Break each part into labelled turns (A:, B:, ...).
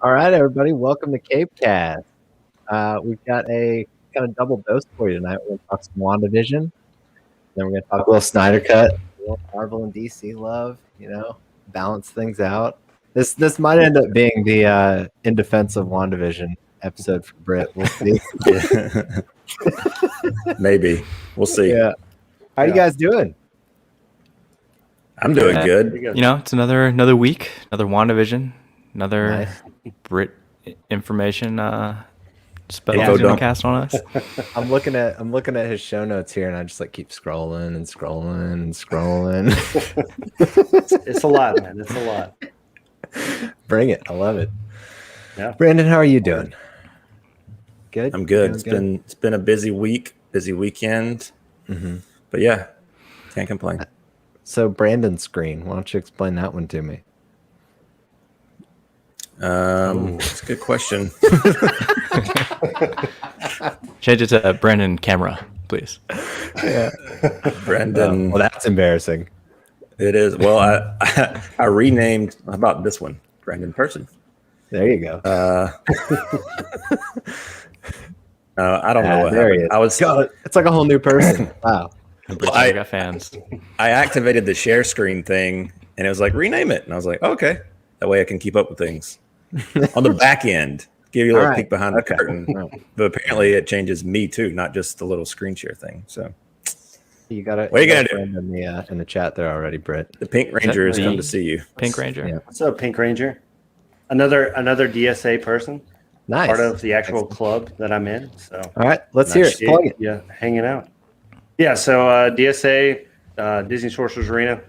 A: All right, everybody, welcome to CAPECAST. We've got a kind of double dose for you tonight. We're going to talk some WandaVision, then we're going to talk a little Snyder Cut, a little Marvel and DC love, balance things out. This might end up being the In Defense of WandaVision episode for Britt. We'll see.
B: Maybe. We'll see.
A: Yeah. How you guys doing?
B: I'm doing good.
C: It's another week, another WandaVision, another
A: Nice.
C: Brit information CiNEMACHiNE on us.
A: I'm looking at his show notes here, and I just keep scrolling and scrolling and scrolling.
D: It's a lot, man. It's a lot.
A: Bring it. I love it.
D: Yeah.
A: Brandon, how are you doing? Good.
B: I'm good.
A: Doing
B: It's been a busy week, busy weekend.
A: Mm-hmm.
B: But yeah, can't complain.
A: So Brandon's screen, why don't you explain that one to me?
B: That's a good question.
C: Change it to Brandon camera, please.
A: Yeah.
B: Brandon.
A: Well, that's embarrassing.
B: It is. Well, I renamed. How about this one? Brandon Person.
A: There you go.
B: I don't know what
A: there he
B: happened.
A: is.
B: I was.
A: It's like a whole new person. Wow.
C: I got fans.
B: I activated the share screen thing, and it was like rename it, and I was like, okay, that way I can keep up with things on the back end. Give you a little peek behind the curtain. But apparently, it changes me too, not just the little screen share thing. So
A: You got it.
B: What are you gonna do?
A: In the chat there already, Britt.
B: the Pink Ranger has come to see you.
C: Pink Ranger.
A: Yeah.
D: What's up, Pink Ranger? Another DSA person,
A: Nice.
D: part of the actual club that I'm in. So
A: All right, let's hear it. Plug it.
D: Yeah, hanging out. Yeah, so DSA, Disney Sorcerer's Arena,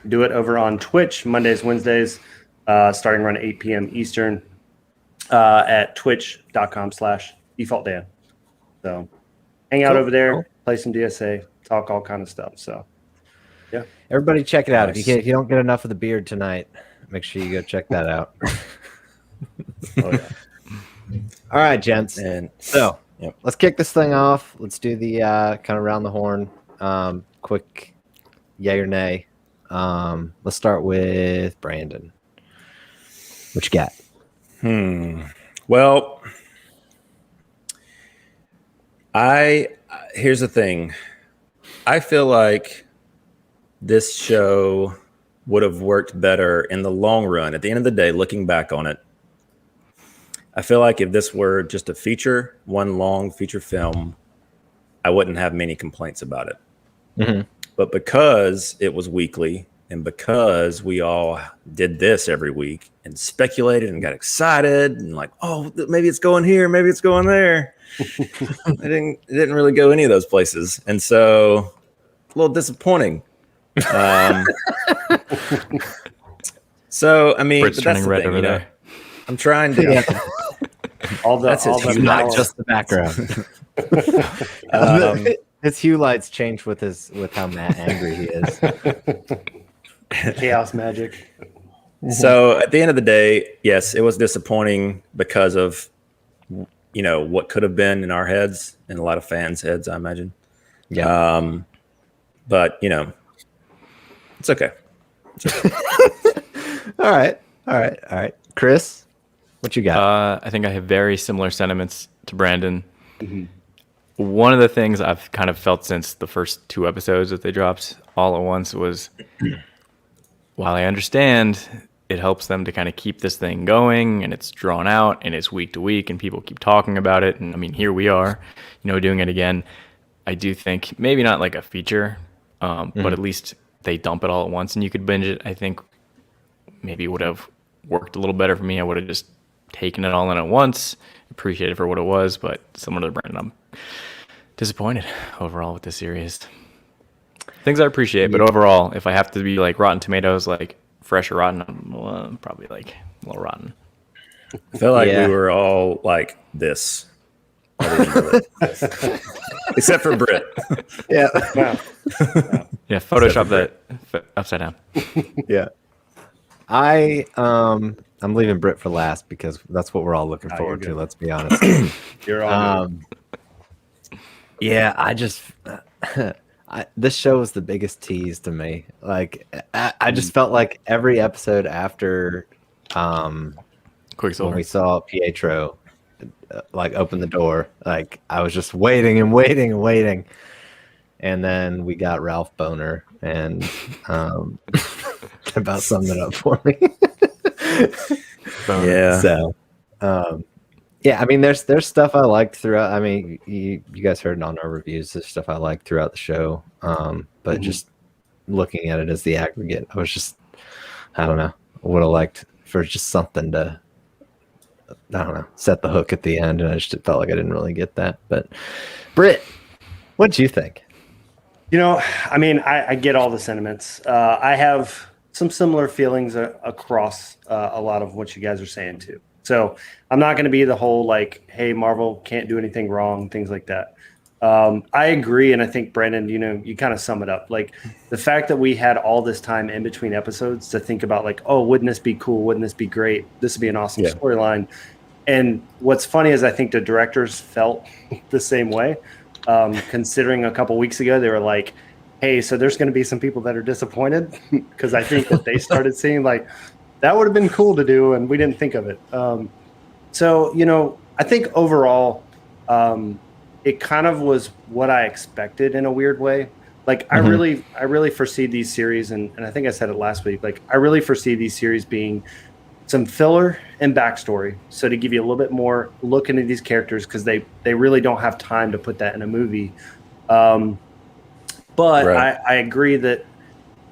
D: do it over on Twitch Mondays, Wednesdays, starting around 8 p.m. Eastern at twitch.com/defaultdan. So hang out
A: Cool.
D: over there,
A: Cool.
D: play some DSA, talk all kind of stuff. So
A: Everybody check it out.
B: Nice.
A: If you don't get enough of the beard tonight, make sure you go check that out.
D: oh, yeah.
A: All right, gents.
B: And
A: So
B: Yep.
A: let's kick this thing off. Let's do the kind of round the horn, quick yay or nay. Let's start with Brandon. What you got?
B: Well, here's the thing. I feel like this show would have worked better in the long run. At the end of the day, looking back on it, I feel like if this were just a feature, one long feature film, I wouldn't have many complaints about it.
A: Mm-hmm.
B: But because it was weekly and because we all did this every week and speculated and got excited and like, oh, maybe it's going here, maybe it's going there. It didn't really go any of those places. And so a little disappointing. So, I mean,
C: Britt's
B: but that's
C: turning
B: the
C: red
B: thing,
C: over there.
B: I'm trying to.
A: Yeah.
B: That's his hue
A: Not
B: lights.
A: just the background. His hue lights change with how angry he is.
D: Chaos magic.
B: So at the end of the day, yes, it was disappointing because of what could have been in our heads and a lot of fans' heads, I imagine.
A: Yeah.
B: But it's okay.
A: All right. Chris, what you got?
C: I think I have very similar sentiments to Brandon. Mm-hmm. One of the things I've kind of felt since the first 2 episodes that they dropped all at once was, while I understand it helps them to kind of keep this thing going and it's drawn out and it's week to week and people keep talking about it. And I mean, here we are, doing it again. I do think maybe not like a feature, but at least they dump it all at once and you could binge it. I think maybe it would have worked a little better for me. I would have just taken it all in at once, appreciate it for what it was, but similar to Brandon, I'm disappointed overall with the series. Things I appreciate, but overall, if I have to be like Rotten Tomatoes, like fresh or rotten, I'm probably like a little rotten.
B: I feel like we were all like this. Except for Britt.
A: Yeah.
C: Yeah, Photoshop that upside down.
A: Yeah. I'm leaving Britt for last because that's what we're all looking forward to. Let's be honest.
D: You're all good.
A: Yeah, this show was the biggest tease to me. Like, I just felt like every episode after
C: Quicksilver.
A: when we saw Pietro like open the door, like I was just waiting and waiting and waiting, and then we got Ralph Boner, and about summed it up for me.
B: Yeah.
A: So, yeah, I mean, there's stuff I liked throughout. I mean, you guys heard it on our reviews. There's stuff I liked throughout the show, but just looking at it as the aggregate, I was just, I don't know, would have liked for just something to, I don't know, set the hook at the end, and I just felt like I didn't really get that. But Britt, what'd you think?
D: You know, I mean, I get all the sentiments. I have some similar feelings across a lot of what you guys are saying too. So I'm not going to be the whole like, hey, Marvel can't do anything wrong, things like that. I agree, and I think Brandon, you know, you kind of sum it up. Like the fact that we had all this time in between episodes to think about, like, oh, wouldn't this be cool? Wouldn't this be great? This would be an awesome storyline. And what's funny is I think the directors felt the same way. Considering a couple weeks ago they were like, hey, so there's going to be some people that are disappointed because I think that they started seeing like that would have been cool to do and we didn't think of it. So, you know, I think overall it kind of was what I expected in a weird way. Like I really foresee these series, and I think I said it last week, like I really foresee these series being some filler and backstory, so to give you a little bit more look into these characters, because they really don't have time to put that in a movie. But I agree that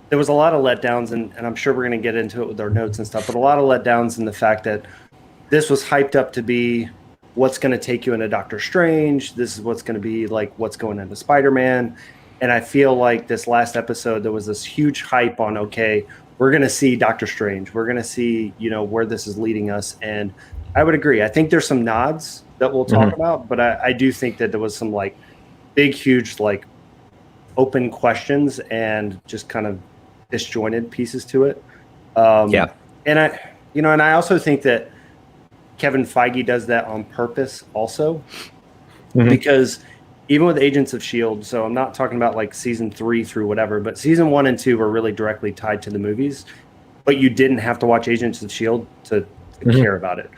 D: there was a lot of letdowns, and I'm sure we're going to get into it with our notes and stuff, but a lot of letdowns in the fact that this was hyped up to be what's going to take you into Doctor Strange. This is what's going to be like what's going into Spider-Man. And I feel like this last episode, there was this huge hype on, okay, we're going to see Doctor Strange. We're going to see, you know, where this is leading us. And I would agree. I think there's some nods that we'll talk about, but I do think that there was some like big, huge, like open questions and just kind of disjointed pieces to it. And I also think that Kevin Feige does that on purpose also, because even with Agents of S.H.I.E.L.D., so I'm not talking about like season 3 through whatever, but season 1 and 2 were really directly tied to the movies, but you didn't have to watch Agents of S.H.I.E.L.D. to care about it.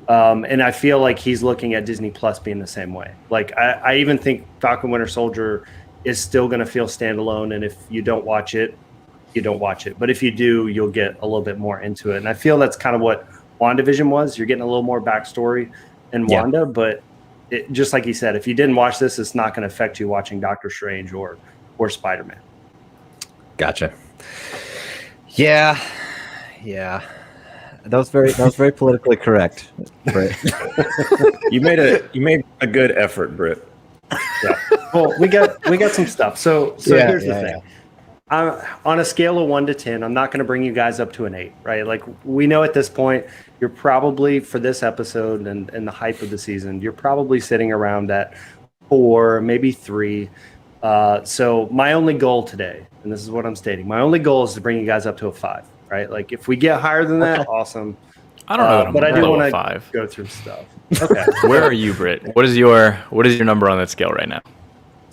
D: And I feel like he's looking at Disney Plus being the same way. Like I even think Falcon Winter Soldier is still going to feel standalone, and if you don't watch it, you don't watch it. But if you do, you'll get a little bit more into it. And I feel that's kind of what WandaVision was. You're getting a little more backstory in Wanda, but just like he said, if you didn't watch this, it's not going to affect you watching Doctor Strange or Spider-Man.
A: Gotcha. Yeah. That was very politically correct. Right.
B: You made a good effort, Britt.
D: Yeah. Well, we got some stuff. So here's the thing. On a scale of 1 to 10, I'm not going to bring you guys up to an 8, right? Like we know at this point, you're probably for this episode and the hype of the season, you're probably sitting around at 4, maybe 3. So my only goal today, and this is what I'm stating, my only goal is to bring you guys up to a 5, right? Like if we get higher than that, awesome.
C: I don't know that I'm
D: but I do want to
C: 5.
D: go through stuff. Okay.
C: Where are you, Britt? What is your number on that scale right now?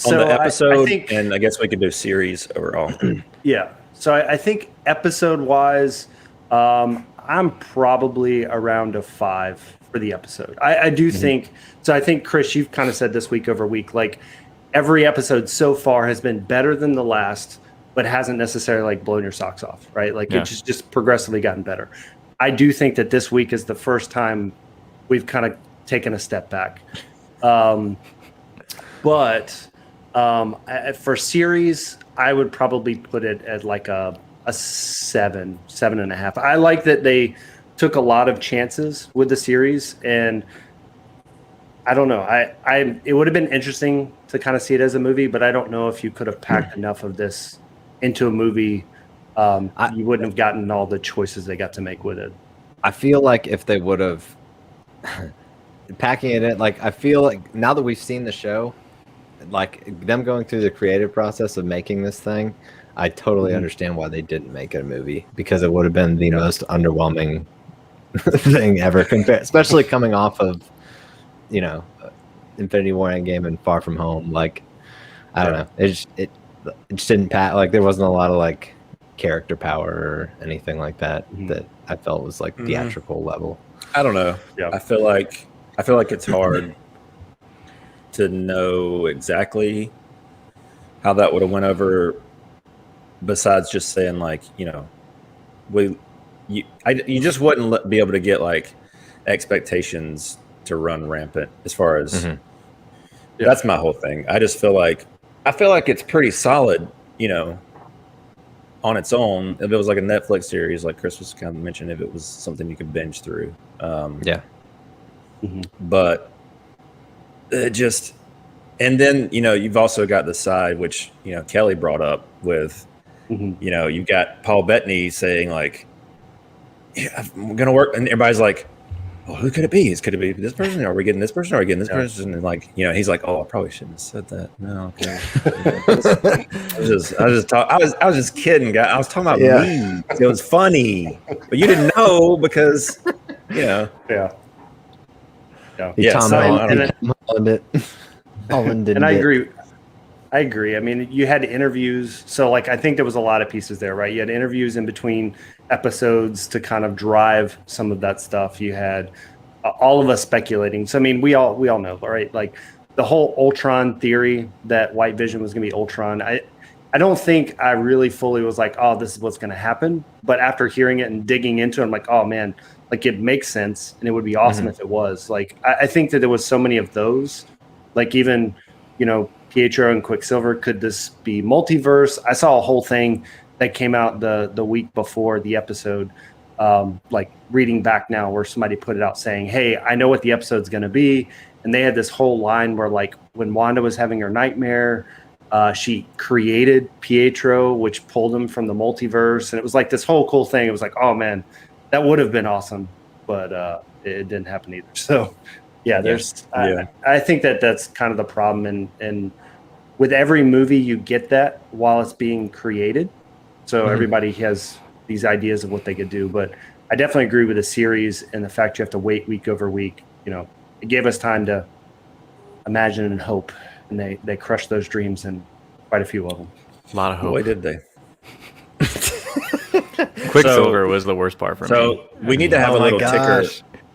B: On the episode,
D: I think,
B: and I guess we could do series overall.
D: Yeah. So I think episode-wise, I'm probably around a 5 for the episode. I do think – so I think, Chris, you've kind of said this week over week, like every episode so far has been better than the last, but hasn't necessarily like blown your socks off, right? Like it's just progressively gotten better. I do think that this week is the first time we've kind of taken a step back. But for series, I would probably put it at like a 7.5. I like that they took a lot of chances with the series, and I don't know. It would have been interesting to kind of see it as a movie, but I don't know if you could have packed enough of this into a movie. You wouldn't have gotten all the choices they got to make with it.
A: I feel like if they would have packing it in, like I feel like now that we've seen the show, like them going through the creative process of making this thing, I totally understand why they didn't make it a movie, because it would have been the most underwhelming thing ever, especially coming off of, you know, Infinity War Endgame and Far From Home. Like, I don't know, it just didn't pack. Like there wasn't a lot of like character power or anything like that that I felt was like theatrical level.
B: I don't know.
D: Yeah.
B: I feel like it's hard to know exactly how that would have went over. Besides just saying like, you just wouldn't be able to get like expectations to run rampant as far as that's my whole thing. I feel like it's pretty solid, on its own. If it was like a Netflix series, like Chris was kind of mentioning, if it was something you could binge through. But it just, and then, you've also got the side, which, Kelly brought up with, you've got Paul Bettany saying like, yeah, I'm going to work. And everybody's like, well, who could it be? Could it be this person? Are we getting this person? Are we getting this person? And like, he's like, oh, I probably shouldn't have said that. No, okay. I was just kidding, guys. I was talking about me. It was funny, but you didn't know because,
A: Tom Holland
D: and I agree. I mean, you had interviews. So, like, I think there was a lot of pieces there, right? You had interviews in between episodes to kind of drive some of that stuff. You had all of us speculating. So, I mean, we all know, right? Like, the whole Ultron theory that White Vision was going to be Ultron. I don't think I really fully was like, oh, this is what's going to happen. But after hearing it and digging into it, I'm like, oh, man, like, it makes sense. And it would be awesome if it was. Like, I think that there was so many of those. Like, even, Pietro and Quicksilver, could this be multiverse? I saw a whole thing that came out the week before the episode, like reading back now, where somebody put it out saying, hey, I know what the episode's going to be. And they had this whole line where, like, when Wanda was having her nightmare, she created Pietro, which pulled him from the multiverse. And it was like this whole cool thing. It was like, oh, man, that would have been awesome. But it didn't happen either. So, I think that's kind of the problem. And with every movie, you get that while it's being created. So everybody has these ideas of what they could do. But I definitely agree with the series and the fact you have to wait week over week. It gave us time to imagine and hope. And they crushed those dreams in quite a few of them.
C: A lot of hope.
B: Boy, did they.
C: Quicksilver was the worst part for me.
B: So we need to have a little ticker.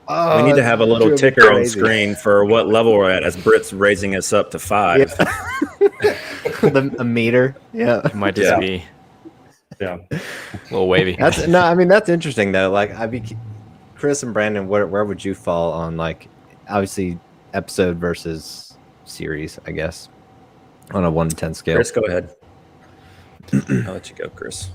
B: We need to have a little ticker on screen for what level we're at as Britt's raising us up to 5.
A: A meter. Yeah.
C: It might just be a little wavy.
A: That's interesting though. Like, Chris and Brandon, where would you fall on, like, obviously episode versus series, I guess, on a 1 to 10 scale?
B: Chris, go ahead. I'll let you go, Chris.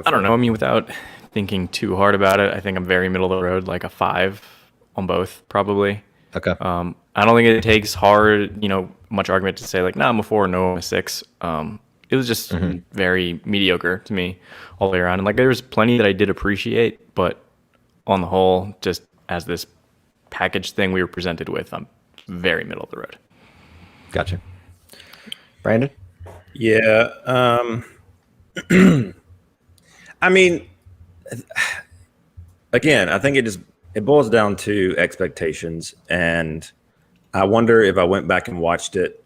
C: I don't know. I mean, without thinking too hard about it, I think I'm very middle of the road, like a 5 on both, probably.
A: Okay.
C: I don't think it takes much argument to say like, I'm a 4, no, I'm a 6. It was just very mediocre to me all the way around. And like, there's plenty that I did appreciate, but on the whole, just as this package thing we were presented with, I'm very middle of the road.
A: Gotcha. Brandon?
B: Yeah. I mean, again, I think it boils down to expectations. And I wonder if I went back and watched it,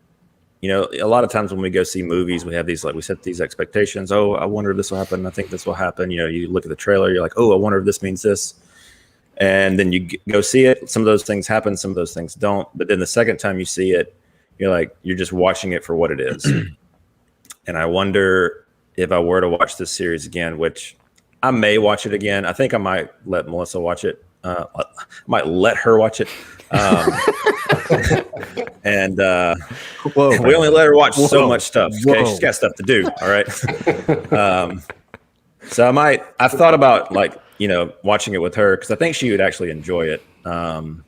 B: a lot of times when we go see movies, we have these, like, we set these expectations. Oh, I wonder if this will happen. I think this will happen. You look at the trailer, you're like, oh, I wonder if this means this. And then you go see it. Some of those things happen. Some of those things don't. But then the second time you see it, you're like, you're just watching it for what it is. And I wonder if I were to watch this series again, which I may watch it again. I think I might let Melissa watch it. I might let her watch it. And we only let her watch so much stuff. Okay, she's got stuff to do. All right. So I've thought about, like, watching it with her because I think she would actually enjoy it. And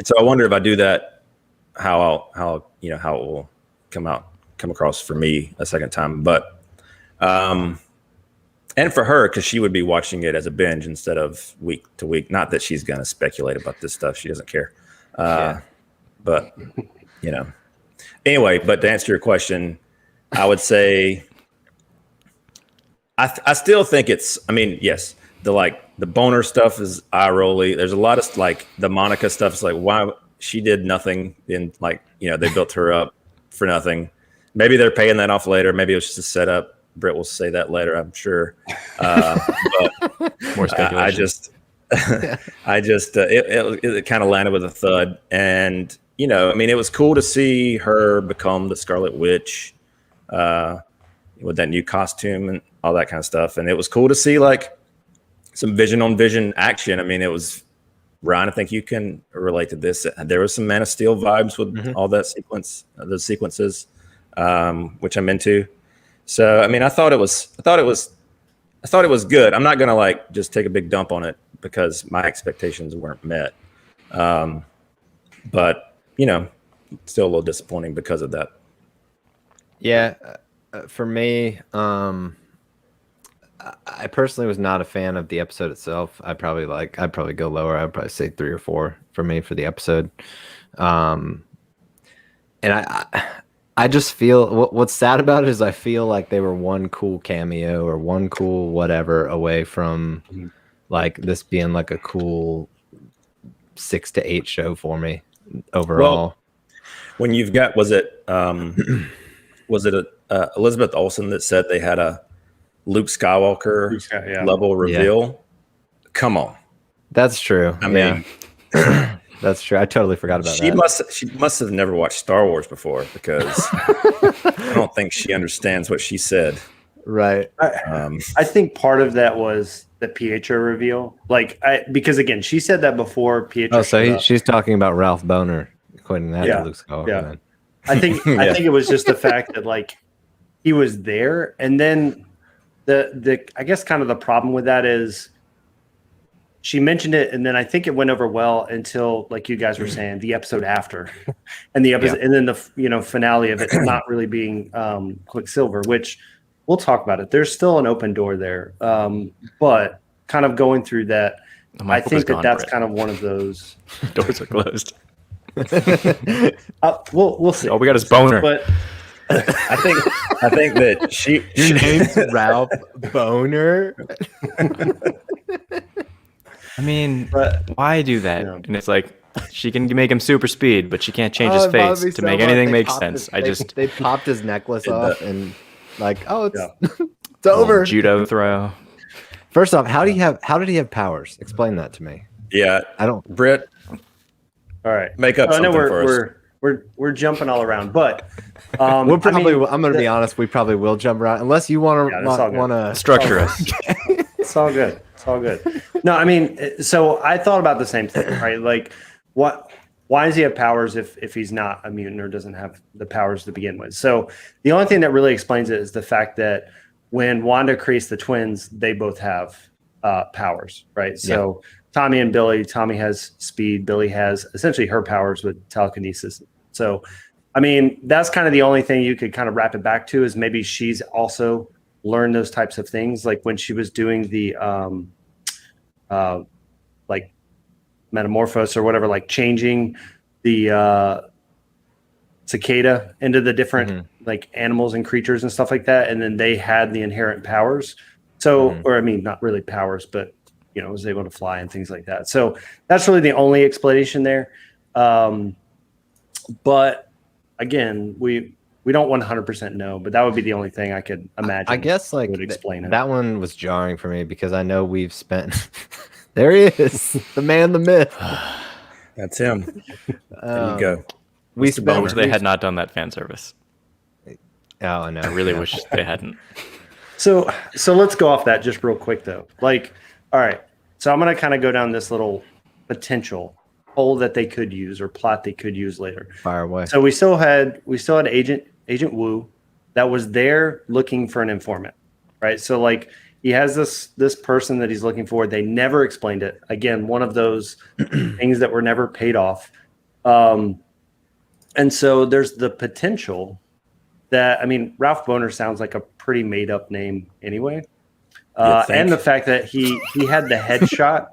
B: so I wonder if I do that, how it will come across for me a second time. But and for her, because she would be watching it as a binge instead of week to week. Not that she's going to speculate about this stuff. She doesn't care. But, anyway, but to answer your question, I would say I still think yes, the boner stuff is eye rolly. There's a lot of, like, the Monica stuff is like, why she did nothing in, like, they built her up for nothing. Maybe they're paying that off later. Maybe it was just a setup. Britt will say that later, I'm sure. But
C: more speculation.
B: I just it kind of landed with a thud, and I mean, it was cool to see her become the Scarlet Witch with that new costume and all that kind of stuff, and it was cool to see like some vision on vision action. I mean, it was Ryan. I think you can relate to this. There was some Man of Steel vibes with all that those sequences, which I'm into. So I mean, I thought it was good. I'm not gonna like just take a big dump on it because my expectations weren't met. But still a little disappointing because of that.
A: Yeah, for me, I personally was not a fan of the episode itself. I'd probably go lower. I'd probably say 3 or 4 for me for the episode. And I just feel what's sad about it is I feel like they were one cool cameo or one cool whatever away from like this being like a cool 6 to 8 show for me overall.
B: Well, when you've got was it Elizabeth Olsen that said they had a Luke Skywalker level reveal? Yeah. Come on,
A: that's true.
B: I mean.
A: That's true. I totally forgot about that.
B: She must have never watched Star Wars before because I don't think she understands what she said.
A: Right.
D: I think part of that was the Pietro reveal. Because again, she said that before Pietro.
A: Oh, so she's talking about Ralph Boner equating that to Luke Skywalker. Yeah. Then.
D: I think it was just the fact that like he was there, and then the I guess kind of the problem with that is she mentioned it, and then I think it went over well until, like you guys were saying, the episode after, and the episode, and then the finale of it not really being Quicksilver, which we'll talk about it. There's still an open door there, but kind of going through that, I think that's kind of one of those
C: doors are closed.
D: We'll see.
C: Oh, we got his boner,
D: but.
B: I think that
A: your name's Ralph Boner.
C: I mean, why do that? Yeah. And it's like she can make him super speed, but she can't change his face to make anything make sense.
A: They popped his necklace off and like, it's over.
C: Judo throw.
A: First off, how did he have powers? Explain that to me.
B: Yeah,
A: I don't.
B: Britt.
D: All right,
B: make up something for us.
D: We're jumping all around, but
A: we'll probably. I'm going to be honest. We probably will jump around unless you want to
C: structure us.
D: It's all good. It's all good. No, I mean, so I thought about the same thing, right? Like, why does he have powers if he's not a mutant or doesn't have the powers to begin with? So the only thing that really explains it is the fact that when Wanda creates the twins, they both have powers, right? So Tommy and Billy, Tommy has speed, Billy has essentially her powers with telekinesis. So, I mean, that's kind of the only thing you could kind of wrap it back to is maybe she's also learned those types of things, like when she was doing the like metamorphose or whatever, like changing the cicada into the different like animals and creatures and stuff like that, and then they had the inherent powers. So, or I mean, not really powers, but was able to fly and things like that. So that's really the only explanation there. But again, we don't 100% know, but that would be the only thing I could imagine.
A: I guess like
D: would explain it.
A: That one was jarring for me because I know we've spent. There he is, the man, the myth.
B: That's him. There you go.
C: I wish they had not done that fan service.
A: Oh, I know.
C: I really wish they hadn't.
D: So let's go off that just real quick though. Like, all right. So I'm gonna kind of go down this little potential hole that they could use or plot they could use later.
A: Fire away.
D: So we still had Agent Wu that was there looking for an informant, right? So like he has this person that he's looking for. They never explained it. Again, one of those things that were never paid off. And so there's the potential that, I mean, Ralph Boner sounds like a pretty made up name anyway. And the fact that he had the headshot.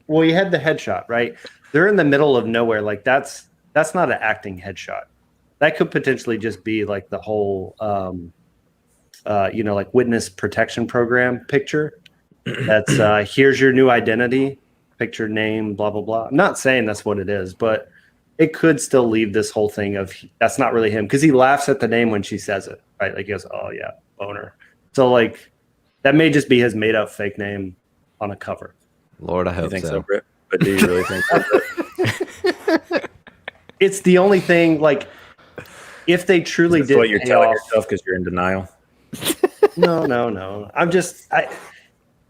D: Well, he had the headshot, right? They're in the middle of nowhere. Like that's not an acting headshot. That could potentially just be like the whole, like witness protection program picture. That's here's your new identity, picture, name, blah, blah, blah. I'm not saying that's what it is, but it could still leave this whole thing of that's not really him because he laughs at the name when she says it, right? Like he goes, oh yeah, Boner. So like that may just be his made up fake name on a cover.
A: Lord, I
B: You
A: hope
B: think so,
A: so.
B: Britt? But do you really think so, Britt?
D: It's the only thing, like, if they truly
B: Is this
D: did
B: what you're
D: pay
B: telling
D: off.
B: yourself because you're in denial?
D: No.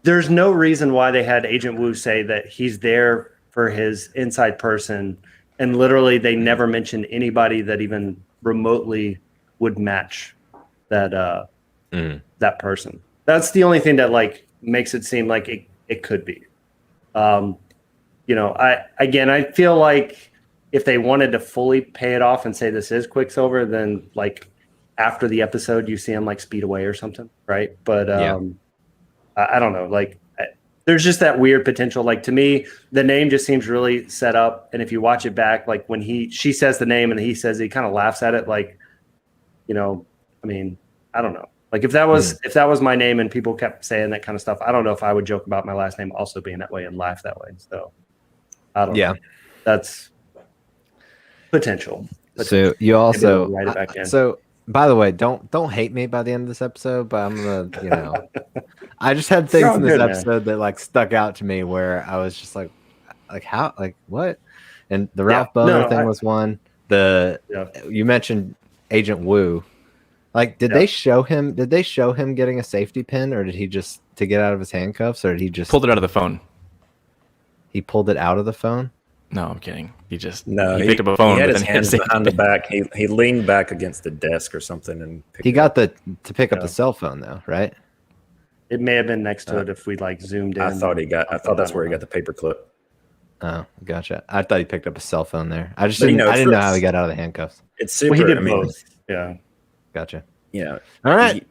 D: There's no reason why they had Agent Wu say that he's there for his inside person, and literally they never mentioned anybody that even remotely would match that that person. That's the only thing that like makes it seem like it could be. I feel like if they wanted to fully pay it off and say this is Quicksilver, then like after the episode you see him like speed away or something, right? But I don't know, like there's just that weird potential. Like to me, the name just seems really set up, and if you watch it back, like when she says the name and he says, he kind of laughs at it, like, I mean, I don't know. Like if that was my name and people kept saying that kind of stuff, I don't know if I would joke about my last name also being that way and laugh that way. So I don't know. That's potential.
A: So you also
D: write it back in.
A: So by the way, don't hate me by the end of this episode, but I'm gonna, I just had things in this episode that like stuck out to me where I was just like how, like what? And the Ralph Boner thing was one. You mentioned Agent Wu. Like, did they show him getting a safety pin, or did he just to get out of his handcuffs, or did he just
C: pulled it out of the phone?
A: He pulled it out of the phone?
C: No, I'm kidding. He
B: picked
C: up a phone.
B: He had his hands behind the back. He leaned back against the desk or something and
A: he got to pick up the cell phone though, right?
D: It may have been next to it if we like zoomed in.
B: I thought that's where he got the paperclip.
A: Oh, gotcha. I thought he picked up a cell phone there. I didn't know how he got out of the handcuffs.
B: It's super.
D: Well, he did both. Yeah.
A: Gotcha.
B: Yeah.
A: All right.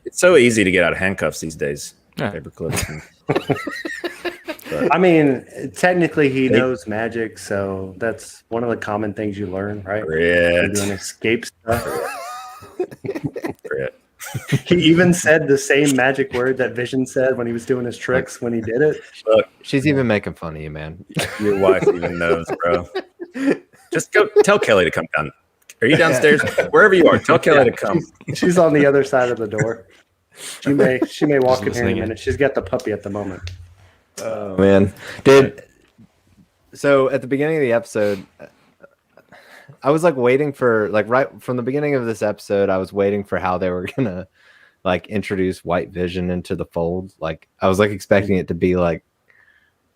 B: It's so easy to get out of handcuffs these days.
C: Yeah.
B: Paperclips.
D: I mean, technically he knows magic, so that's one of the common things you learn, right?
B: Brit.
D: Doing escape stuff.
B: Brit.
D: He even said the same magic word that Vision said when he was doing his tricks when he did it.
B: Look,
A: she's even making fun of you, man.
B: Your wife even knows, bro. Just go tell Kelly to come down. Are you downstairs? Wherever you are, tell Kelly to come.
D: She's on the other side of the door. She may walk in here in a minute. She's got the puppy at the moment.
A: Oh man, so at the beginning of the episode, I was like waiting for right from the beginning of this episode, I was waiting for how they were gonna like introduce White Vision into the fold. Like I was like expecting it to be like,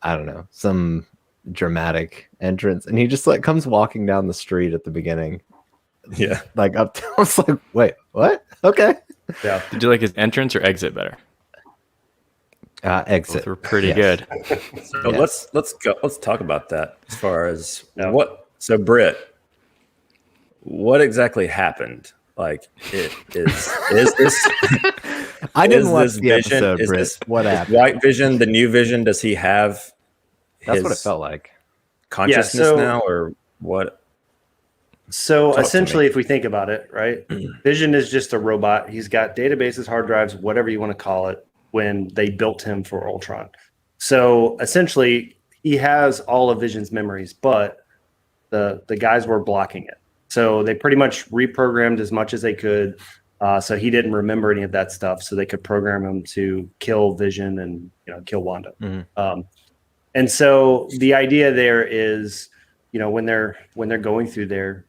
A: I don't know, some dramatic entrance, and he just like comes walking down the street at the beginning.
B: Yeah,
A: like up. I was like, wait, what? Okay.
D: Yeah.
C: Did you like his entrance or exit better?
A: Exit.
C: Both were pretty good.
B: So let's go. Let's talk about that as far as what. So Britt, what exactly happened? Like, is this?
A: I didn't watch the
B: Vision,
A: episode, Britt. What happened?
B: White Vision, the new Vision? Does he have?
A: That's what it felt like.
B: Consciousness now, or what?
D: So essentially, if we think about it, right, Vision is just a robot. He's got databases, hard drives, whatever you want to call it, when they built him for Ultron. So essentially, he has all of Vision's memories, but the guys were blocking it. So they pretty much reprogrammed as much as they could. So he didn't remember any of that stuff. So they could program him to kill Vision and kill Wanda.
A: Mm-hmm.
D: And so the idea there is, when they're going through there,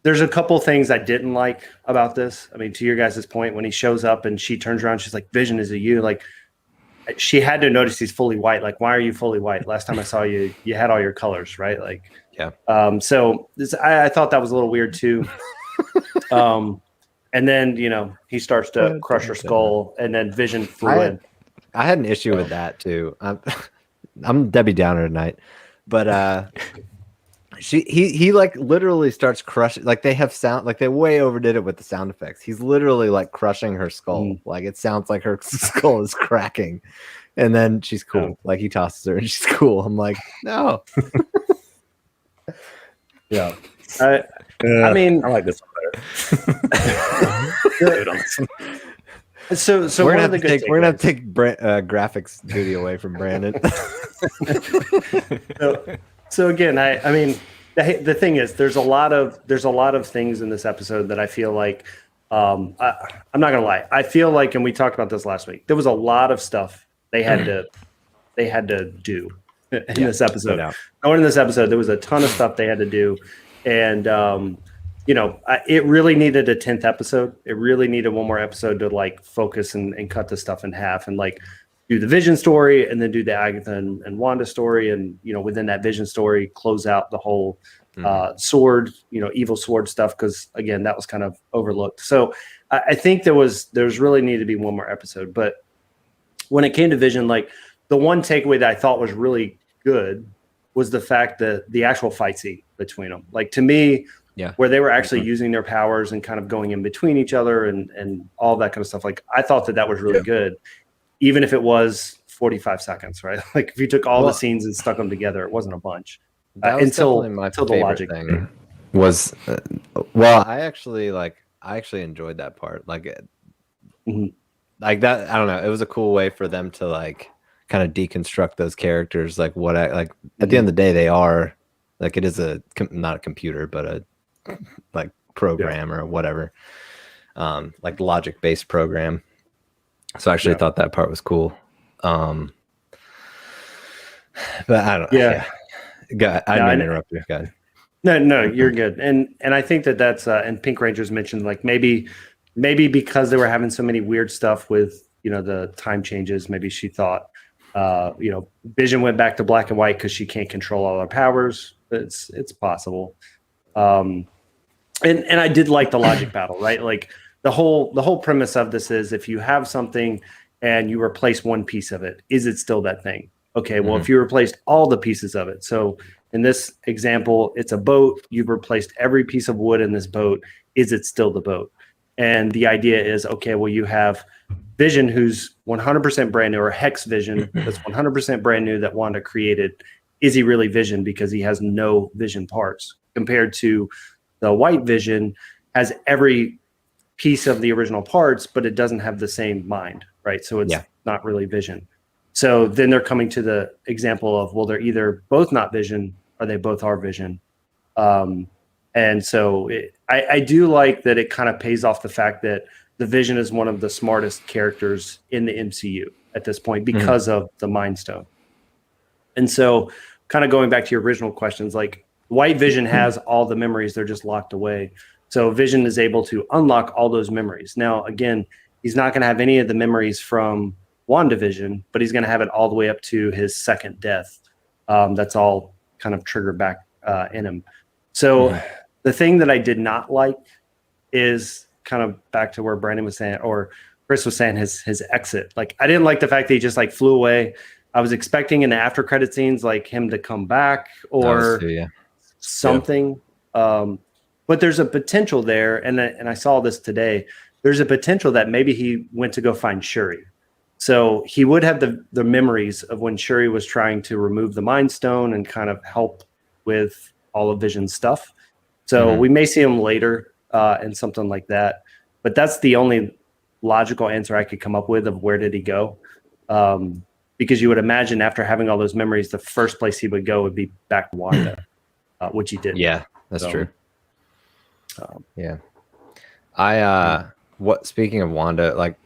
D: there's a couple things I didn't like about this. I mean, to your guys' point, when he shows up and she turns around, she's like, "Vision, is it you?" Like, she had to notice he's fully white. Like, why are you fully white? Last time I saw you, you had all your colors, right? Like,
A: yeah.
D: So I thought that was a little weird too. And then he starts to crush her skull, and then Vision flew in.
A: I had an issue with that too. I'm Debbie Downer tonight, but he like literally starts crushing. Like they have sound, like they way overdid it with the sound effects. He's literally like crushing her skull. Like it sounds like her skull is cracking, and then she's cool. Like he tosses her and she's cool. I'm like, no.
D: Yeah. I mean,
B: I like this one better.
D: So
A: we're gonna have to take graphics duty away from Brandon.
D: So again, I mean, the thing is, there's a lot of things in this episode that I feel like, I'm not gonna lie, I feel like, and we talked about this last week, there was a lot of stuff they had to they had to do in this episode.
B: no doubt.
D: Going in this episode, there was a ton of stuff they had to do, and it really needed a 10th episode. It really needed one more episode to like focus and cut the stuff in half and like do the Vision story and then do the Agatha and Wanda story, and within that Vision story close out the whole sword, evil sword stuff, because again that was kind of overlooked. So I think there's really needed to be one more episode. But when it came to Vision, like the one takeaway that I thought was really good was the fact that the actual fight scene between them, like to me, where they were actually using their powers and kind of going in between each other and all that kind of stuff. Like I thought that was really good. Even if it was 45 seconds, right? Like if you took all the scenes and stuck them together, it wasn't a bunch.
A: That was
D: until
A: my
D: the
A: favorite
D: logic
A: thing was, I actually enjoyed that part. Like, like that. I don't know. It was a cool way for them to like kind of deconstruct those characters. Like at the end of the day, they are like, it is not a computer, but a like program or whatever, like logic-based program. So I actually thought that part was cool. But I don't know. Yeah. I didn't interrupt you. Go ahead.
D: No, you're good. And I think that's and Pink Rangers mentioned like maybe because they were having so many weird stuff with the time changes, maybe she thought Vision went back to black and white because she can't control all her powers. It's possible. And I did like the logic battle, right? Like the whole premise of this is if you have something and you replace one piece of it, is it still that thing? Okay, well, if you replaced all the pieces of it, so in this example, it's a boat, you've replaced every piece of wood in this boat, is it still the boat? And the idea is, okay, well, you have Vision who's 100% brand new, or Hex Vision that's 100% brand new that Wanda created. Is he really Vision because he has no Vision parts, compared to the White Vision has every piece of the original parts, but it doesn't have the same mind, right? So it's not really Vision. So then they're coming to the example of, well, they're either both not Vision or they both are Vision. And so I do like that it kind of pays off the fact that the Vision is one of the smartest characters in the MCU at this point because of the Mind Stone. And so kind of going back to your original questions, like White Vision has all the memories, they're just locked away. So Vision is able to unlock all those memories. Now, again, he's not going to have any of the memories from WandaVision, but he's going to have it all the way up to his second death. That's all kind of triggered back in him. So the thing that I did not like is kind of back to where Brandon was saying, or Chris was saying, his exit. Like, I didn't like the fact that he just like flew away. I was expecting in the after credit scenes, like him to come back or something. But there's a potential there. And I saw this today. There's a potential that maybe he went to go find Shuri. So he would have the memories of when Shuri was trying to remove the Mind Stone and kind of help with all of Vision's stuff. So we may see him later in something like that. But that's the only logical answer I could come up with of where did he go. Because you would imagine after having all those memories, the first place he would go would be back to Wanda, which he did.
A: Yeah, that's true. Yeah. Speaking of Wanda, like,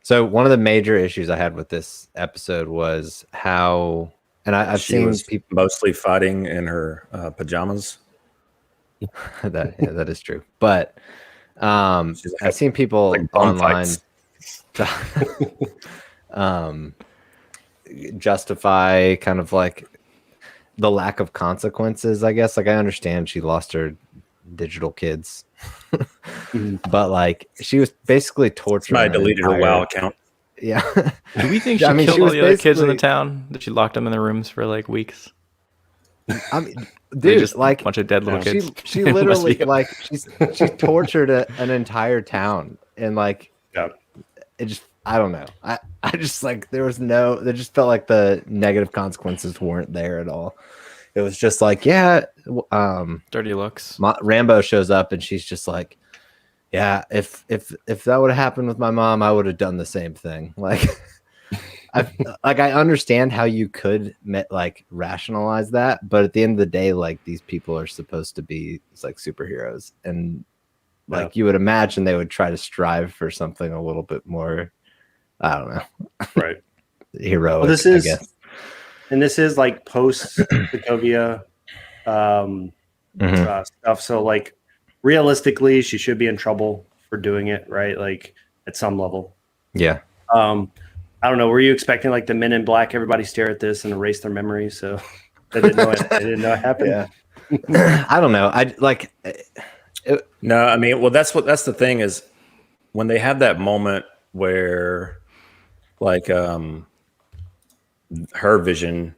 A: so one of the major issues I had with this episode was how, and I've seen people
B: mostly fighting in her pajamas.
A: that is true, but I've seen people like online justify kind of like the lack of consequences, I guess. Like, I understand she lost her digital kids, but like she was basically torturing.
B: I deleted her WoW account.
A: Yeah.
C: Do we think she killed all the other kids in the town? That she locked them in their rooms for like weeks?
A: I mean, dude, just like
C: a bunch of dead little kids.
A: She literally like she tortured an entire town, and like it just, I don't know. I just like there just felt like the negative consequences weren't there at all. It was just like,
C: dirty looks.
A: Rambo shows up and she's just like, yeah, if that would have happened with my mom, I would have done the same thing. Like, I understand how you could like rationalize that, but at the end of the day, like, these people are supposed to be like superheroes, and like you would imagine they would try to strive for something a little bit more. I don't know.
D: Right.
A: heroic.
D: Well, this
A: I
D: is,
A: guess.
D: and this is like post Sokovia stuff. So like realistically, she should be in trouble for doing it, right? Like at some level.
A: Yeah.
D: I don't know. Were you expecting like the Men in Black, everybody stare at this and erase their memory? So they didn't know it. They didn't know it happened.
A: Yeah. I don't know. I like.
B: No, I mean, well, that's the thing is when they have that moment where, like, her vision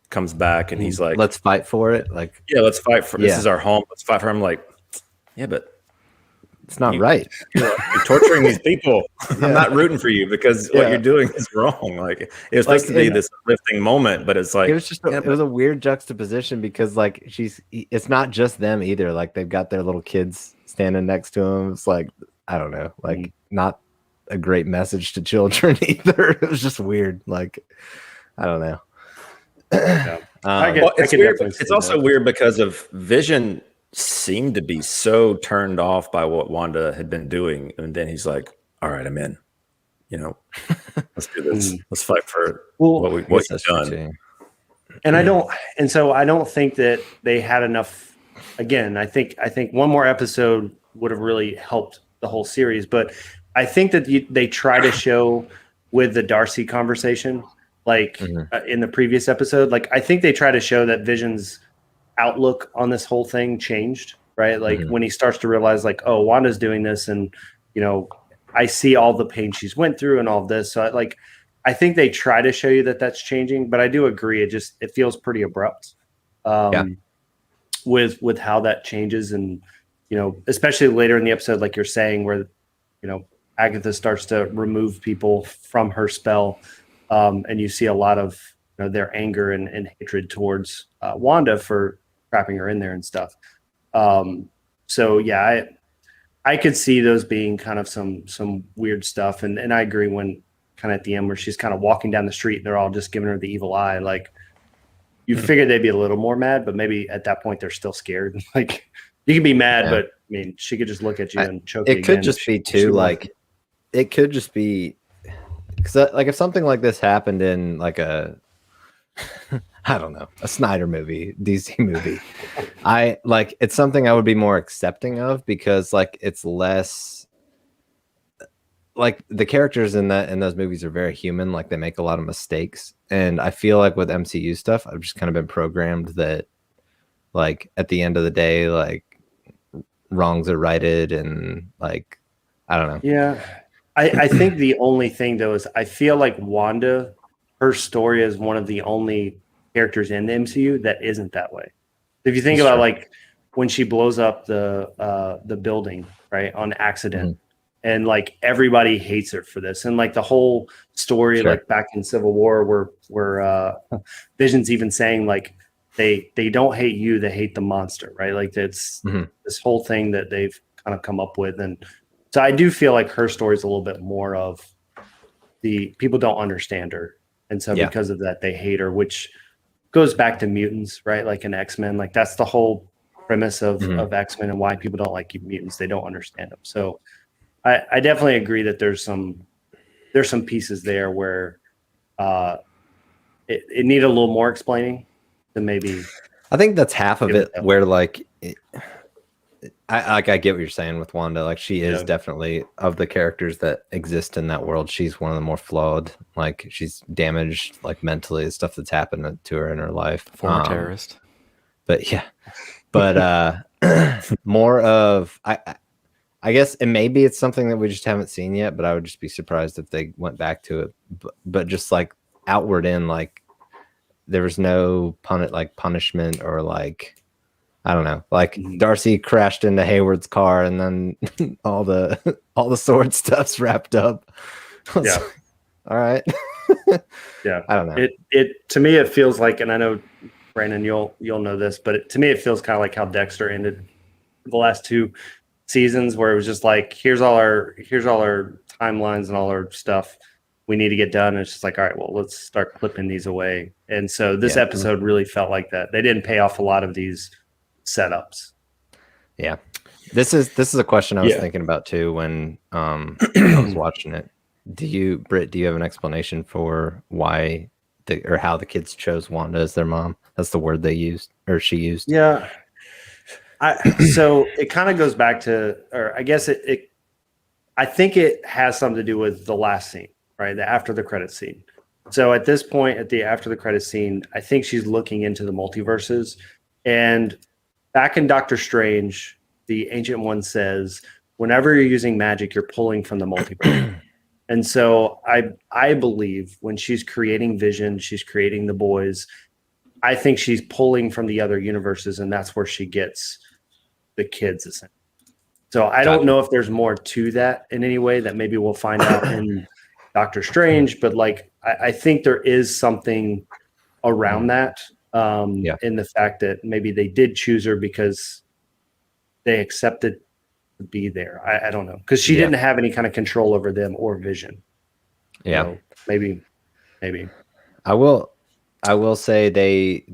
B: comes back and he's like,
A: let's fight for it. Like,
B: yeah, let's fight for this is our home. Let's fight for him. Like, yeah, but
A: it's not right.
B: You're torturing these people. I'm not rooting for you because what you're doing is wrong. Like it was supposed to be this uplifting moment, but it's like
A: it was just it was a weird juxtaposition because like it's not just them either. Like they've got their little kids standing next to him. It's like I don't know, like not a great message to children either. It was just weird. Like I don't know.
B: It's weird. It's also weird because of Vision seemed to be so turned off by what Wanda had been doing, and then he's like, "All right, I'm in. You know, let's do this. Let's fight for what you've done."
D: And I don't think that they had enough. Again, I think one more episode would have really helped the whole series. But I think that they try to show with the Darcy conversation, like in the previous episode, like I think they try to show that Vision's outlook on this whole thing changed, right? Like when he starts to realize like, oh, Wanda's doing this and, you know, I see all the pain she's went through and all of this. So I think they try to show you that that's changing, but I do agree. It feels pretty abrupt with how that changes. And, you know, especially later in the episode, like you're saying, where, you know, Agatha starts to remove people from her spell. And you see a lot of their anger and hatred towards Wanda for trapping her in there and stuff. So yeah, I could see those being kind of some weird stuff. And I agree when kind of at the end where she's kind of walking down the street and they're all just giving her the evil eye. Like you figured they'd be a little more mad, but maybe at that point they're still scared. Like you can be mad, but I mean, she could just look at you and choke you.
A: It could just be too like, it could just be because like if something like this happened in like a I don't know, a Snyder movie, DC movie, it's something I would be more accepting of because like it's less like the characters in those movies are very human. Like they make a lot of mistakes, and I feel like with MCU stuff, I've just kind of been programmed that like at the end of the day, like wrongs are righted, and like I don't know.
D: Yeah, I think the only thing though is I feel like Wanda, her story is one of the only characters in the MCU that isn't that way. If you think about like when she blows up the building, right, on accident, and like everybody hates her for this, and like the whole story, like back in Civil War, where Vision's even saying like they don't hate you, they hate the monster, right? Like it's this whole thing that they've kind of come up with, and so I do feel like her story is a little bit more of the people don't understand her. And so because of that, they hate her, which goes back to mutants, right? Like in X-Men, like that's the whole premise of X-Men and why people don't like mutants. They don't understand them. So I definitely agree that there's some pieces there where it needed a little more explaining than maybe.
A: I think that's half of it where like, I get what you're saying with Wanda. Like she is definitely of the characters that exist in that world. She's one of the more flawed. Like she's damaged, like mentally, the stuff that's happened to her in her life.
C: Former terrorist.
A: But more of I guess, and maybe it's something that we just haven't seen yet. But I would just be surprised if they went back to it. But just like outward in, like there was no punishment or like. I don't know. Like Darcy crashed into Hayward's car, and then all the sword stuff's wrapped up. All right.
D: Yeah,
A: I don't know.
D: It to me it feels like, and I know Brandon, you'll know this, but to me it feels kind of like how Dexter ended the last 2 seasons, where it was just like here's all our timelines and all our stuff we need to get done. And it's just like, all right, well, let's start clipping these away. And so this episode really felt like that. They didn't pay off a lot of these setups.
A: Yeah, this is a question I was thinking about too when I was watching it. Britt, do you have an explanation for why or how the kids chose Wanda as their mom? That's the word they used, or she used.
D: Yeah. So it kind of goes back to, or I guess I think it has something to do with the last scene, right? The after the credit scene. So at this point, after the credit scene, I think she's looking into the multiverses. And back in Doctor Strange, the Ancient One says, whenever you're using magic, you're pulling from the multiverse. And so I believe when she's creating Vision, she's creating the boys, I think she's pulling from the other universes, and that's where she gets the kids, essentially. So I don't know if there's more to that in any way that maybe we'll find out in Doctor Strange, but like I think there is something around that in the fact that maybe they did choose her because they accepted to be there. I don't know, because she didn't have any kind of control over them or Vision.
A: Yeah,
D: so maybe.
A: I will say they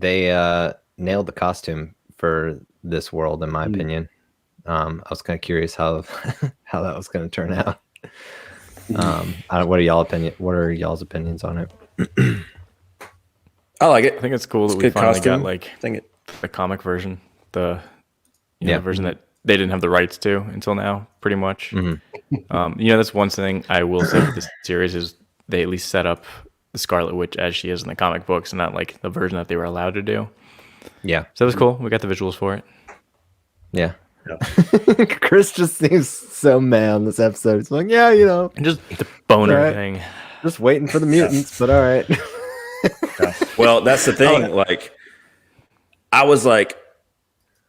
A: nailed the costume for this world, in my opinion. I was kind of curious how how that was going to turn out. What are y'all's opinions on it?
B: I like it.
C: I think it's cool that we finally got like the comic version, the version that they didn't have the rights to until now, pretty much. That's one thing I will say for this series is they at least set up the Scarlet Witch as she is in the comic books, and not like the version that they were allowed to do. Yeah, so it was cool. We got the visuals for it.
A: Yeah. Chris just seems so mad on this episode. It's like,
C: just the boner thing.
A: Just waiting for the mutants, but all right.
B: Well, that's the thing. Like, I was like,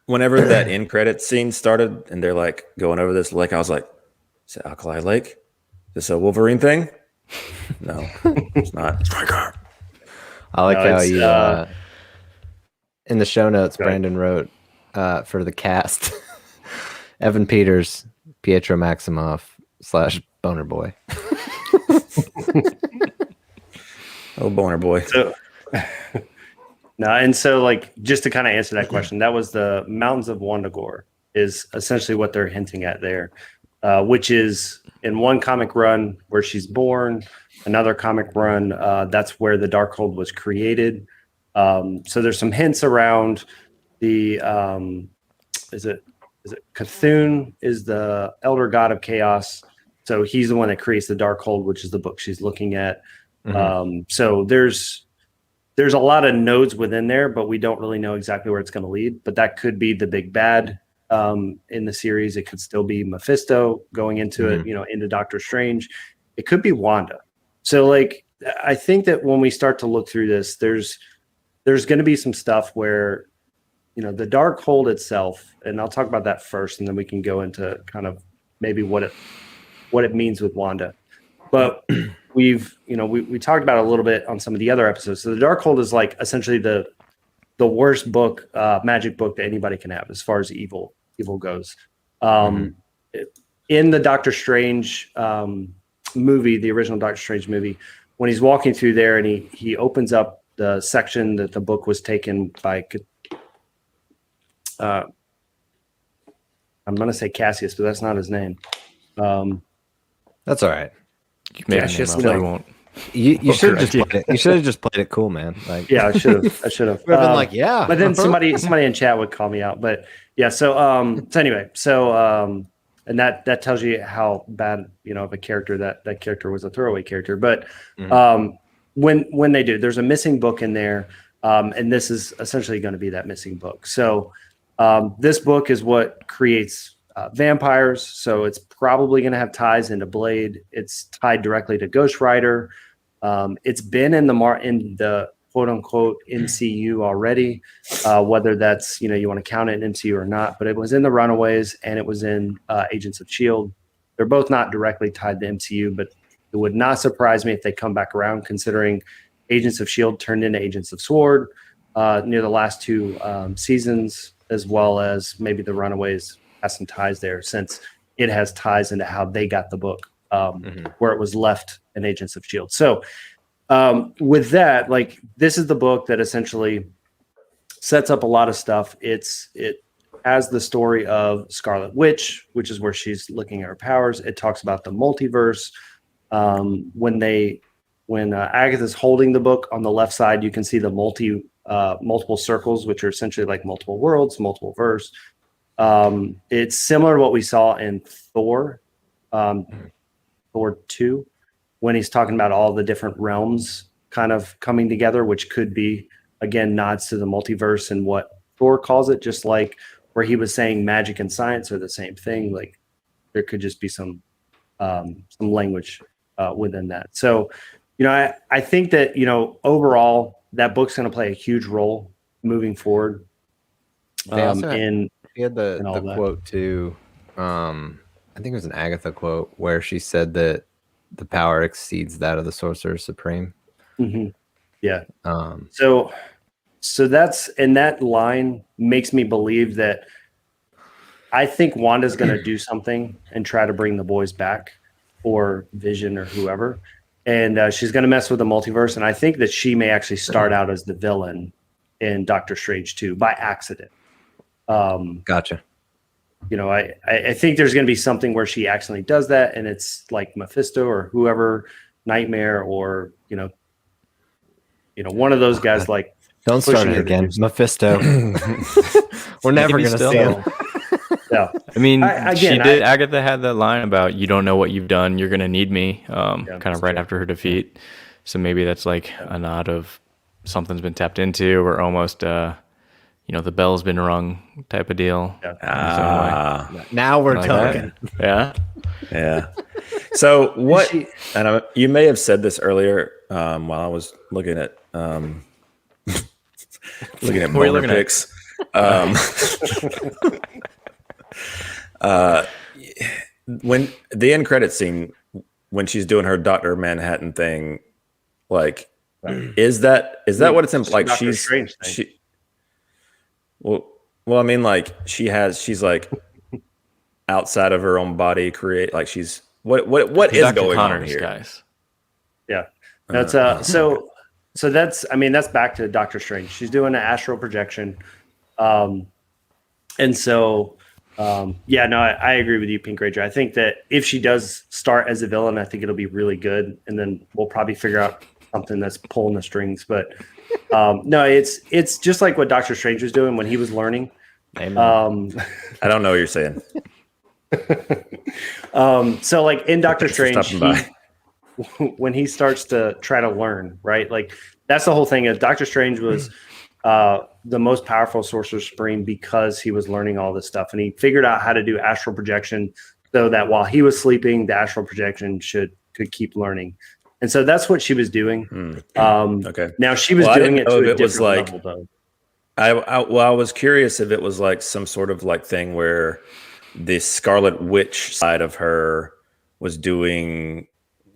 B: whenever that end credits scene started and they're like going over this lake, I was like, is it Alkali Lake? Is this a Wolverine thing? No, it's not. It's my car.
A: I like how you in the show notes, Brandon wrote for the cast, Evan Peters, Pietro Maximoff / Boner Boy.
B: Oh, Boner Boy.
D: And so like just to kind of answer that question, that was the Mountains of Wandagore is essentially what they're hinting at there, which is in one comic run where she's born, another comic run that's where the Darkhold was created. So there's some hints around the is it Cthulhu is the elder god of chaos, so he's the one that creates the Darkhold, which is the book she's looking at. So there's a lot of nodes within there, but we don't really know exactly where it's going to lead. But that could be the big bad in the series. It could still be Mephisto going into it, into Doctor Strange. It could be Wanda. So like, I think that when we start to look through this, there's going to be some stuff where, the Darkhold itself, and I'll talk about that first, and then we can go into kind of maybe what it means with Wanda. But we talked about it a little bit on some of the other episodes. So the Darkhold is like essentially the worst book, magic book that anybody can have as far as evil goes. In the Doctor Strange movie, the original Doctor Strange movie, when he's walking through there and he opens up the section that the book was taken by, I'm going to say Cassius, but that's not his name.
A: That's all right.
C: You
A: should have just played it. You should have just played it cool, man. Like,
D: yeah, I should have. We've
A: been like, yeah.
D: But then somebody in chat would call me out. But yeah, so and that tells you how bad of a character that character was, a throwaway character. But when they do, there's a missing book in there, and this is essentially going to be that missing book. So this book is what creates vampires, so it's probably going to have ties into Blade. It's tied directly to Ghost Rider. It's been in the quote unquote MCU already, whether that's you want to count it in MCU or not. But it was in the Runaways and it was in Agents of S.H.I.E.L.D. They're both not directly tied to MCU, but it would not surprise me if they come back around, considering Agents of S.H.I.E.L.D. turned into Agents of S.W.O.R.D. Near the last two seasons, as well as maybe the Runaways has some ties there, since it has ties into how they got the book, where it was left in Agents of S.H.I.E.L.D. So with that, like, this is the book that essentially sets up a lot of stuff. It has the story of Scarlet Witch, which is where she's looking at her powers. It talks about the multiverse. when Agatha's holding the book on the left side, you can see the multiple circles, which are essentially like multiple worlds, multiple verse. It's similar to what we saw in Thor 2, when he's talking about all the different realms kind of coming together, which could be, again, nods to the multiverse and what Thor calls it, just like where he was saying magic and science are the same thing. Like there could just be some language within that. So, I think that, overall that book's going to play a huge role moving forward.
E: He had the quote too. I think it was an Agatha quote where she said that the power exceeds that of the Sorcerer Supreme.
D: Mm-hmm. Yeah. So that's, and that line makes me believe that I think Wanda's going to do something and try to bring the boys back, or Vision or whoever. And she's going to mess with the multiverse. And I think that she may actually start out as the villain in Doctor Strange 2 by accident.
E: Gotcha.
D: I think there's going to be something where she accidentally does that, and it's like Mephisto or whoever, Nightmare, or one of those guys. Like,
E: don't start it again, Mephisto. We're never going to see him.
D: Yeah,
C: I mean, Agatha had that line about "you don't know what you've done, you're going to need me," kind of right after her defeat. So maybe that's like a nod of something's been tapped into, or almost. The bell's been rung type of deal.
E: Yeah. Now we're talking.
C: That.
B: Yeah. So what? And you may have said this earlier while I was looking at more pics. When the end credit scene, when she's doing her Dr. Manhattan thing, like, is that what it's in? Like she. Well, I mean, like she's like outside of her own body, what is going on here,
D: guys? Yeah, that's so that's, that's back to Doctor Strange. She's doing an astral projection, and so I agree with you, Pink Ranger. I think that if she does start as a villain, I think it'll be really good, and then we'll probably figure out something that's pulling the strings, but. No, it's just like what Doctor Strange was doing when he was learning.
B: I don't know what you're saying.
D: So like in Doctor Strange, when he starts to try to learn, right? Like that's the whole thing. Is Doctor Strange was the most powerful Sorcerer Supreme because he was learning all this stuff, and he figured out how to do astral projection so that while he was sleeping, the astral projection could keep learning. And so that's what she was doing.
B: Okay.
D: Now she was doing it to a different level, though.
B: I was curious if it was like some sort of like thing where the Scarlet Witch side of her was doing,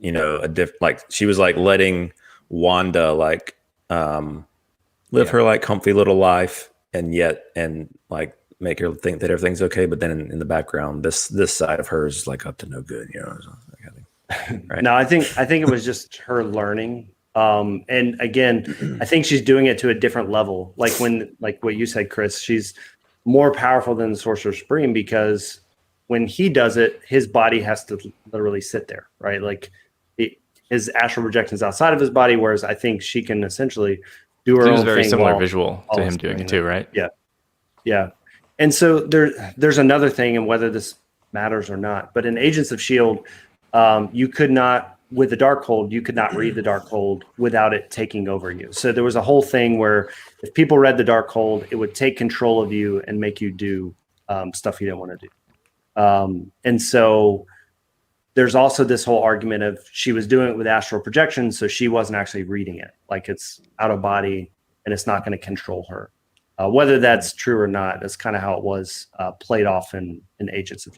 B: like she was like letting Wanda like live her like comfy little life, and like make her think that everything's okay. But then in the background, this side of her is like up to no good, Right.
D: No, I think it was just her learning. And again, I think she's doing it to a different level. Like what you said, Chris, she's more powerful than the Sorcerer Supreme because when he does it, his body has to literally sit there, right? Like his astral projection is outside of his body, whereas I think she can essentially do her own thing. It was a very
C: similar visual to him doing it too, right?
D: Yeah. Yeah. And so there's another thing, and whether this matters or not, but in Agents of S.H.I.E.L.D., you could not, with the Darkhold, you could not read the Darkhold without it taking over you. So there was a whole thing where if people read the Darkhold, it would take control of you and make you do stuff you didn't want to do. And so there's also this whole argument of she was doing it with astral projection, so she wasn't actually reading it. Like it's out of body and it's not going to control her. Whether that's true or not, that's kind of how it was played off in Agents of.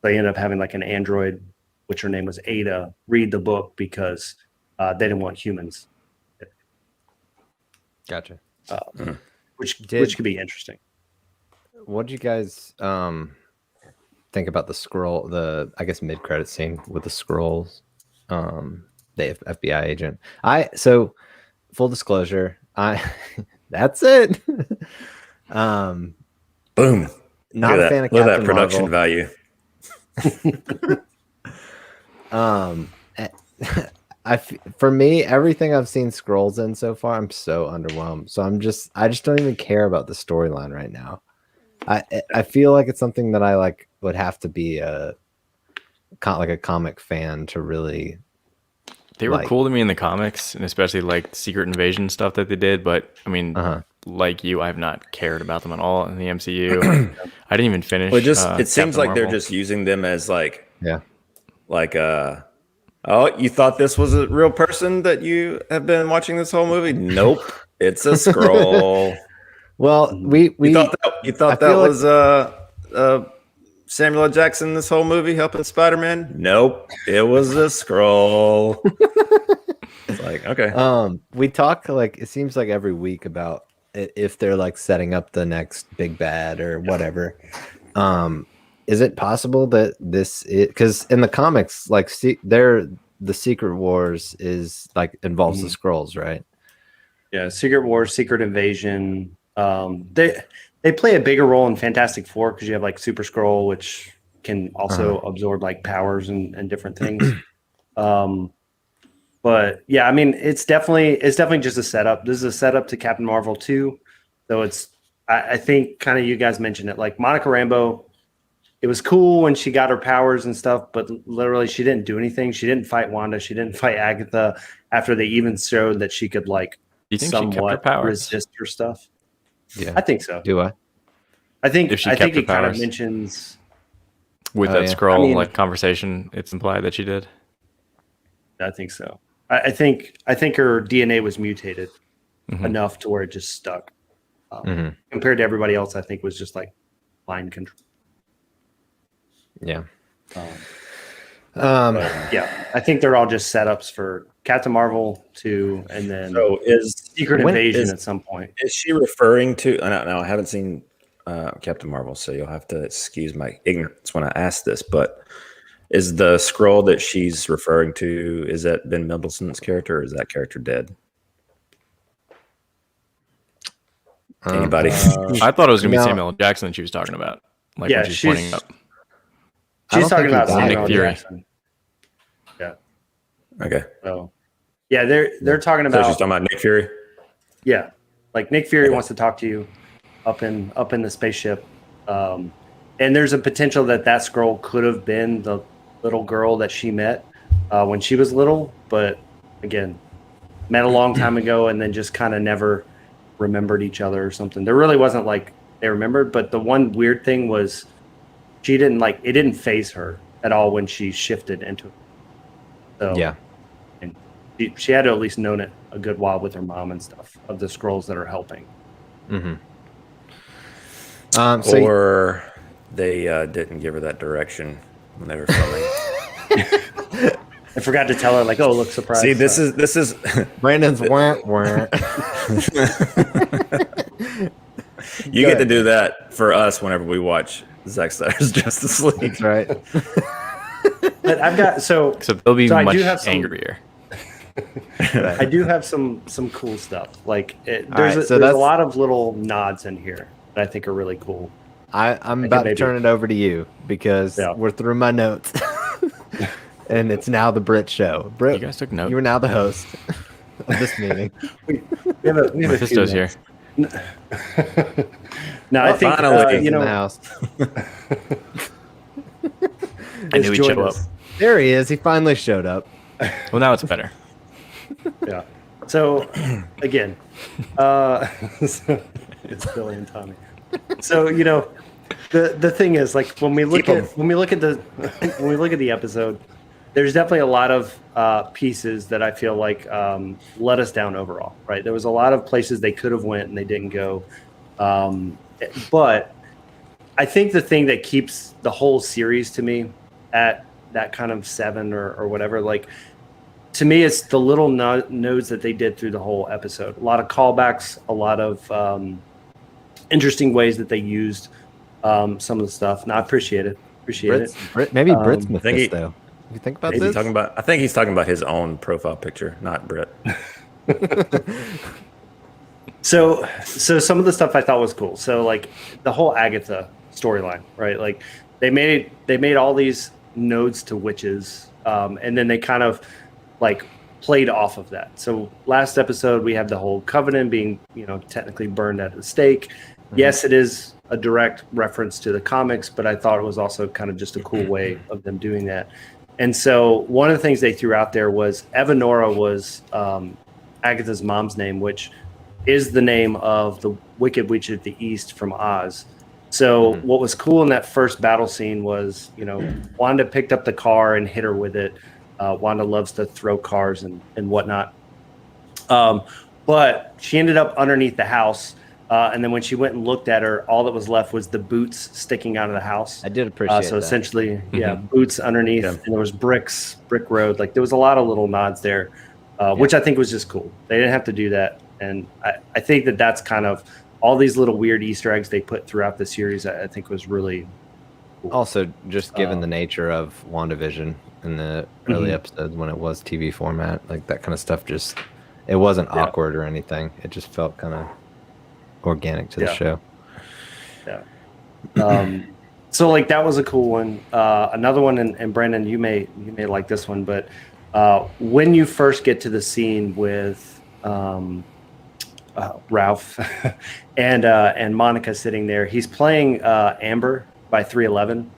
D: They ended up having like an android, which her name was Ada, read the book because they didn't want humans.
E: Gotcha.
D: Which could be interesting.
E: What did you guys think about the I guess mid-credit scene with the Skrulls, the FBI agent? So full disclosure, that's it.
B: Boom.
E: Not a fan of Captain
B: Look at that production
E: Marvel.
B: value.
E: For me, everything I've seen Scrolls in so far, I'm so underwhelmed. So I just don't even care about the storyline right now. I feel like it's something that I like would have to be like a comic fan to really.
C: They were
E: like,
C: cool to me in the comics, and especially like Secret Invasion stuff that they did. But I mean, like you, I have not cared about them at all in the MCU. I didn't even finish.
B: Well, it seems
C: Captain
B: like they're
C: Marvel.
B: just using them as like
E: Yeah.
B: Oh, you thought this was a real person that you have been watching this whole movie? Nope, it's a scroll.
E: Well,
B: you thought that was Samuel L. Jackson this whole movie helping Spider-Man? Nope, it was a scroll. It's like, okay.
E: We talk like it seems like every week about if they're like setting up the next big bad or whatever. Is it possible that this is because in the comics, like the Secret Wars is like involves the Skrulls, right?
D: Yeah, Secret Wars, Secret Invasion. They play a bigger role in Fantastic Four because you have like Super Skrull, which can also absorb like powers and different things. But yeah, I mean, it's definitely just a setup. This is a setup to Captain Marvel 2. So I think kind of you guys mentioned it, like Monica Rambeau. It was cool when she got her powers and stuff, but literally she didn't do anything. She didn't fight Wanda. She didn't fight Agatha after they even showed that she could like
C: Do you think she kept her
D: somewhat
C: powers?
D: resist her stuff.
E: Yeah,
D: I think so.
E: do I?
D: I think
C: If she kept her
D: it kind of
C: powers.
D: mentions.
C: With
E: Oh,
C: that
E: yeah.
C: scroll
D: I mean-
C: like conversation, it's implied that she did.
D: I think so. I think her DNA was mutated
C: Mhm.
D: enough to where it just stuck. Compared to everybody else, I think was just like mind control.
E: Yeah.
D: But yeah, I think they're all just setups for Captain Marvel 2, and then
B: So
D: Secret
B: when
D: Invasion
B: is-
D: at some point.
B: is she referring to? No, I haven't seen Captain Marvel, so you'll have to excuse my ignorance when I ask this. But is the scroll that she's referring to, is that Ben Mendelsohn's character, or is that character dead? Anybody?
C: I thought it was going to be
E: No.
C: Samuel L. Jackson she was talking about. Like
D: Yeah,
C: when she's pointing
D: she's-
C: up.
E: I
D: She's
E: don't
D: talking
E: think he
D: about
E: died.
D: Samuel
C: Nick Fury.
D: Jackson. Yeah.
B: Okay.
D: So yeah, they're talking
B: So
D: about
B: she's talking about Nick Fury.
D: yeah, like Nick Fury wants to talk to you up in the spaceship, and there's a potential that scroll could have been the little girl that she met when she was little, but again, met a long time ago and then just kind of never remembered each other or something. There really wasn't like they remembered, but the one weird thing was she didn't like it didn't phase her at all when she shifted into it. So
E: Yeah.
D: and she had to at least known it a good while with her mom and stuff of the scrolls that are helping.
E: So
B: Or they didn't give her that direction when they were filming.
D: I forgot to tell her like, oh, look, surprise.
B: See, this is
E: Brandon's wah.
B: you get to do that for us whenever we watch Zack Snyder's Justice League.
E: That's right.
D: But I've got
C: So they'll be
D: So I
C: much
D: do have some-
C: angrier.
D: I do have some cool stuff. Like there's
E: right, so
D: there's a
E: that's-
D: lot of little nods in here that I think are really cool.
E: I'm about to
D: maybe-
E: turn it over to you because
D: Yeah.
E: we're through my notes. And it's now the Brit show. Brit,
C: You guys took note.
E: you are now the host of this meeting.
D: We have a few
C: Mephisto's here.
D: notes. No, I think
B: finally.
D: you
E: in the
D: know
E: house.
C: I knew he'd
D: joined
C: show up.
D: us.
E: There he is. He finally showed up.
C: Well, now it's better.
D: Yeah. So again, it's Billy and Tommy. So you know, the thing is like when we look at the episode, there's definitely a lot of pieces that I feel like let us down overall. Right? There was a lot of places they could have went and they didn't go, but I think the thing that keeps the whole series to me at that kind of 7 or whatever, like. To me, it's the little nodes that they did through the whole episode. A lot of callbacks, a lot of interesting ways that they used some of the stuff. And I appreciate it.
E: Maybe Brit's
D: I
B: think he-
E: Mephisto. You think about
B: Maybe
E: this?
B: I think he's talking about his own profile picture, not Brett.
D: So some of the stuff I thought was cool. So like the whole Agatha storyline, right? Like they made all these nodes to witches and then they kind of like played off of that. So last episode we have the whole Covenant being, technically burned at the stake. Yes, it is a direct reference to the comics, but I thought it was also kind of just a cool way of them doing that. And so one of the things they threw out there was Evanora was Agatha's mom's name, which is the name of the Wicked Witch of the East from Oz. So what was cool in that first battle scene was, Wanda picked up the car and hit her with it. Wanda loves to throw cars and whatnot. But she ended up underneath the house. And then when she went and looked at her, all that was left was the boots sticking out of the house.
E: I did appreciate
D: so
E: that.
D: essentially, boots underneath, and there was brick road. Like there was a lot of little nods there, which I think was just cool. They didn't have to do that. And I think that that's kind of all these little weird Easter eggs they put throughout the series, I think was really cool.
E: Also, just given the nature of WandaVision in the early episodes when it was TV format, like that kind of stuff it wasn't awkward or anything. It just felt kind of organic to the show.
D: So like that was a cool one. Another one, and Brandon, you may like this one, but when you first get to the scene with Ralph and Monica sitting there, he's playing Amber by 311.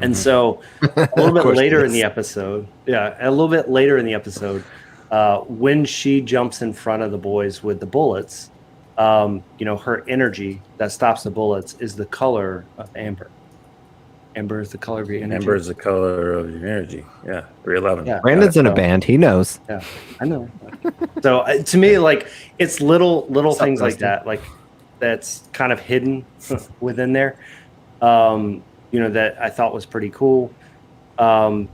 D: And so a little bit later in the episode, when she jumps in front of the boys with the bullets, her energy that stops the bullets is the color of amber. Amber is the color of your energy.
B: Amber is the color of your energy. Yeah, 311.
D: Yeah.
E: Brandon's in a band. He knows.
D: Yeah, I know. So to me, like it's little things like that, like that's kind of hidden within there. That I thought was pretty cool. I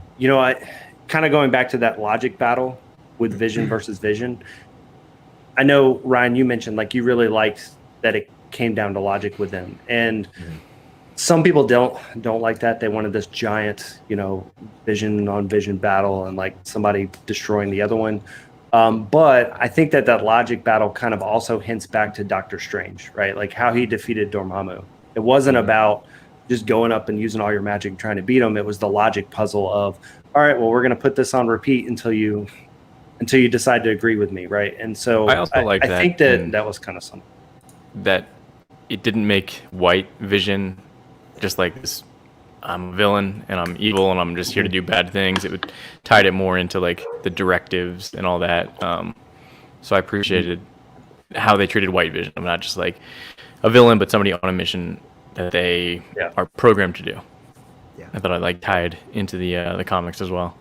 D: kind of going back to that logic battle with Vision versus Vision. I know, Ryan, you mentioned like you really liked that it came down to logic with them, and some people don't like that. They wanted this giant, Vision on Vision battle and like somebody destroying the other one. But I think that logic battle kind of also hints back to Doctor Strange, right? Like how he defeated Dormammu. It wasn't about just going up and using all your magic and trying to beat him. It was the logic puzzle of, all right, well, we're going to put this on repeat until you decide to agree with me, right? And so
C: I also like that.
D: I think that was kind of something
C: that it didn't make white Vision just like this. I'm a villain and I'm evil and I'm just here to do bad things. It tied it more into like the directives and all that. So I appreciated how they treated white Vision. I'm not just like a villain, but somebody on a mission that they are programmed to do. Yeah. I thought I tied into the comics as well.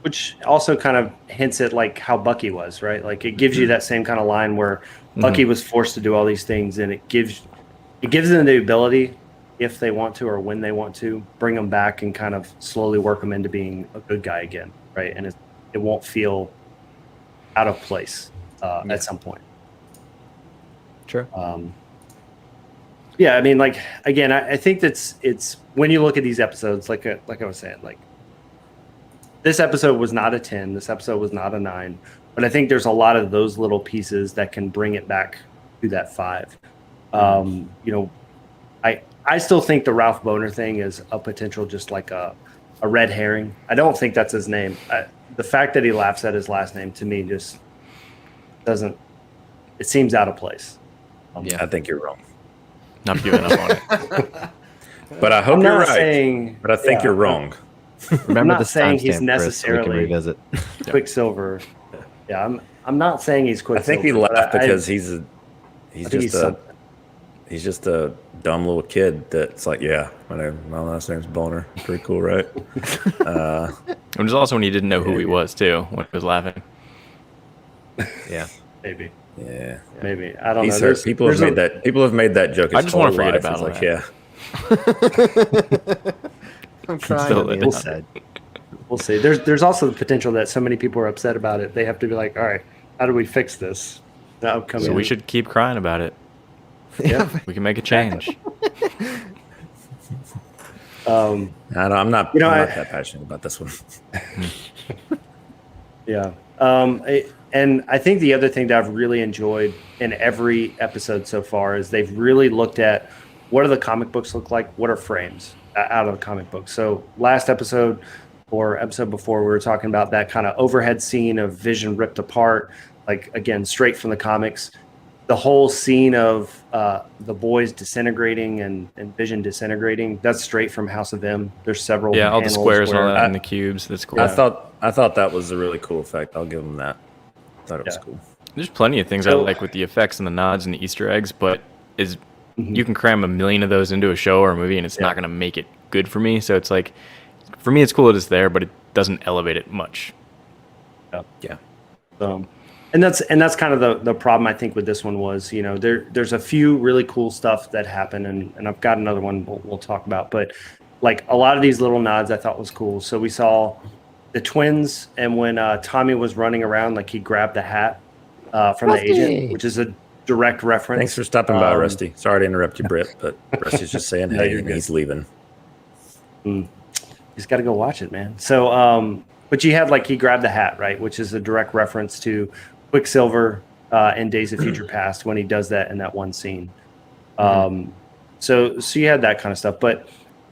D: Which also kind of hints at like how Bucky was, right? Like it gives you that same kind of line where Bucky was forced to do all these things, and it gives them the ability, if they want to or when they want to, bring them back and kind of slowly work them into being a good guy again, right? And it won't feel out of place at some point.
E: Sure.
D: I mean, like again, I think it's when you look at these episodes, like I was saying, like this episode was not a 10, this episode was not a 9, but I think there's a lot of those little pieces that can bring it back to that 5. I still think the Ralph Boner thing is a potential, just like a red herring. I don't think that's his name. The fact that he laughs at his last name to me just doesn't. It seems out of place.
B: I think you're wrong.
C: Not giving up on it.
B: But I hope you're right.
D: Saying,
B: but I think you're wrong.
E: Remember
D: I'm not
E: the
D: saying he's
E: timestamp, Chris, so we can
D: necessarily
E: revisit.
D: Quicksilver. Yeah, I'm not saying he's Quicksilver.
B: I think he laughed because he's just a dumb little kid that's like, my last name's Boner. Pretty cool, right?
C: It was also when he didn't know who he was too when he was laughing.
E: Yeah.
D: Maybe.
B: Yeah.
D: Maybe. I don't
B: He's
D: know.
B: hurt. People have made that joke.
C: I just want to forget about
B: it.
E: I'm trying
C: Still
E: on the
C: living.
E: inside.
D: We'll see. There's also the potential that so many people are upset about it. They have to be like, all right, how do we fix this? The upcoming.
C: So we should keep crying about it.
D: Yeah.
C: We can make a change.
B: I'm not that passionate about this one.
D: Yeah. And I think the other thing that I've really enjoyed in every episode so far is they've really looked at what do the comic books look like? What are frames out of the comic book? So last episode, or episode before, we were talking about that kind of overhead scene of Vision ripped apart, like again, straight from the comics. The whole scene of the boys disintegrating and Vision disintegrating, that's straight from House of M. There's several
C: Yeah, all the
D: panels
C: squares and all
D: where-
C: that, and the cubes. That's cool.
B: I thought that was a really cool effect. I'll give them that. I thought it was
D: Yeah.
B: cool.
C: There's plenty of things I
D: So-
C: like with the effects and the nods and the Easter eggs, but you can cram a million of those into a show or a movie, and it's not going to make it good for me. So it's like, for me, it's cool that it's there, but it doesn't elevate it much.
B: Yeah.
D: And that's kind of the problem I think with this one was, you know, there's a few really cool stuff that happened, and I've got another one we'll talk about, but like a lot of these little nods I thought was cool. So we saw the twins, and when Tommy was running around, like he grabbed the hat from the agent, which is a direct reference.
B: Thanks for stopping by, Rusty. Sorry to interrupt you, Britt, but Rusty's just saying
D: No,
B: hey,
D: you're
B: and
D: good.
B: he's leaving.
D: He's got to go watch it, man. So, but you had like he grabbed the hat, right, which is a direct reference to Quicksilver in Days of Future Past when he does that in that one scene. So you had that kind of stuff. But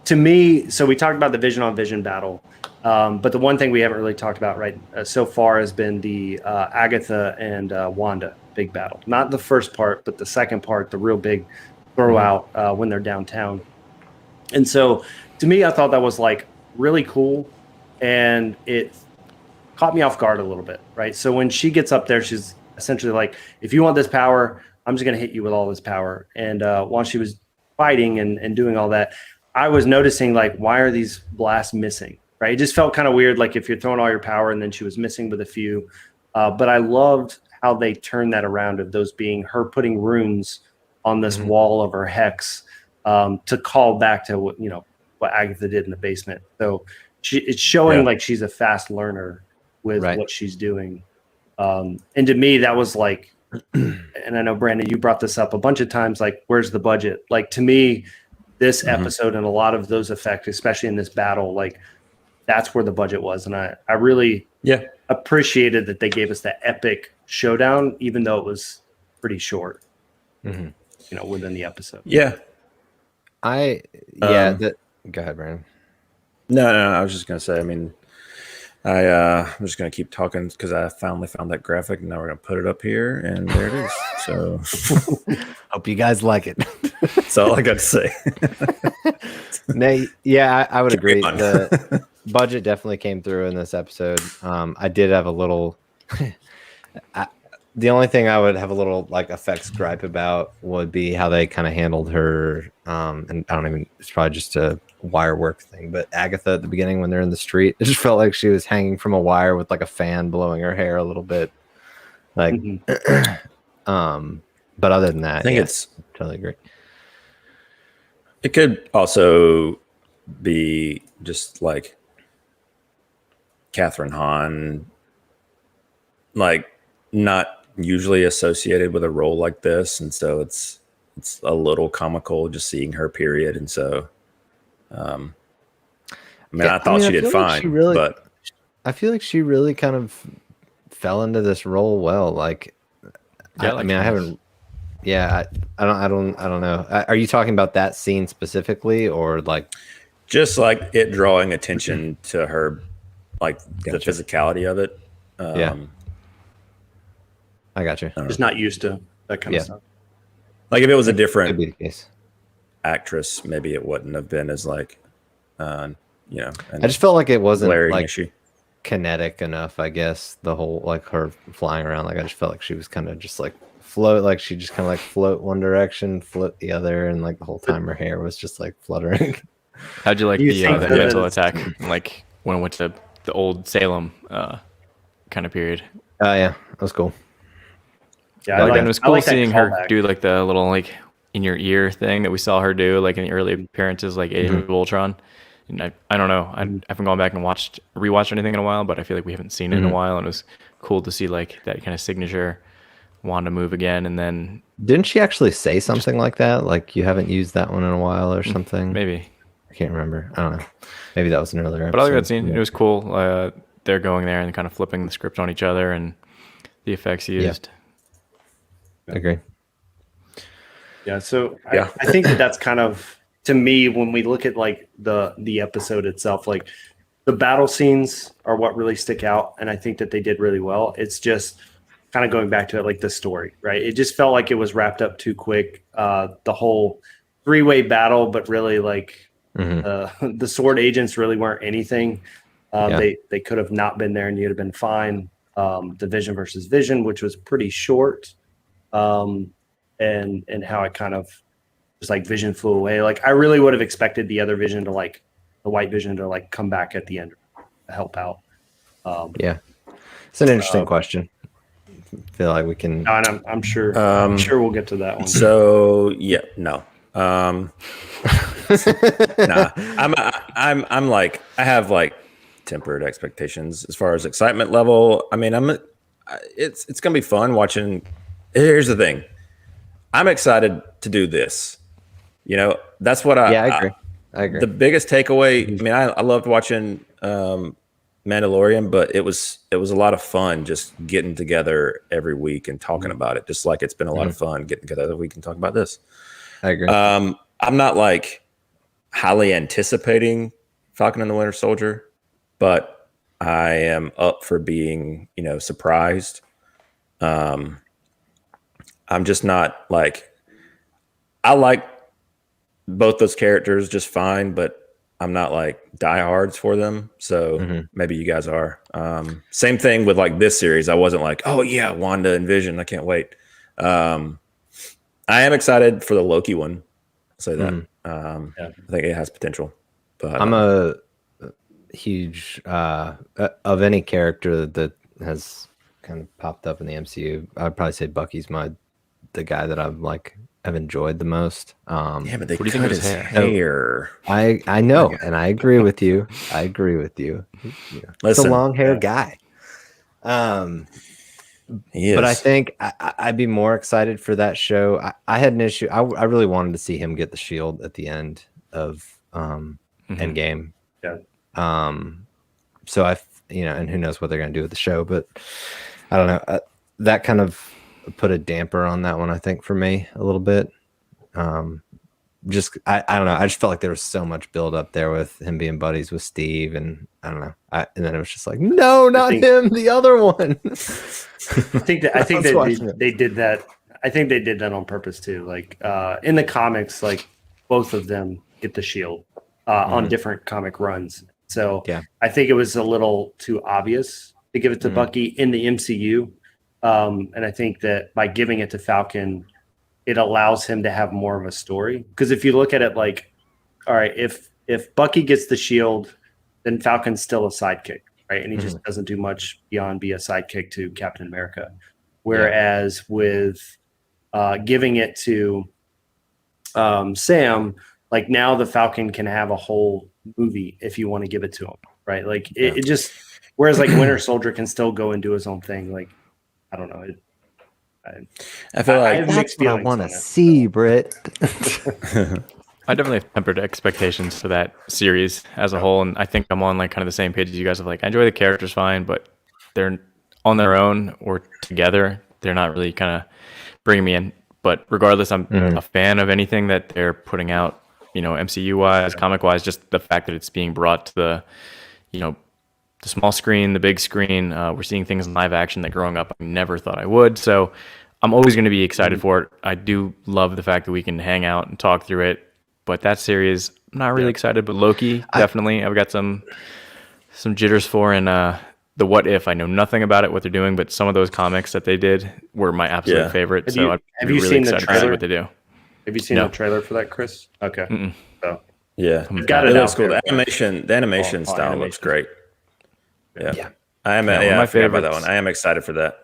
D: to me, so we talked about the Vision on Vision battle, but the one thing we haven't really talked about so far has been the Agatha and Wanda big battle. Not the first part, but the second part, the real big throwout when they're downtown. And so to me, I thought that was like really cool, and it caught me off guard a little bit, right? So when she gets up there, she's essentially like, if you want this power, I'm just going to hit you with all this power. And while she was fighting and doing all that, I was noticing like, why are these blasts missing, right? It just felt kind of weird, like if you're throwing all your power and then she was missing with a few. But I loved how they turned that around, of those being her putting runes on this wall of her hex to call back to what Agatha did in the basement. So it's showing like she's a fast learner with what she's doing. And to me, that was like, and I know, Brandon, you brought this up a bunch of times, like, where's the budget? Like, to me, this episode and a lot of those effects, especially in this battle, like, that's where the budget was. And I really appreciated that they gave us that epic showdown, even though it was pretty short, within the episode.
B: Yeah.
E: Go ahead, Brandon.
B: No, I was just gonna say. I mean, I'm just gonna keep talking because I finally found that graphic, and now we're gonna put it up here, and there it is. So,
E: Hope you guys like it.
B: that's all I got to say.
E: Nate, yeah, I would agree.
B: on.
E: The budget definitely came through in this episode. I did have a little. The only thing I would have a little like effects gripe about would be how they kind of handled her. And I don't even. It's probably just a wire work thing. But Agatha at the beginning when they're in the street, it just felt like she was hanging from a wire with like a fan blowing her hair a little bit. Like, but other than that,
B: I think it's
E: totally agree.
B: It could also be just like Catherine Hahn, like not usually associated with a role like this, and so it's a little comical just seeing her period. And so I thought she did fine, but
E: I feel like she really kind of fell into this role well. Like, I haven't. Yeah, I don't know. Are you talking about that scene specifically, or like
B: just like it drawing attention to her, like the physicality of it?
E: I got you.
D: Just not used to that kind of stuff.
B: Like if it was a
E: Could
B: different
E: be the case.
B: actress, maybe it wouldn't have been as like,
E: I just felt like it wasn't
B: glaring
E: like
B: issue.
E: kinetic enough. I guess the whole like her flying around. Like I just felt like she was kind of just like float. Like she just kind of like float one direction, float the other, and like the whole time her hair was just like fluttering.
C: How'd you like
D: You
C: the
D: think that
C: mental
D: it's-
C: attack? Like when it went to the old Salem kind of period.
E: Yeah, that was cool.
D: Yeah,
C: And it was cool
D: that
C: seeing her
D: callback.
C: do like the little like in your ear thing that we saw her do like in the early appearances, like Age of Ultron. And I don't know. I haven't gone back and rewatched anything in a while, but I feel like we haven't seen it in a while, and it was cool to see like that kind of signature Wanda move again. And then
E: Didn't she actually say something like that? Like you haven't used that one in a while or something?
C: maybe.
E: I can't remember. I don't know. Maybe that was an earlier episode.
C: But I like that scene. It was cool. They're going there and kind of flipping the script on each other and the effects used.
E: Agree.
D: Yeah, so
B: Yeah.
D: I think that's kind of, to me, when we look at like the episode itself, like the battle scenes are what really stick out, and I think that they did really well. It's just kind of going back to it, like the story, right? It just felt like it was wrapped up too quick. The whole 3-way battle, but really like the sword agents really weren't anything. They could have not been there, and you'd have been fine. The Vision versus Vision, which was pretty short, and how it kind of just like Vision flew away. Like I really would have expected the other Vision to like the White Vision to like come back at the end to help out.
E: It's an interesting question. I feel like we can.
D: And I'm sure we'll get to that one.
B: So no. Nah, I'm like, I have like tempered expectations as far as excitement level. I mean, it's gonna be fun watching. Here's the thing, I'm excited to do this. You know, that's what I agree. I agree. The biggest takeaway. I mean, I loved watching Mandalorian, but it was a lot of fun just getting together every week and talking about it. Just like it's been a lot of fun getting together every week and talking about this.
E: I agree.
B: I'm not like highly anticipating Falcon and the Winter Soldier, but I am up for being, surprised. I'm just not like, I like both those characters just fine, but I'm not like diehards for them. So maybe you guys are. Same thing with like this series. I wasn't like, oh yeah, Wanda and Vision, I can't wait. I am excited for the Loki one. I'll say that. I think it has potential. But
E: I'm a huge of any character that has kind of popped up in the MCU. I'd probably say Bucky's the guy that I've enjoyed the most.
B: Yeah, but they cut his hair.
E: I know, and I agree with you. It's a long hair guy. But I think I'd be more excited for that show. I had an issue. I really wanted to see him get the shield at the end of Endgame.
D: Yeah.
E: So and who knows what they're going to do with the show, but I don't know. That kind of put a damper on that one, I think, for me a little bit. I don't know. I just felt like there was so much build up there with him being buddies with Steve, and I don't know. And then it was just like, no, not him, the other one.
D: I think that they did that. I think they did that on purpose too. Like in the comics, like both of them get the shield on different comic runs. So I think it was a little too obvious to give it to Bucky in the MCU. And I think that by giving it to Falcon, it allows him to have more of a story. Because if you look at it like, all right, if Bucky gets the shield, then Falcon's still a sidekick, right? And he just doesn't do much beyond be a sidekick to Captain America. Whereas with giving it to Sam, like now the Falcon can have a whole movie if you want to give it to him, right? Like it just, whereas like Winter Soldier can still go and do his own thing. Like, I don't know.
B: I feel like
E: that's what I want to see, Britt.
C: I definitely have tempered expectations for that series as a whole, and I think I'm on like kind of the same page as you guys. Of like, I enjoy the characters fine, but they're on their own or together. They're not really kind of bringing me in. But regardless, I'm a fan of anything that they're putting out, MCU wise, comic wise. Just the fact that it's being brought to the, the small screen, the big screen. We're seeing things in live action that growing up I never thought I would. So I'm always going to be excited for it. I do love the fact that we can hang out and talk through it. But that series, I'm not really excited. But Loki, definitely. I've got some jitters for. And the What If, I know nothing about it, what they're doing. But some of those comics that they did were my absolute favorite.
D: Have you
C: really
D: seen
C: excited
D: the trailer?
C: to see what they do.
D: Have you seen the trailer for that, Chris? Okay. So
B: yeah,
D: got it.
B: Looks cool. The animation style looks great. Yeah. I am.
C: My
B: I forgot about that
C: favorites.
B: one. I am excited for that.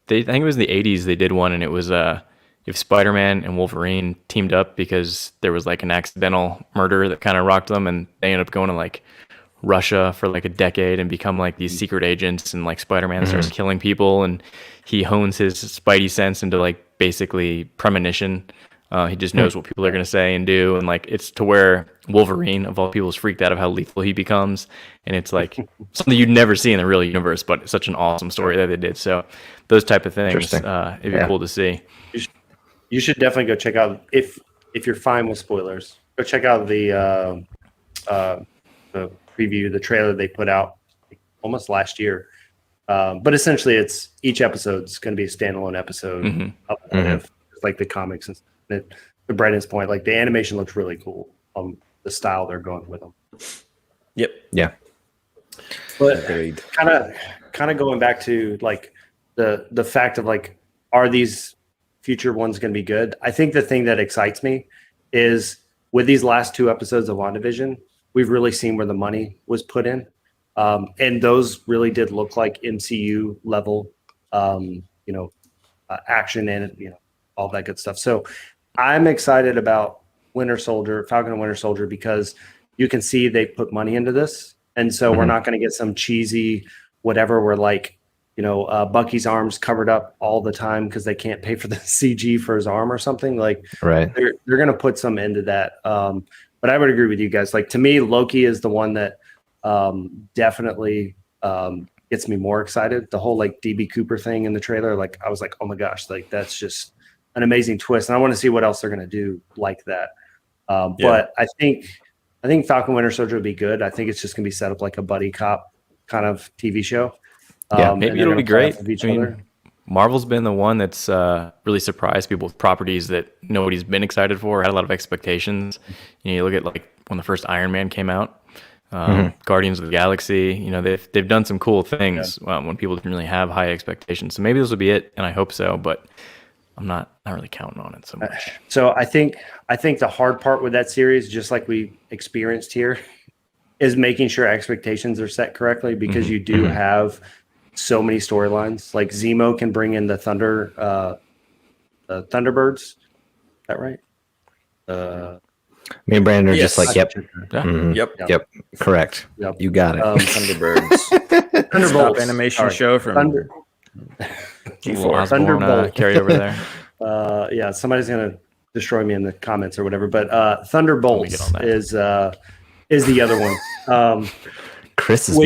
C: I think it was in the 80s they did one, and it was if Spider-Man and Wolverine teamed up because there was like an accidental murder that kind of rocked them, and they ended up going to like Russia for like a decade and become like these secret agents, and like Spider-Man starts killing people, and he hones his spidey sense into like basically premonition. He just knows what people are going to say and do, and like it's to where Wolverine of all people is freaked out of how lethal he becomes, and it's like something you'd never see in the real universe, but it's such an awesome story that they did. So those type of things, it'd be cool to see.
D: You should definitely go check out if you're fine with spoilers. Go check out the preview, the trailer they put out almost last year. But essentially, it's each episode's going to be a standalone episode of What If, just like the comics. And to Brandon's point, like the animation looks really cool. The style they're going with them.
B: Yep.
E: Yeah.
D: But kind of going back to like the fact of like, are these future ones going to be good? I think the thing that excites me is with these last 2 episodes of WandaVision, we've really seen where the money was put in. And those really did look like MCU level, action and, all that good stuff. So I'm excited about Falcon and Winter Soldier, because you can see they put money into this. And so we're not going to get some cheesy whatever where like, Bucky's arm's covered up all the time because they can't pay for the CG for his arm or something. Like,
E: Right.
D: They're going to put some into that. But I would agree with you guys. Like, to me, Loki is the one that definitely gets me more excited. The whole like DB Cooper thing in the trailer, like I was like, oh my gosh, like that's just an amazing twist, and I want to see what else they're going to do like that. But I think Falcon Winter Soldier would be good. I think it's just going to be set up like a buddy cop kind of TV show.
C: Maybe it'll be great. Marvel's been the one that's really surprised people with properties that nobody's been excited for, had a lot of expectations. You look at like when the first Iron Man came out, Guardians of the Galaxy. They've done some cool things when people didn't really have high expectations. So maybe this will be it, and I hope so. But I'm not really counting on it so much.
D: So I think the hard part with that series, just like we experienced here, is making sure expectations are set correctly, because you do have so many storylines. Like Zemo can bring in the Thunderbirds. Is that right?
E: Me and Brandon are just like, yep.
B: Yep.
E: Correct.
D: Yep.
E: You got it.
B: Thunderbirds. Thunderbolts animation show from G4.
C: Thunderbolt carry over there.
D: Somebody's gonna destroy me in the comments or whatever. But Thunderbolts is the other one.
E: Chris is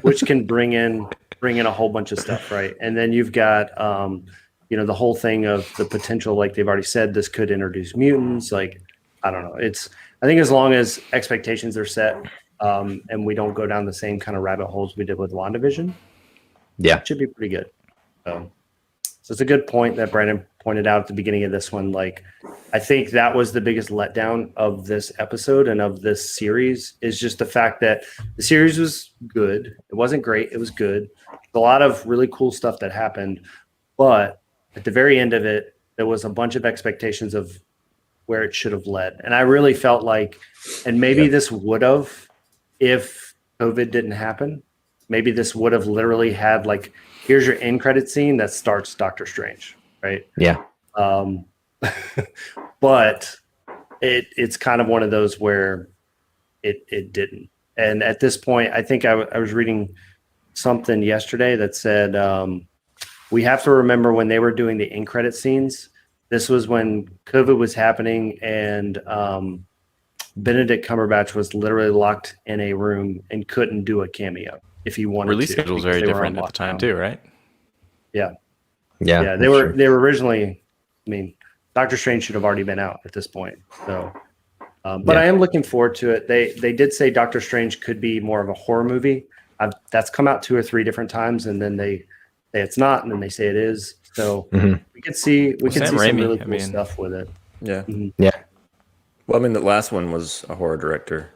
D: which can bring in a whole bunch of stuff, right? And then you've got the whole thing of the potential, like they've already said, this could introduce mutants. Like, I don't know. I think as long as expectations are set, and we don't go down the same kind of rabbit holes we did with WandaVision, it should be pretty good. So it's a good point that Brandon pointed out at the beginning of this one. Like, I think that was the biggest letdown of this episode and of this series, is just the fact that the series was good. It wasn't great. It was good. A lot of really cool stuff that happened, but at the very end of it, there was a bunch of expectations of where it should have led. And I really felt like, and maybe this would have, if COVID didn't happen, maybe this would have literally had like, here's your end credit scene that starts Doctor Strange, right?
E: Yeah.
D: But it's kind of one of those where it didn't. And at this point, I think I was reading something yesterday that said, we have to remember when they were doing the end credit scenes, this was when COVID was happening, and Benedict Cumberbatch was literally locked in a room and couldn't do a cameo if he wanted
C: Release
D: to.
C: schedule was very different at the time too, right?
D: Yeah. They were originally. I mean, Doctor Strange should have already been out at this point. So, but I am looking forward to it. They did say Doctor Strange could be more of a horror movie. That's come out 2 or 3 different times, and then they say it's not, and then they say it is. So we could see some really cool stuff with it.
B: Yeah.
E: Yeah.
B: Well, I mean, the last one was a horror director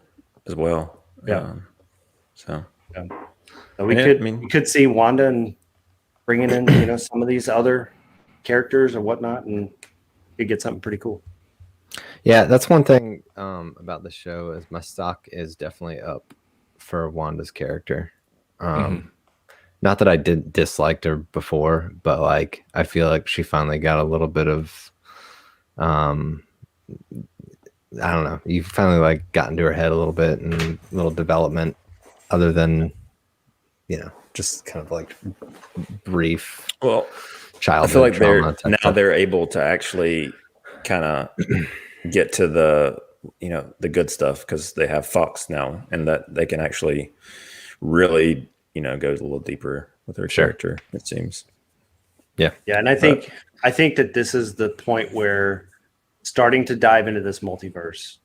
B: as well.
D: Yeah.
B: So
D: we could see Wanda and bringing in some of these other characters or whatnot, and could get something pretty cool.
E: Yeah, that's one thing about the show is my stock is definitely up for Wanda's character. Not that I didn't disliked her before, but like I feel like she finally got a little bit of I don't know. You finally like got into her head a little bit and a little development, other than just kind of like brief.
B: Well,
E: childhood.
B: I feel like they're able to actually kind of get to the good stuff because they have Fox now, and that they can actually really go a little deeper with their character. It seems.
D: Yeah, and I think that this is the point where starting to dive into this multiverse,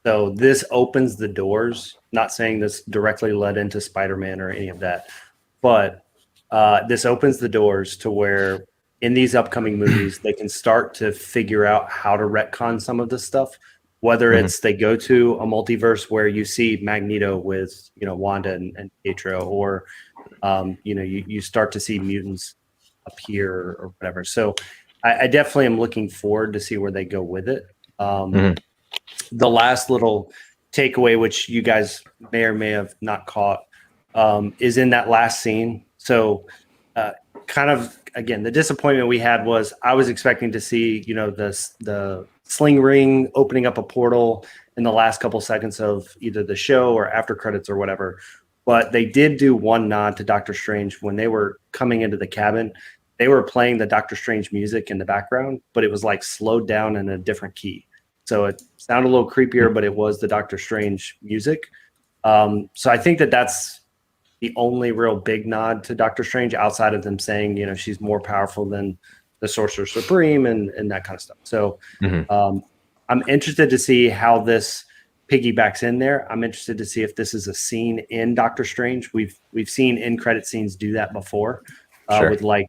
D: So this opens the doors. Not saying this directly led into Spider-Man or any of that, but this opens the doors to where in these upcoming movies they can start to figure out how to retcon some of this stuff. Whether it's they go to a multiverse where you see Magneto with Wanda and Pietro, or you start to see mutants appear or whatever. So I definitely am looking forward to see where they go with it. The last little takeaway, which you guys may or may have not caught, is in that last scene. So kind of, again, the disappointment we had was I was expecting to see, the sling ring opening up a portal in the last couple seconds of either the show or after credits or whatever. But they did do one nod to Doctor Strange when they were coming into the cabin. They were playing the Doctor Strange music in the background, but it was like slowed down in a different key. So it sounded a little creepier, but it was the Doctor Strange music. So I think that's the only real big nod to Doctor Strange outside of them saying, she's more powerful than the Sorcerer Supreme and that kind of stuff. So I'm interested to see how this piggybacks in there. I'm interested to see if this is a scene in Doctor Strange. We've seen in credit scenes do that before with like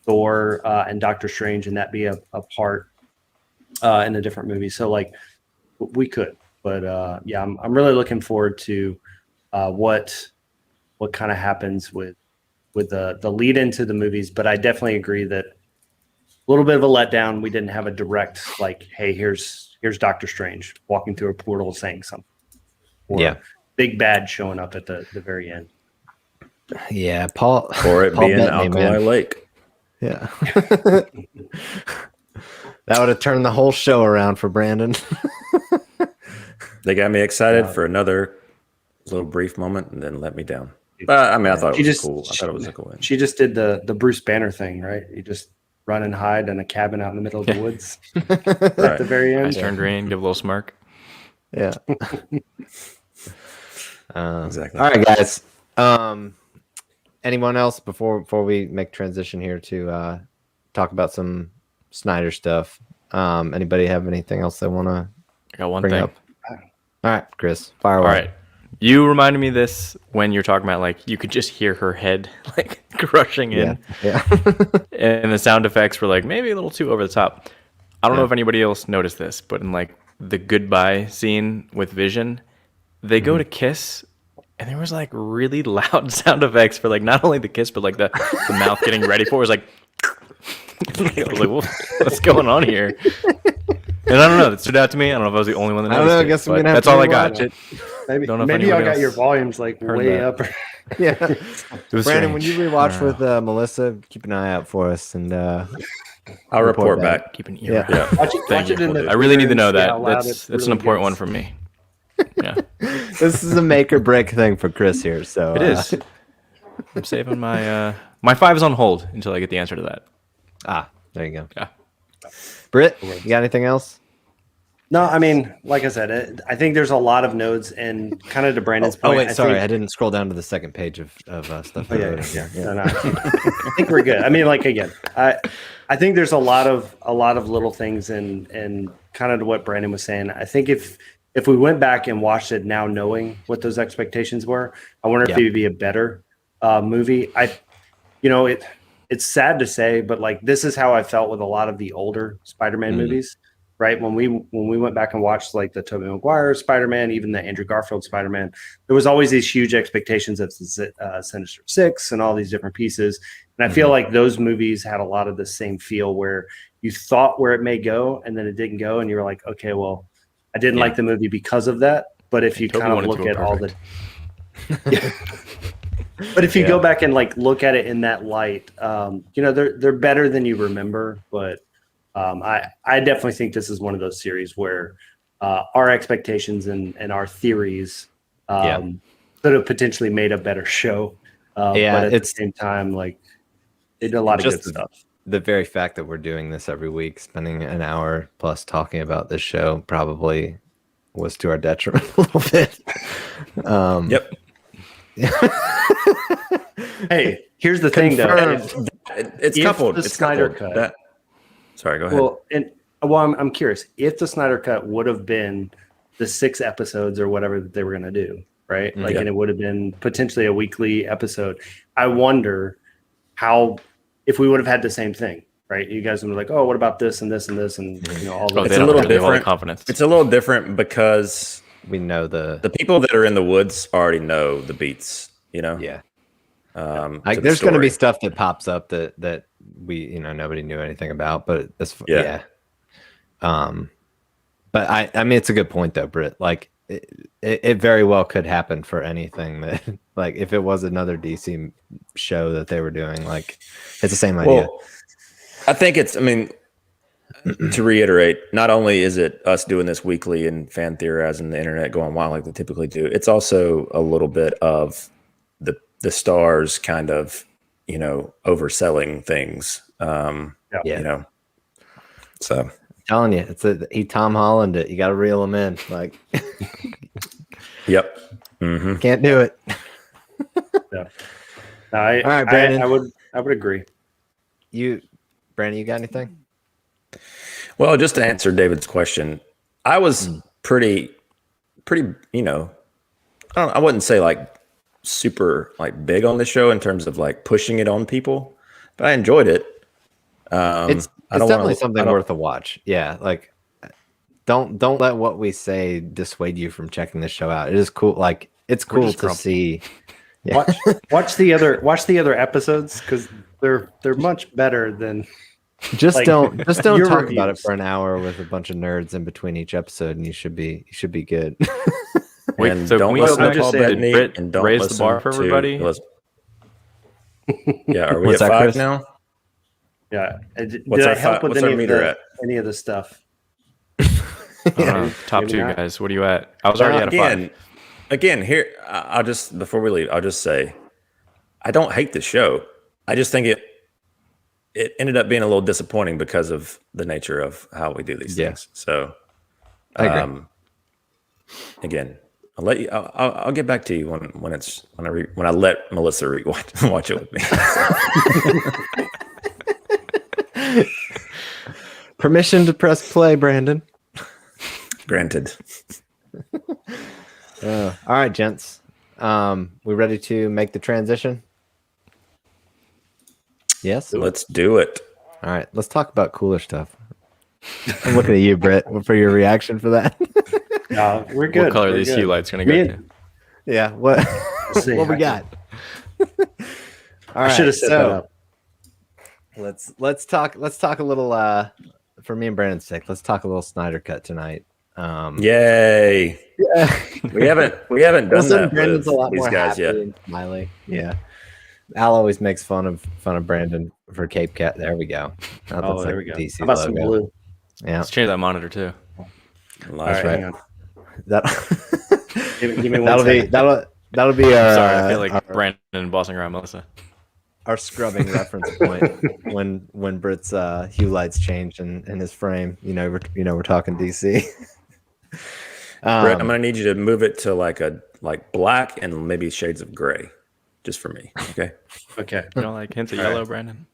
D: Thor and Doctor Strange, and that be a part in a different movie. So like we could, but I'm really looking forward to what kind of happens with the lead into the movies. But I definitely agree that a little bit of a letdown. We didn't have a direct like, hey, here's Doctor Strange walking through a portal saying something. Or big bad showing up at the very end.
E: Yeah, Paul.
B: Or it
E: Paul
B: being
E: Bettany,
B: Alkali
E: man.
B: Lake.
E: Yeah. That would have turned the whole show around for Brandon.
B: They got me excited for another little brief moment and then let me down. But I mean, I thought it was cool. I thought it was a cool one.
D: She just did the Bruce Banner thing, right? You just run and hide in a cabin out in the middle of the woods at the very end.
C: Eyes turn green, give a little smirk.
E: Yeah.
B: Exactly.
E: All right, guys. Anyone else before we make transition here to talk about some Snyder stuff? Anybody have anything else they want to
C: I got one
E: bring
C: thing.
E: up? All right, Chris, fire away.
C: All right. You reminded me of this when you're talking about like you could just hear her head like crushing in.
E: Yeah.
C: And the sound effects were like maybe a little too over the top. I don't know if anybody else noticed this, but in like the goodbye scene with Vision, they go to kiss and there was like really loud sound effects for like not only the kiss, but like the mouth getting ready for it. It was like I was like, well, what's going on here? And I don't know. That stood out to me. I don't know if I was the only one that noticed.
E: I don't know. I
C: it,
E: guess I'm
C: but
E: gonna have
C: that's
E: to
C: all I got.
E: rewatch it.
D: Maybe y'all got your volumes like way
C: that.
D: up.
E: Yeah.
C: It was
E: Brandon, when
C: strange.
E: you rewatch with Melissa, keep an eye out for us, and
B: I'll report back.
C: Keep an ear.
E: Yeah.
C: out.
D: Watch it in the
C: I really need to know
D: see
C: that.
D: how loud
C: That's
D: it
C: an
D: really
C: important one
D: gets.
C: for me. Yeah,
E: this is a make or break thing for Chris here. So
C: it is. I'm saving my my 5 is on hold until I get the answer to that.
E: There you go.
C: Yeah.
E: Britt, you got anything else?
D: No, I mean, like I said, I think there's a lot of nodes, and kind of to Brandon's
E: Oh
D: point.
E: wait, sorry, I
D: think,
E: didn't scroll down to the second page of stuff.
D: Oh, yeah. No, I think we're good. I mean, like again, I think there's a lot of little things, and kind of to what Brandon was saying. I think if we went back and watched it now, knowing what those expectations were, I wonder if it would be a better movie. It's sad to say, but like this is how I felt with a lot of the older Spider-Man movies. Right, when we went back and watched like the Tobey Maguire Spider-Man, even the Andrew Garfield Spider-Man, there was always these huge expectations of Sinister Six and all these different pieces. And I feel like those movies had a lot of the same feel where you thought where it may go and then it didn't go, and you were like, okay, well, I didn't like the movie because of that. But if you
C: Toby
D: kind of
C: wanted
D: look
C: to go
D: at all
C: perfect.
D: but if you go back and like look at it in that light, they're better than you remember, but. I definitely think this is one of those series where our expectations and our theories could have potentially made a better show. But at the same time, like they did a lot of good stuff.
E: The very fact that we're doing this every week, spending an hour plus talking about this show, probably was to our detriment a little bit.
B: Yep.
D: Hey, here's the thing, though.
B: It's
D: If
B: coupled.
D: the
B: It's
D: Snyder
B: coupled.
D: Cut-
B: Sorry, go ahead.
D: Well, I'm curious if the Snyder Cut would have been the 6 episodes or whatever that they were going to do, right? Like,
B: Yeah.
D: and it would have been potentially a weekly episode. I wonder if we would have had the same thing, right? You guys would be like, oh, what about this and this and this and all
C: Oh,
D: this.
B: It's
C: they
B: a
C: don't
B: little
C: have all the
B: different.
C: confidence.
B: It's a little different because
E: We know the
B: people that are in the woods already know the beats,
E: yeah.
B: to
E: Like,
B: the
E: there's going to be
B: story.
E: stuff that pops up that we nobody knew anything about, but that's
B: Yeah.
E: But I mean, it's a good point though, Britt. Like, it very well could happen for anything that, like, if it was another DC show that they were doing, like, it's the same idea.
B: Well, I think I mean, to reiterate, not only is it us doing this weekly and fan theorizing the internet going wild like they typically do, it's also a little bit of the stars kind of, overselling things.
E: Yeah.
B: So
E: I'm telling you, he Tom Holland it. You got to reel him in. Like,
B: yep. Mm-hmm.
E: can't do it.
D: Yeah. All
E: right, Brandon.
D: I would agree.
E: Brandon, you got anything?
B: Well, just to answer David's question, I was pretty, I wouldn't say like super like big on the show in terms of like pushing it on people, but I enjoyed it.
E: It's definitely something worth a watch. Yeah, like, don't let what we say dissuade you from checking this show out. It is cool. Like, it's cool
C: just
E: to
C: grumpy.
E: see. Yeah.
D: Watch the other episodes because they're much better than.
E: Just don't
D: your
E: talk about it
D: reviews.
E: for an hour with a bunch of nerds in between each episode, and you should be good.
C: Wait,
B: And
C: so
B: don't
C: can we
B: listen
C: go
B: to
C: back
B: Paul
C: to
B: Bettany,
C: Britt
B: and don't
C: raise the
B: listen
C: bar for
B: to-
C: everybody?
B: Yeah, are we
E: What's
B: at
E: that,
B: 5
E: Chris?
B: now?
D: Yeah. Did
B: What's
D: I
B: our
D: help
B: fi-
D: with
B: what's our meter at?
D: any of the stuff?
C: Top
D: Maybe
C: 2
D: not.
C: guys. What are you at? I was already at a 5.
B: Again, here I'll just before we leave, I'll just say I don't hate the show. I just think it ended up being a little disappointing because of the nature of how we do these
E: Yeah.
B: things. So,
E: I agree.
B: again, I'll let you. I'll get back to you when I let Melissa watch it with me.
E: Permission to press play, Brandon.
B: Granted.
E: All right, gents. We ready to make the transition? Yes.
B: Let's do it.
E: All right. Let's talk about cooler stuff. I'm looking at you, Britt, for your reaction for that.
D: No, we're good.
C: What color are
D: We're
C: these
D: good.
C: hue lights going
D: Me
C: to go
D: and-
C: to?
E: Yeah. What?
D: Let's see.
E: What we got? All
D: I should have set that up.
E: Let's talk a little. For me and Brandon's sake, let's talk a little Snyder Cut tonight.
B: Yay!
E: Yeah.
B: We haven't done that
E: Brandon's
B: with
E: a lot
B: these
E: more
B: guys
E: happy
B: yet.
E: and smiley. Yeah. Al always makes fun of Brandon for Cape Cat. There we go. That
D: Oh,
E: looks
D: there
E: like
D: we go.
E: DC
D: How about some
E: logo.
D: blue?
E: Yeah.
C: Let's change that monitor too.
D: All
B: Live.
D: right,
E: right.
D: hang on.
E: That
D: Give me one
E: that'll be
D: second.
E: that'll be our
C: Sorry, I feel like
E: our,
C: Brandon bossing around Melissa.
E: our scrubbing reference point when Britt's hue lights changed in his frame. We're talking DC.
B: Brett, I'm gonna need you to move it to like black and maybe shades of gray, just for me. Okay,
D: Okay.
C: You don't like hints of
D: All right.
C: yellow, Brandon?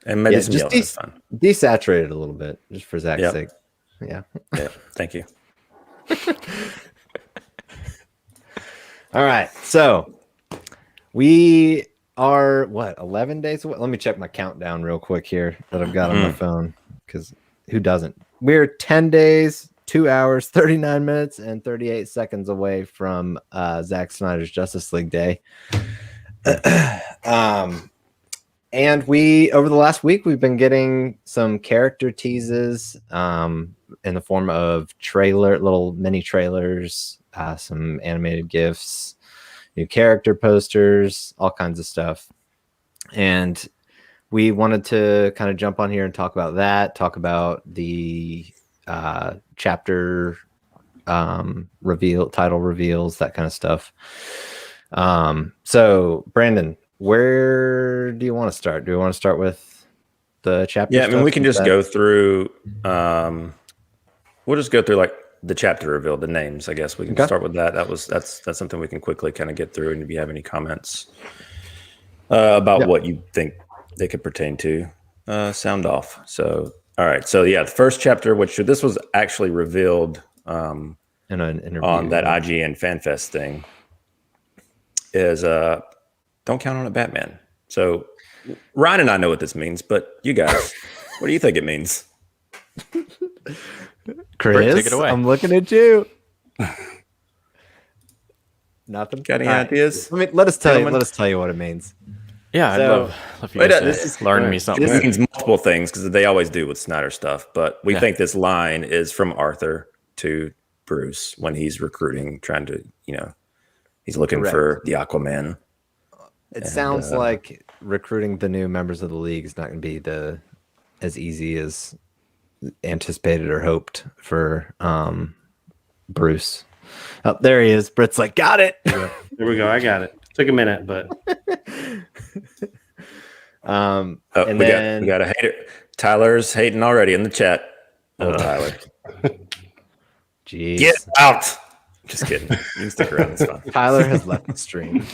B: and maybe
E: Yeah,
B: some
E: just
B: yellow. That's fine.
E: Desaturate it a little bit, just for Zach's
B: Yep.
E: sake. Yeah.
B: Yeah, thank you.
E: All right. So we are 11 days away? Let me check my countdown real quick here that I've got on my phone, because who doesn't? We're 10 days, 2 hours, 39 minutes, and 38 seconds away from Zack Snyder's Justice League Day. And over the last week, we've been getting some character teases in the form of little mini trailers, some animated GIFs, new character posters, all kinds of stuff. And we wanted to kind of jump on here and talk about that, talk about the chapter title reveals, that kind of stuff. So, Brandon, where do you want to start? Do we want to start with the chapter?
B: Yeah, I mean,
E: stuff?
B: we can just go through. We'll just go through like the chapter reveal, the names. I guess we can start with that. That's something we can quickly kind of get through. And if you have any comments about what you think they could pertain to, sound off. So, all right. So yeah, the first chapter, this was actually revealed
E: in an interview
B: on that IGN FanFest thing is don't count on it, Batman. So Ryan and I know what this means, but you guys, what do you think it means?
E: Chris,
C: Britt, take it away.
E: I'm looking at you. Nothing.
B: Got any
E: All right.
B: ideas?
E: Let us tell
B: Gentlemen?
E: you. Let us tell you what it means.
C: Yeah, I'd
E: So-
C: love you guys to
B: this is-
C: learn me something.
B: This means multiple things because they always do with Snyder stuff. But we
C: Yeah.
B: think this line is from Arthur to Bruce when he's recruiting, trying to, he's looking
E: Correct.
B: for the Aquaman.
E: It sounds like recruiting the new members of the league is not going to be as easy as anticipated or hoped for Bruce. Oh, there he is. Britt's like, got it.
D: There we go. I got it. Took a minute, but
E: And
B: we
E: then
B: got a hater. Tyler's hating already in the chat. Oh, Tyler,
E: jeez.
B: get out! Just kidding. You can stick around. It's fine.
E: Tyler has left the stream.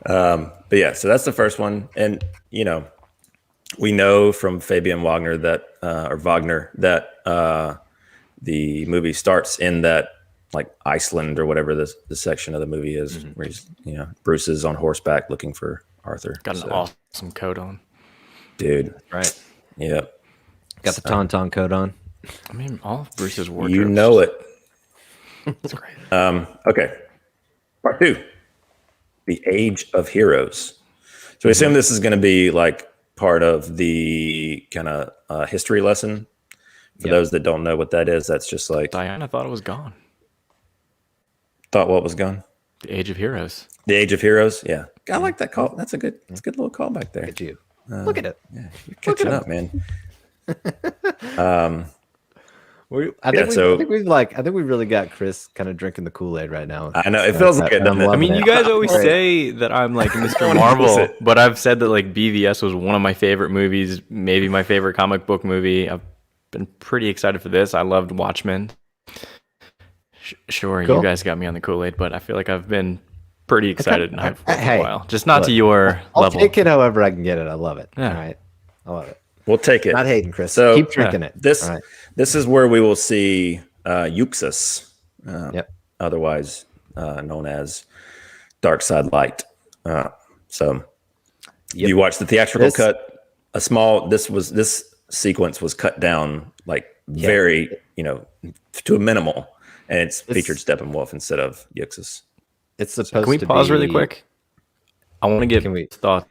B: But yeah, so that's the first one, and we know from Fabian Wagner that the movie starts in that like Iceland or whatever the section of the movie is, where he's Bruce is on horseback looking for Arthur.
C: Got an awesome coat on.
B: Dude.
E: Right.
B: Yep.
E: Got the Tauntaun coat on.
C: I mean, all of Bruce's wardrobe.
B: You know it.
C: It's great.
B: Okay. Part 2. The Age of Heroes. So we assume this is going to be like part of the kind of history lesson. For those that don't know what that is, that's just like
C: Diana thought it was gone.
B: thought what was gone.
C: The Age of Heroes.
B: The Age of Heroes. Yeah. I like that call. That's a good little call back there.
E: Look at you. Look at it.
B: Yeah, you're catching up, man.
E: I
B: Yeah,
E: think we really got Chris kind of drinking the Kool-Aid right now.
B: I know, it feels like it, doesn't it?
C: I mean, you guys always say that I'm like Mr. Marvel, but I've said that like BVS was one of my favorite movies, maybe my favorite comic book movie. I've been pretty excited for this. I loved Watchmen. Sure,
E: Cool.
C: you guys got me on the Kool-Aid, but I feel like I've been pretty excited and hyped for
E: Hey,
C: a while. Just not
E: look,
C: to your
E: I'll
C: level.
E: take it however I can get it. I love it.
C: Yeah.
E: All right. I love it.
B: We'll take it.
E: Not hating, Chris.
B: So,
E: keep drinking it.
B: This
E: All right.
B: this is where we will see Euxus,
E: Yep.
B: otherwise known as Dark Side Light. So you watch the theatrical cut. This sequence was cut down like very to a minimal, and it's featured Steppenwolf instead of Euxus.
E: It's supposed
C: Can we
E: to
C: pause
E: be
C: really quick? I want to get
E: Can we-
C: thoughts,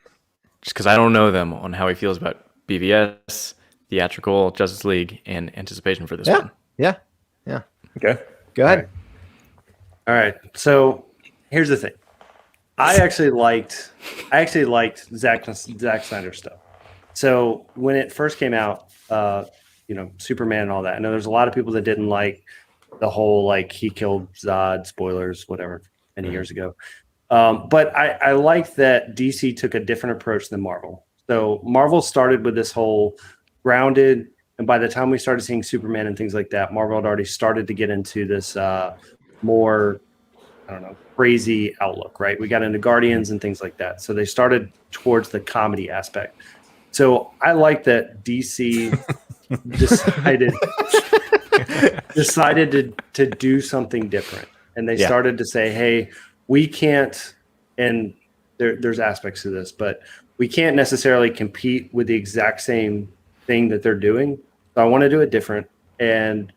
C: just because I don't know them, on how he feels about BVS, theatrical, Justice League, and anticipation for this one.
E: Yeah.
B: Okay.
E: Go ahead.
D: all right. So here's the thing. I actually liked Zack Snyder stuff. So when it first came out, Superman and all that. I know there's a lot of people that didn't like the whole like he killed Zod, spoilers, whatever, many years ago. But I like that DC took a different approach than Marvel. So Marvel started with this whole grounded, and by the time we started seeing Superman and things like that, Marvel had already started to get into this more, crazy outlook, right? We got into Guardians and things like that. So they started towards the comedy aspect. So I like that DC decided to do something different. And they started to say, hey, we can't, and there's aspects to this, but we can't necessarily compete with the exact same thing that they're doing. So I want to do it different. And,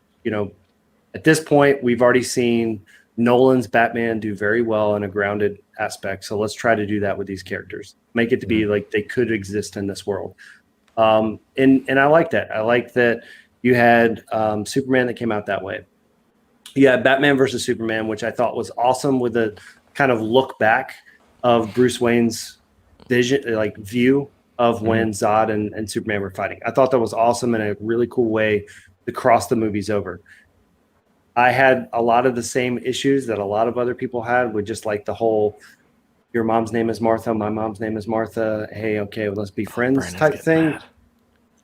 D: at this point, we've already seen Nolan's Batman do very well in a grounded aspect. So let's try to do that with these characters. Make it to be like they could exist in this world. And I like that. I like that you had Superman that came out that way. You had Batman versus Superman, which I thought was awesome, with a kind of look back of Bruce Wayne's view of when Zod and Superman were fighting. I thought that was awesome and a really cool way to cross the movies over. I had a lot of the same issues that a lot of other people had with just like the whole, your mom's name is Martha, my mom's name is Martha. Hey, okay, well, let's be friends
C: Brandon's
D: type
C: getting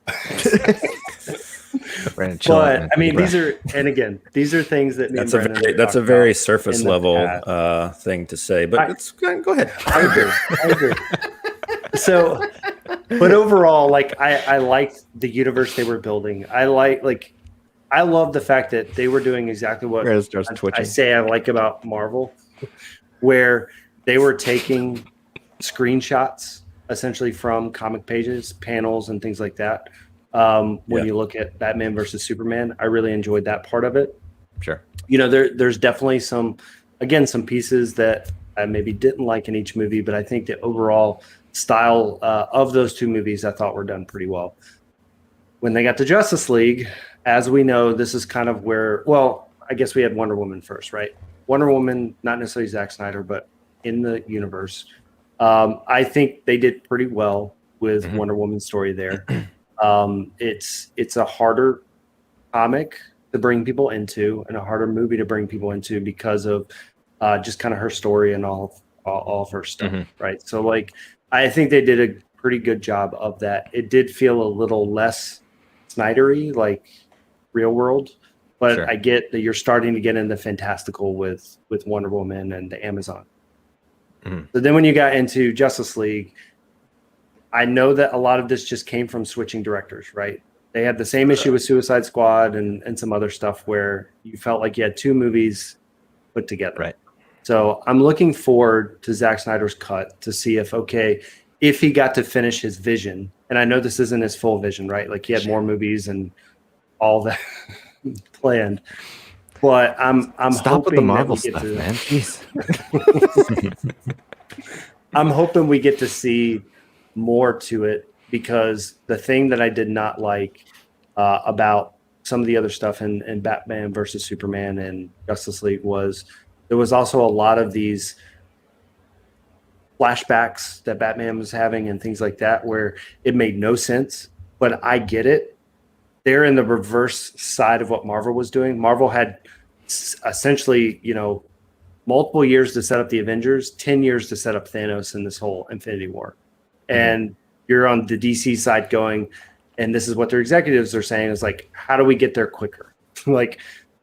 D: thing.
E: Brandon, chill out,
D: But
E: man.
D: I mean,
E: Breath.
D: these are things that me and Brandon have
B: That's a
D: talked
B: very
D: about
B: surface
D: in the
B: level
D: past.
B: thing to say, but go ahead.
D: I agree. So, but overall, like I liked the universe they were building. I like I love the fact that they were doing exactly what
E: Where it starts
D: I
E: twitching.
D: say I like about Marvel, where they were taking screenshots essentially from comic pages, panels, and things like that. When you look at Batman versus Superman, I really enjoyed that part of it.
E: Sure.
D: You know, there's definitely some pieces that I maybe didn't like in each movie, but I think the overall style of those two movies I thought were done pretty well. When they got to Justice League, as we know, this is kind of where, well, I guess we had Wonder Woman first, right? Wonder Woman, not necessarily Zack Snyder, but in the universe. I think they did pretty well with Wonder Woman's story there. It's a harder comic to bring people into and a harder movie to bring people into because of just kind of her story and all of her stuff, right? So, like, I think they did a pretty good job of that. It did feel a little less Snydery, like real world, but I get that you're starting to get into fantastical with Wonder Woman and the Amazon. So then when you got into Justice League, I know that a lot of this just came from switching directors, right? They had the same issue with Suicide Squad and some other stuff where you felt like you had two movies put together.
E: Right.
D: So I'm looking forward to Zack Snyder's cut to see if he got to finish his vision. And I know this isn't his full vision, right? Like he had more movies and all that planned. But I'm
E: Stop with
D: hoping
E: the Marvel
D: that we get
E: stuff,
D: to,
E: man. Jeez.
D: I'm hoping we get to see more to it, because the thing that I did not like about some of the other stuff in Batman versus Superman and Justice League was there was also a lot of these flashbacks that Batman was having and things like that where it made no sense, but I get it. They're in the reverse side of what Marvel was doing. Marvel had essentially, multiple years to set up the Avengers, 10 years to set up Thanos in this whole Infinity War. And you're on the DC side going, and this is what their executives are saying is like, how do we get there quicker? Like,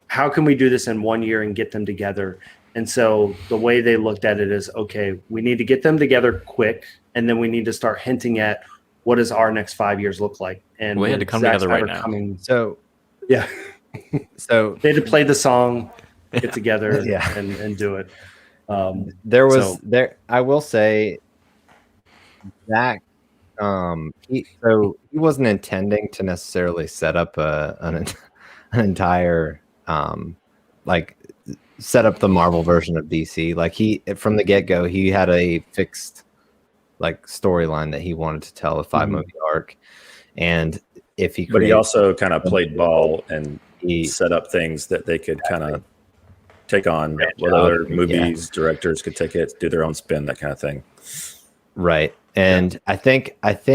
D: how can we do this in 1 year and get them together? And so the way they looked at it is, okay, we need to get them together quick, and then we need to start hinting at what does our next 5 years look like. And
C: we had to come together right now.
E: So,
D: yeah.
E: So
D: they had to play the song, get together,
E: Yeah.
D: and do it.
E: I will say Zach, he wasn't intending to necessarily set up an entire set up the Marvel version of DC. Like from the get-go, he had a fixed storyline that he wanted to tell, a 5-movie arc. And if he
B: but he also kind of played ball and he set up things that they could kind of take on what other movies, directors could take it, do their own spin, that kind of thing.
E: Right. And I think with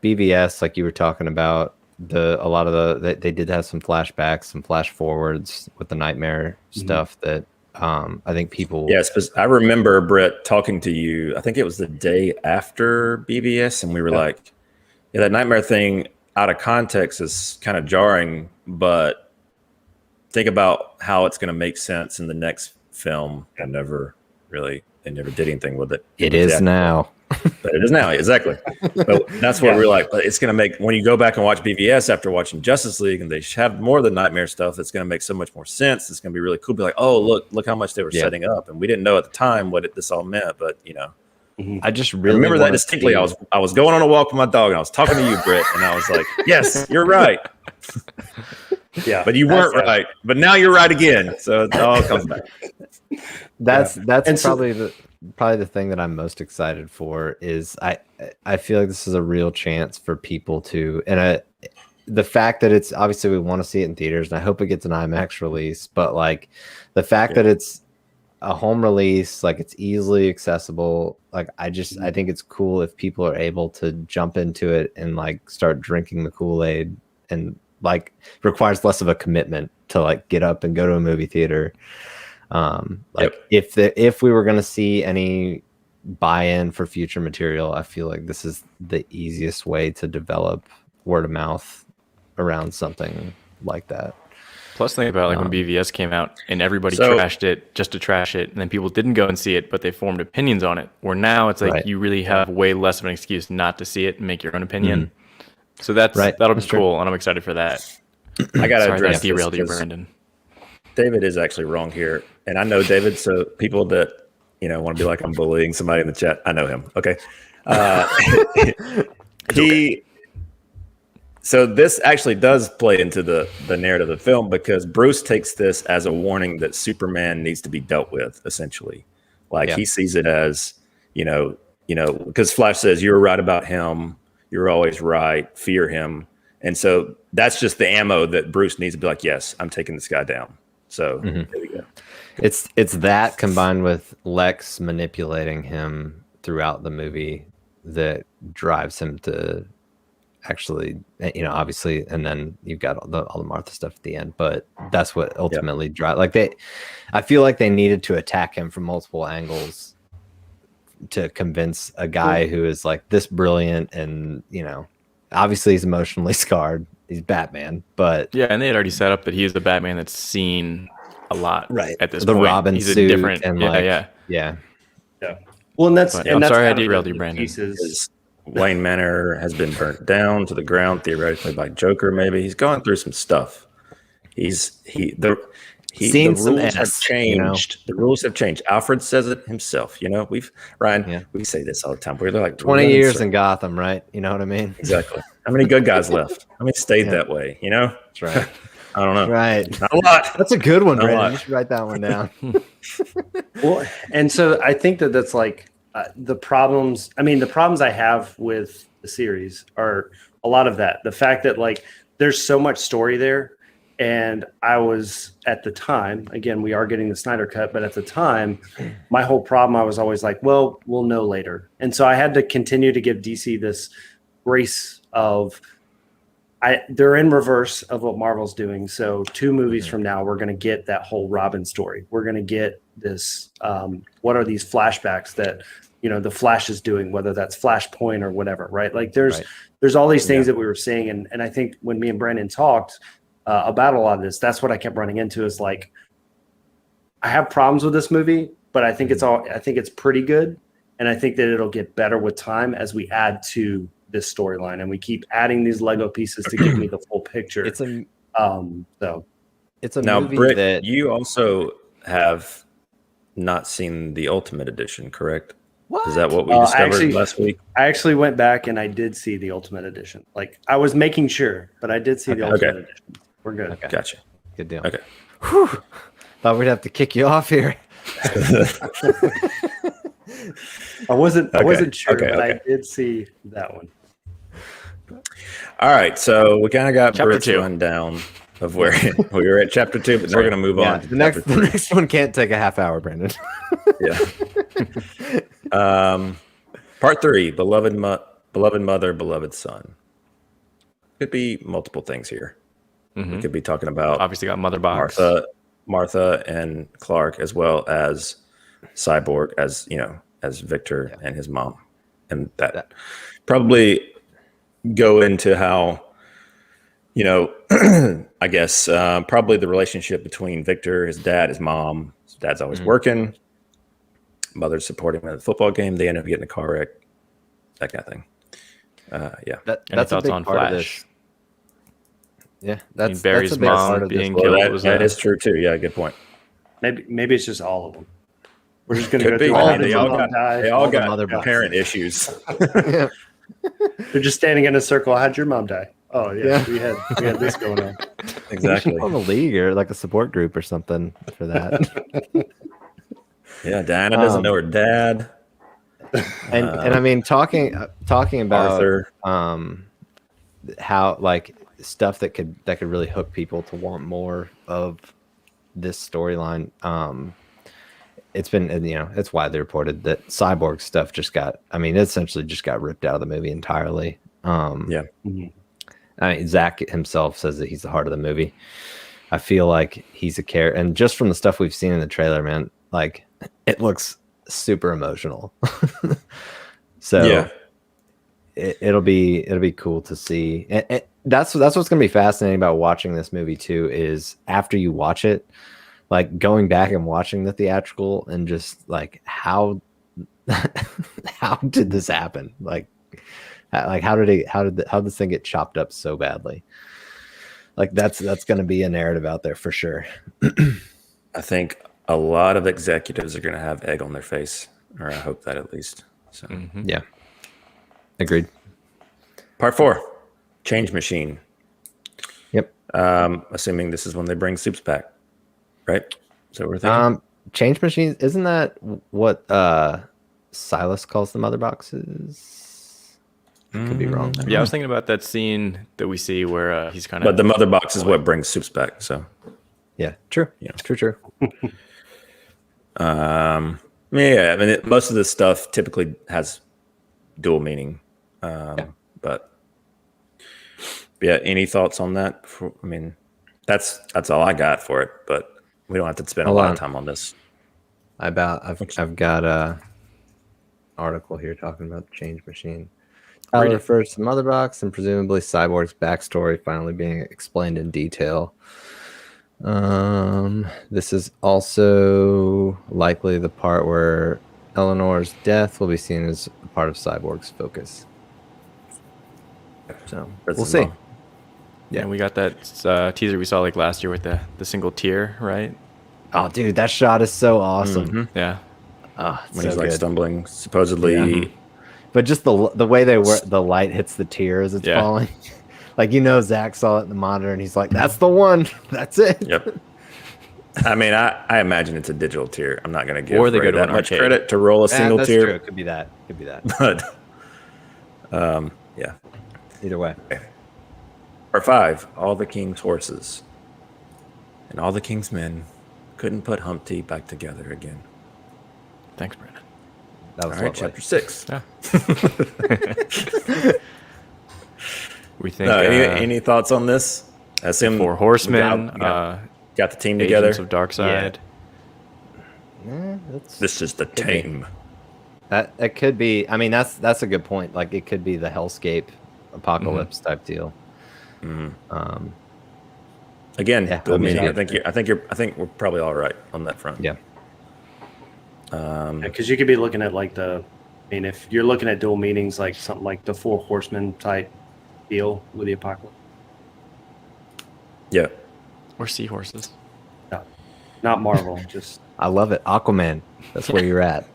E: BVS, like you were talking about, they did have some flashbacks, some flash forwards with the Nightmare stuff that I think people.
B: Yes, I remember Britt talking to you. I think it was the day after BVS, and we were like, "Yeah, that Nightmare thing out of context is kind of jarring, but think about how it's going to make sense in the next film." And they never did anything with it.
E: It is now.
B: But it is now, exactly. But that's what we're like. But it's going to make, when you go back and watch BVS after watching Justice League, and they have more of the Nightmare stuff, it's going to make so much more sense. It's going to be really cool. Be like, oh, look how much they were setting up, and we didn't know at the time what this all meant. But
E: I just really
B: remember that distinctly. I was going on a walk with my dog, and I was talking to you, Britt, and I was like, yes, you're right.
D: Yeah,
B: but you weren't right. But now you're right again. So it all comes back.
E: That's probably the thing that I'm most excited for is I feel like this is a real chance for people to, and the fact that it's obviously we want to see it in theaters, and I hope it gets an IMAX release, but the fact that it's a home release, it's easily accessible. I think it's cool if people are able to jump into it and start drinking the Kool-Aid, and requires less of a commitment to get up and go to a movie theater. If we were going to see any buy-in for future material, I feel like this is the easiest way to develop word of mouth around something like that.
C: Plus, think about when BVS came out and everybody trashed it just to trash it, and then people didn't go and see it, but they formed opinions on it. Where now it's you really have way less of an excuse not to see it and make your own opinion. So that'll be
E: That's true.
C: cool, and I'm excited for that.
B: I got to
C: Sorry that I
B: address
C: derailed you,
B: this 'cause
C: Brandon.
B: David is actually wrong here, and I know David. So people that want to be like I'm bullying somebody in the chat, I know him. Okay, So this actually does play into the narrative of the film because Bruce takes this as a warning that Superman needs to be dealt with. Essentially, he sees it as because Flash says you're right about him, you're always right, fear him, and so that's just the ammo that Bruce needs to be like, yes, I'm taking this guy down. So there we go.
E: It's that combined with Lex manipulating him throughout the movie that drives him to actually, obviously, and then you've got all the Martha stuff at the end, but that's what ultimately drive. I feel like they needed to attack him from multiple angles to convince a guy who is like this brilliant, and obviously he's emotionally scarred. He's Batman, but
C: and they had already set up that he's the Batman that's seen a lot at this
E: the
C: point.
E: Robin
C: he's
E: suit
C: a different,
E: and
C: yeah.
D: Well, and that's
C: But
D: and
C: I'm
D: that's
C: sorry I
D: kind of
C: derailed
D: the
C: you, Brandon.
D: pieces.
B: Wayne Manor has been burnt down to the ground, theoretically by Joker. Maybe he's going through some stuff. The rules have changed. The rules have changed. Alfred says it himself. We say this all the time. We're like
E: 20 years in Gotham, right? You know what I mean?
B: Exactly. How many good guys left? How many stayed that way?
E: That's right.
B: I don't know.
E: Right.
B: Not a lot.
E: That's a good one,
B: Not a
E: Brandon.
B: lot.
E: You should write that one down.
D: Well, and so I think that's the problems. I mean, the problems I have with the series are a lot of that. The fact that there's so much story there. And I was at the time, again, we are getting the Snyder Cut, but at the time, my whole problem, I was always like, well, we'll know later. And so I had to continue to give DC this grace of, they're in reverse of what Marvel's doing. So 2 movies from now, we're going to get that whole Robin story. We're going to get this, what are these flashbacks that, the Flash is doing, whether that's Flashpoint or whatever, right? There's all these things that we were seeing. And I think when me and Brandon talked, about a lot of this, that's what I kept running into is I have problems with this movie, but I think it's pretty good. And I think that it'll get better with time as we add to this storyline and we keep adding these Lego pieces to give me the full picture.
E: It's a
B: now,
E: movie
B: Britt,
E: that
B: you also have not seen the Ultimate Edition, correct?
E: What?
B: Is that what we discovered last week?
D: I actually went back and I did see the Ultimate Edition. I was making sure, but I did see the Ultimate Edition. We're good.
E: Okay.
B: Gotcha.
E: Good deal.
B: Okay.
E: Whew. Thought we'd have to kick you off here.
D: I wasn't sure, but
B: okay.
D: I did see that one.
B: All right, so we kind of got
C: Chapter
B: Britt's
C: 2.
B: rundown of where we were at chapter 2, but we're going to move on. To
E: The next
B: chapter 3.
E: one can't take a half hour, Brandon.
B: Yeah. Part 3: beloved mother, beloved son. Could be multiple things here. We could be talking about
C: Obviously got Mother Box.
B: Martha and Clark, as well as Cyborg, as Victor and his mom, and that probably go into how I guess probably the relationship between Victor, his dad, his mom. His dad's always working. Mother's supporting him at the football game. They end up getting a car wreck. That kind of thing.
E: That's a big
C: on
E: part of
C: Flash.
E: this. Yeah,
C: Barry's
E: that's a big
C: mom
E: part of this.
C: being
B: Well,
C: killed.
B: that is true too. Yeah, good point.
D: Maybe it's just all of them. We're just going to
B: Could
D: go
B: be.
D: through
E: all
D: how
E: of
D: did
B: They
E: them.
D: your
B: all
D: mom die?
B: They all
E: the
B: got
E: mother box.
B: parent issues.
E: Yeah.
D: They're just standing in a circle. How'd your mom die? Oh yeah,
E: Yeah.
D: we had this going on.
B: Exactly.
E: You should form a league or like a support group or something for that.
B: Yeah, Diana doesn't know her dad.
E: and I mean talking about
B: Arthur.
E: how stuff that could really hook people to want more of this storyline. It's been it's widely reported that Cyborg stuff it essentially just got ripped out of the movie entirely.
B: Yeah.
E: I mean, Zach himself says that he's the heart of the movie. I feel like he's a character, and just from the stuff we've seen in the trailer, man, it looks super emotional. So
B: Yeah.
E: it'll be cool to see. And that's what's going to be fascinating about watching this movie too, is after you watch it, going back and watching the theatrical and just how how did this happen? Like how did this thing get chopped up so badly? Like that's going to be a narrative out there for sure.
B: I think a lot of executives are going to have egg on their face, or I hope that at least. So
E: Yeah, agreed.
B: Part 4, Change Machine.
E: Yep.
B: Assuming this is when they bring Soups back, right? So we're thinking.
E: Change machines, isn't that what Silas calls the mother boxes? Could be wrong.
C: Yeah, I was thinking about that scene that we see where he's kind of.
B: But the mother box is what brings Soups back. So
E: Yeah, true.
B: Yeah.
E: True.
B: yeah, I mean, most of this stuff typically has dual meaning. But yeah, any thoughts on that? I mean, that's all I got for it. But we don't have to spend a lot of time on this.
E: I've got a article here talking about the change machine. Tyler refers to the mother box and presumably Cyborg's backstory finally being explained in detail. This is also likely the part where Eleanor's death will be seen as a part of Cyborg's focus. So we'll see.
C: Yeah, and we got that teaser we saw like last year with the single tear, right?
E: Oh, dude, that shot is so awesome.
B: Mm-hmm.
C: Yeah.
E: Oh,
B: When he's like stumbling, supposedly.
E: Yeah. But just the way the light hits the tear as it's falling. Like, Zach saw it in the monitor and he's like, that's the one. That's it.
B: Yep. I mean, I imagine it's a digital tear. I'm not going to give
C: Or they go to
B: that
C: an
B: much
C: arcade.
B: credit to roll a single
E: that's
B: tear.
E: True. It could be that.
B: But, yeah.
E: Either way.
B: Part 5, all the king's horses. And all the king's men couldn't put Humpty back together again.
C: Thanks, Brandon.
E: That was
B: All right,
E: lovely.
B: chapter 6.
C: Yeah. We think
B: Any thoughts on this? I assume
C: 4 horsemen,
B: we got the team
C: agents
B: together.
C: of Darkseid.
B: This is the team.
E: That could be. I mean, that's a good point. Like, it could be the hellscape apocalypse type deal.
B: Again,
E: Yeah,
B: dual
E: I mean,
B: meaning. I think we're probably all right on that front.
E: Yeah.
D: Because you could be looking at if you're looking at dual meanings, like something like the 4 horsemen type deal with the apocalypse.
B: Yeah.
C: Or seahorses.
D: No, not Marvel. Just
E: I love it. Aquaman. That's where you're at.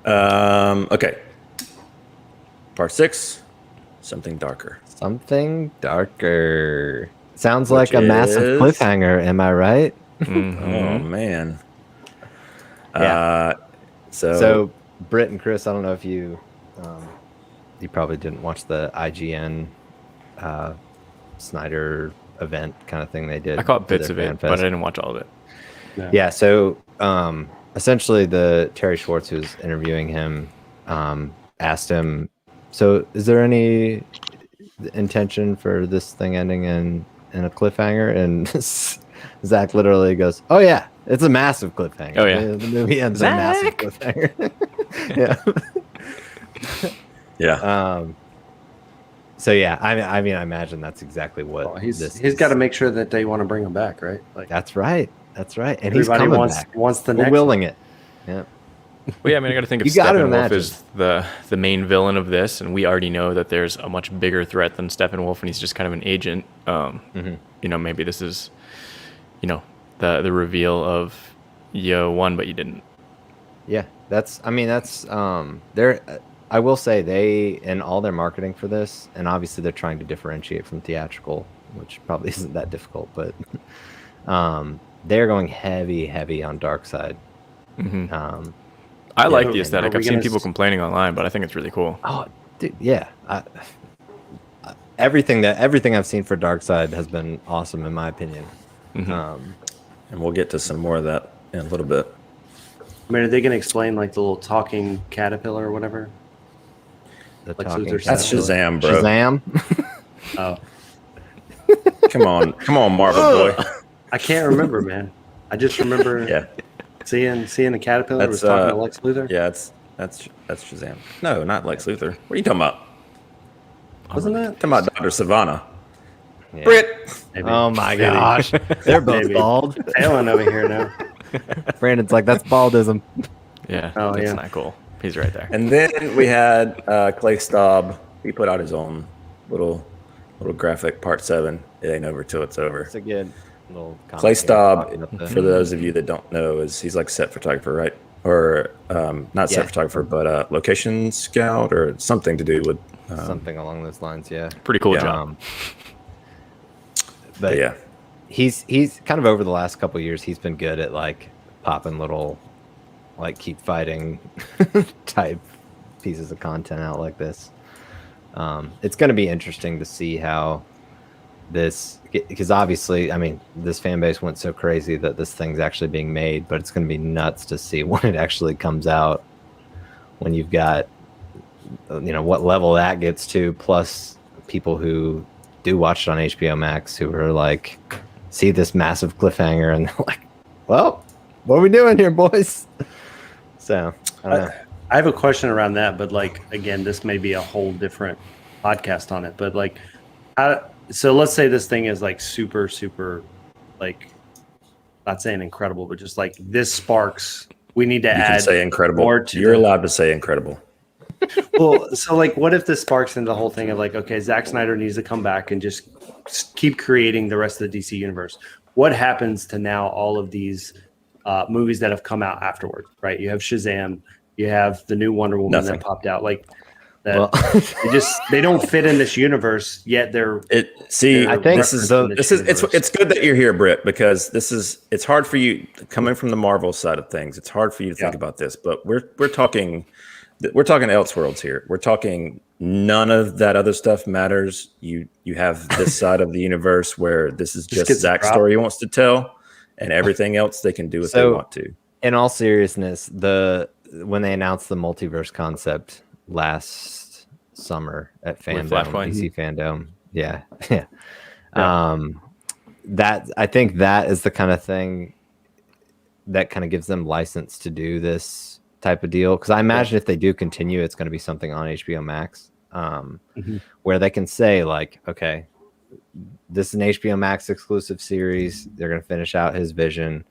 B: Okay. Part 6, something darker.
E: Something darker. Sounds like
B: Which
E: a massive
B: is-
E: cliffhanger. Am I right?
B: Oh man.
E: Yeah.
B: So
E: So, Britt and Chris, I don't know if you probably didn't watch the IGN Snyder event kind of thing they did.
C: I caught
E: for
C: bits
E: their
C: of it,
E: fan
C: but I
E: fest.
C: didn't watch all of it.
E: Yeah. So, essentially, the Terry Schwartz who was interviewing him asked him, "So, is there any intention for this thing ending in a cliffhanger?" And Zach literally goes, "Oh yeah, it's a massive cliffhanger.
C: Oh, yeah.
E: the movie ends in a massive cliffhanger."
B: yeah.
E: So yeah, I mean, I imagine that's exactly what
D: he's got to make sure that they want to bring him back, right? Like
E: That's right, and he's
D: everybody
E: coming
D: wants
E: back.
D: wants the
E: We're
D: next
E: willing it. Yeah.
C: Well, yeah, I mean, I got to think if
E: You gotta
C: Steppenwolf
E: imagine.
C: is the main villain of this, and we already know that there's a much bigger threat than Steppenwolf, and he's just kind of an agent. Maybe this is, the reveal of you won, but you didn't.
E: Yeah, that's they're I will say they, in all their marketing for this, and obviously they're trying to differentiate from theatrical, which probably isn't that difficult, but they're going heavy on Darkseid.
C: I like
D: Yeah,
C: the aesthetic.
D: are we
C: I've seen
D: gonna
C: people complaining online, but I think it's really cool.
E: Oh, dude, yeah. Everything I've seen for Darkseid has been awesome in my opinion.
B: And we'll get to some more of that in a little bit.
D: I mean, are they going to explain like the little talking caterpillar or whatever?
E: The
D: Like
E: talking
D: Luthor
B: That's
D: Shazam.
B: Shazam, bro.
E: Shazam.
D: Oh,
B: Come on, Marvel boy.
D: I can't remember, man. I just remember
B: Yeah,
D: seeing the caterpillar
B: That's,
D: was talking to Lex Luthor.
B: yeah. That's Shazam. No, not Lex Luthor. What are you talking about?
D: Wasn't that?
B: Talking about Dr. Savannah.
E: Yeah.
B: Britt.
D: Maybe.
E: Oh my
D: Maybe.
E: gosh, they're both
D: Maybe.
E: bald.
D: Alan over here now.
E: Brandon's like, that's baldism.
C: Yeah,
D: Oh,
C: that's
D: yeah.
C: not cool. He's right there.
B: And then we had Clay Staub. He put out his own little graphic, part 7. It ain't over till it's over.
E: It's a good little comic
B: Clay
E: here
B: Staub,
E: talking about the-
B: for those of you that don't know, he's like set photographer, right? Or not set photographer, but location scout or something to do with
E: something along those lines. Yeah,
C: Pretty cool
B: yeah.
C: job.
E: But
B: yeah.
E: he's kind of over the last couple of years, he's been good at like popping little, like keep fighting type pieces of content out like this. It's going to be interesting to see how this, because obviously, I mean, this fan base went so crazy that this thing's actually being made, but it's going to be nuts to see when it actually comes out, when you've got, you know, what level that gets to, plus people who do watch it on HBO Max who are like, see this massive cliffhanger and they're like, well, what are we doing here, boys? So I don't know.
D: I have a question around that, but like, again, this may be a whole different podcast on it, but like, so let's say this thing is like super, like, not saying incredible, but just like this sparks, we need to
B: You
D: add
B: can say incredible.
D: more to
B: You're allowed to say incredible.
D: Well, so like, what if this sparks into the whole thing of like, okay, Zack Snyder needs to come back and just keep creating the rest of the DC universe. What happens to now all of these movies that have come out afterwards, right? You have Shazam, you have the new Wonder Woman
B: Nothing.
D: that popped out, like that.
E: Well,
D: they don't fit in this universe yet. They're
B: See,
E: I think
B: this is it's good that you're here, Britt, because it's hard for you coming from the Marvel side of things. It's hard for you to think about this, but we're talking Elseworlds here. We're talking none of that other stuff matters. You have this side of the universe where this is just Zack's story he wants to tell, and everything else they can do if they want to.
E: In all seriousness, when they announced the multiverse concept last summer at Fandom, DC Fandom, yeah. That I think that is the kind of thing that kind of gives them license to do this type of deal, because I imagine if they do continue, it's going to be something on HBO Max, where they can say like, okay, this is an HBO Max exclusive series. They're going to finish out his vision.